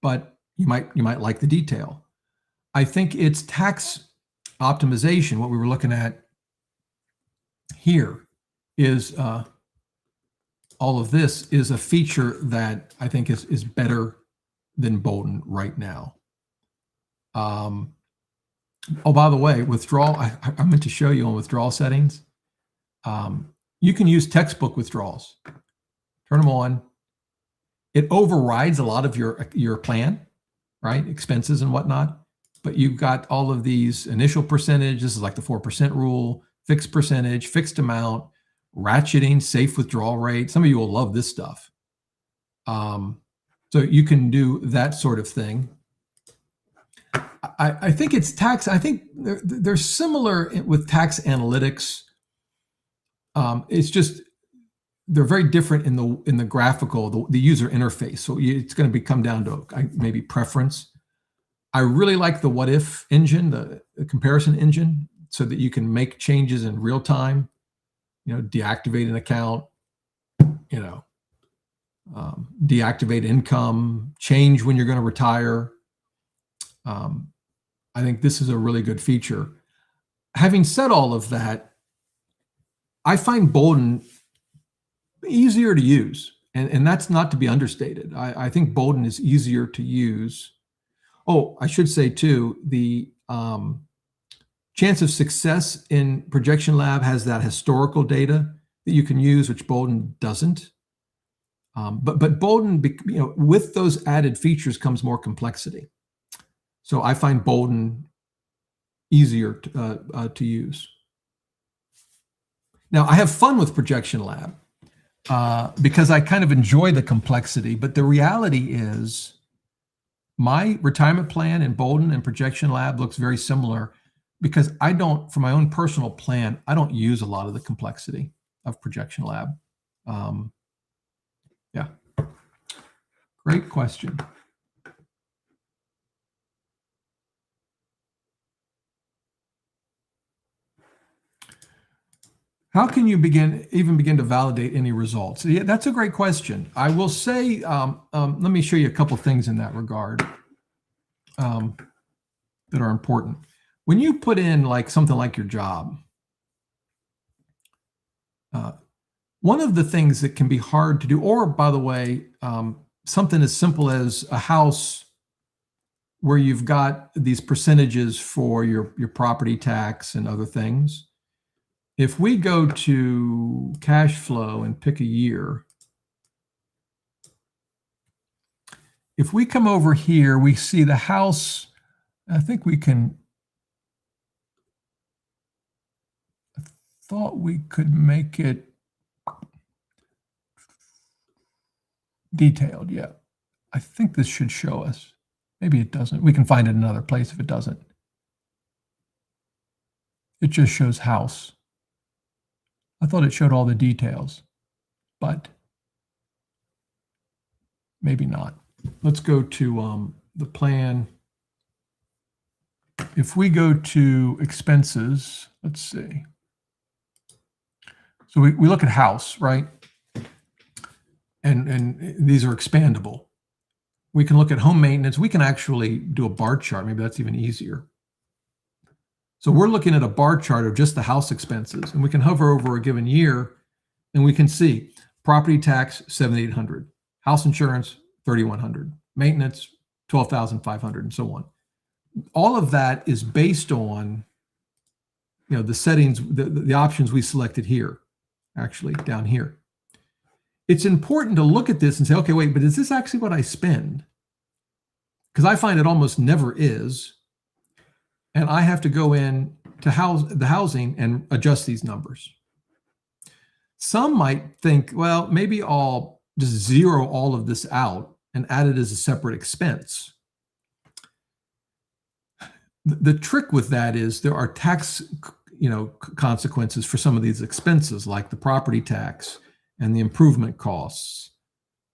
But you might like the detail. I think it's tax optimization, what we were looking at here is all of this is a feature that I think is better than Boldin right now. Oh, by the way, withdrawal, I meant to show you on withdrawal settings. You can use textbook withdrawals. Turn them on. It overrides a lot of your plan, right? Expenses and whatnot. But you've got all of these initial percentage. This is like the 4% rule, fixed percentage, fixed amount, ratcheting, safe withdrawal rate. Some of you will love this stuff. So you can do that sort of thing. I think it's tax. I think they're similar with tax analytics. It's just they're very different in the graphical, the user interface. So it's going to come down to maybe preference. I really like the what if engine, the comparison engine, so that you can make changes in real time. Deactivate an account. Deactivate income, change when you're going to retire. I think this is a really good feature. Having said all of that, I find Boldin easier to use, and that's not to be understated. I think Boldin is easier to use. Oh, I should say too, the chance of success in ProjectionLab has that historical data that you can use, which Boldin doesn't. But Boldin, with those added features comes more complexity. So I find Boldin easier to use. Now, I have fun with ProjectionLab because I kind of enjoy the complexity, but the reality is my retirement plan in Boldin and ProjectionLab looks very similar because for my own personal plan, I don't use a lot of the complexity of ProjectionLab. Yeah, great question. How can you even begin to validate any results? Yeah, that's a great question. I will say, let me show you a couple things in that regard that are important. When you put in something like your job, one of the things that can be hard to do, or by the way, something as simple as a house where you've got these percentages for your property tax and other things. If we go to cash flow and pick a year, if we come over here, we see the house. I think we can, I thought we could make it detailed. Yeah, I think this should show us. Maybe it doesn't. We can find it in another place if it doesn't. It just shows house. I thought it showed all the details, but maybe not. Let's go to the plan. If we go to expenses, let's see. So we look at house, right? And these are expandable. We can look at home maintenance. We can actually do a bar chart. Maybe that's even easier. So we're looking at a bar chart of just the house expenses, and we can hover over a given year, and we can see property tax, $7,800, house insurance, $3,100, maintenance, $12,500, and so on. All of that is based on, the settings, the options we selected here, actually down here. It's important to look at this and say, okay, wait, but is this actually what I spend? Because I find it almost never is. And I have to go in to the housing and adjust these numbers. Some might think, well, maybe I'll just zero all of this out and add it as a separate expense. The trick with that is there are tax, consequences for some of these expenses, like the property tax and the improvement costs.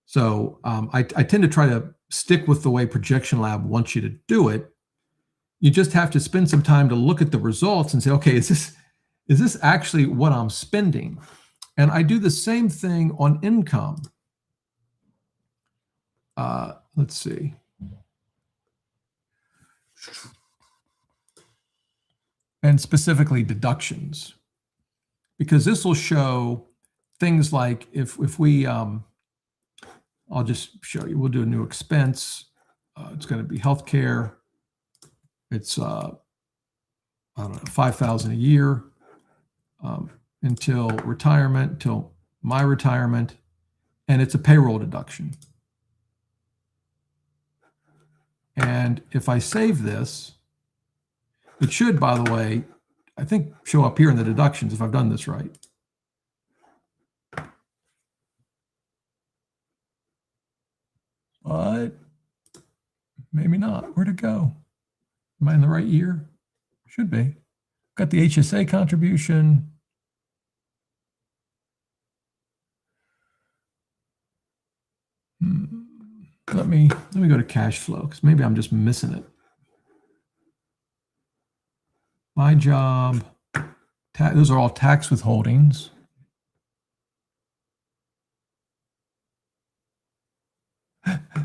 So I tend to try to stick with the way ProjectionLab wants you to do it. You just have to spend some time to look at the results and say, okay, is this actually what I'm spending? And I do the same thing on income. Let's see. And specifically deductions. because this will show things like if we, I'll just show you, we'll do a new expense. It's going to be healthcare. It's, I don't know, $5,000 a year until retirement, until my retirement, and it's a payroll deduction. And if I save this, it should, by the way, I think show up here in the deductions if I've done this right. But maybe not. Where'd it go? Am I in the right year? Should be. Got the HSA contribution. Let me go to cash flow because maybe I'm just missing it. My job, those are all tax withholdings.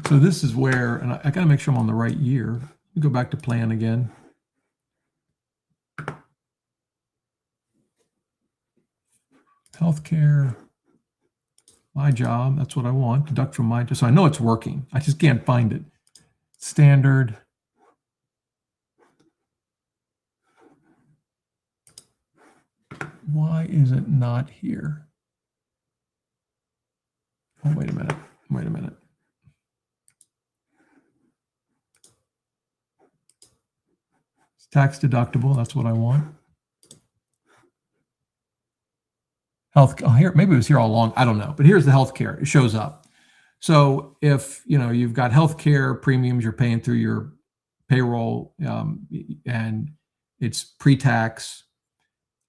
So this is where, and I got to make sure I'm on the right year. We go back to plan again. Healthcare, my job, that's what I want. Deduct from my job. So I know it's working. I just can't find it. Standard. Why is it not here? Oh, wait a minute. Wait a minute. It's tax deductible. That's what I want. Health. Oh, here, maybe it was here all along. I don't know. But here's the healthcare. It shows up. So if you've got healthcare premiums you're paying through your payroll, and it's pre-tax,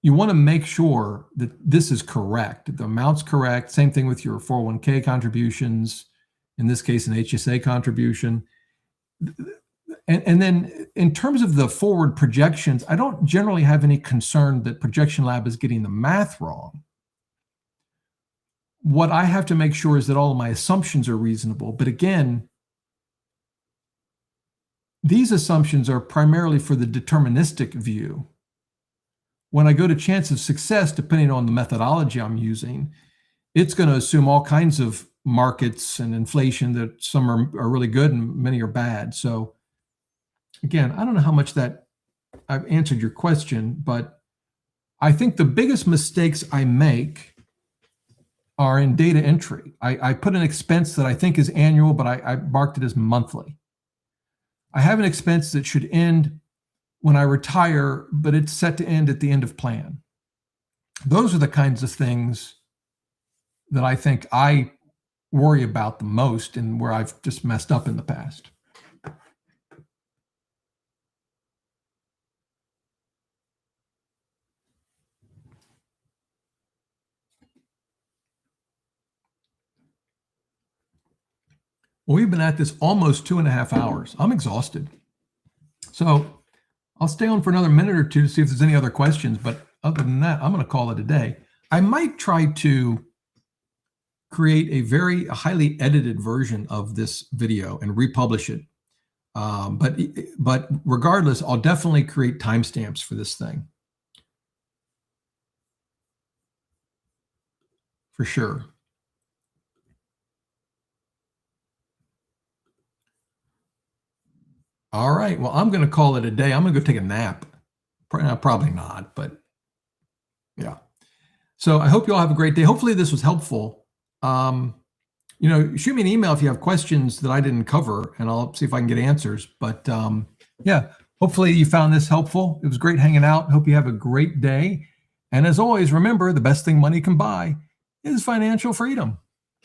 you want to make sure that this is correct. The amount's correct. Same thing with your 401k contributions. In this case, an HSA contribution. And then in terms of the forward projections, I don't generally have any concern that ProjectionLab is getting the math wrong. What I have to make sure is that all of my assumptions are reasonable. But again, these assumptions are primarily for the deterministic view. When I go to chance of success, depending on the methodology I'm using, it's going to assume all kinds of markets and inflation, that some are really good and many are bad. So again, I don't know how much that I've answered your question, but I think the biggest mistakes I make are in data entry. I put an expense that I think is annual, but I marked it as monthly. I have an expense that should end when I retire, but it's set to end at the end of plan. Those are the kinds of things that I think I worry about the most and where I've just messed up in the past. Well, we've been at this almost 2.5 hours. I'm exhausted. So I'll stay on for another minute or two to see if there's any other questions. But other than that, I'm going to call it a day. I might try to create a very highly edited version of this video and republish it. But regardless, I'll definitely create timestamps for this thing. For sure. All right. Well, I'm going to call it a day. I'm going to go take a nap. Probably not, but yeah. So I hope you all have a great day. Hopefully this was helpful. Shoot me an email if you have questions that I didn't cover, and I'll see if I can get answers. But yeah, hopefully you found this helpful. It was great hanging out. Hope you have a great day. And as always, remember, the best thing money can buy is financial freedom.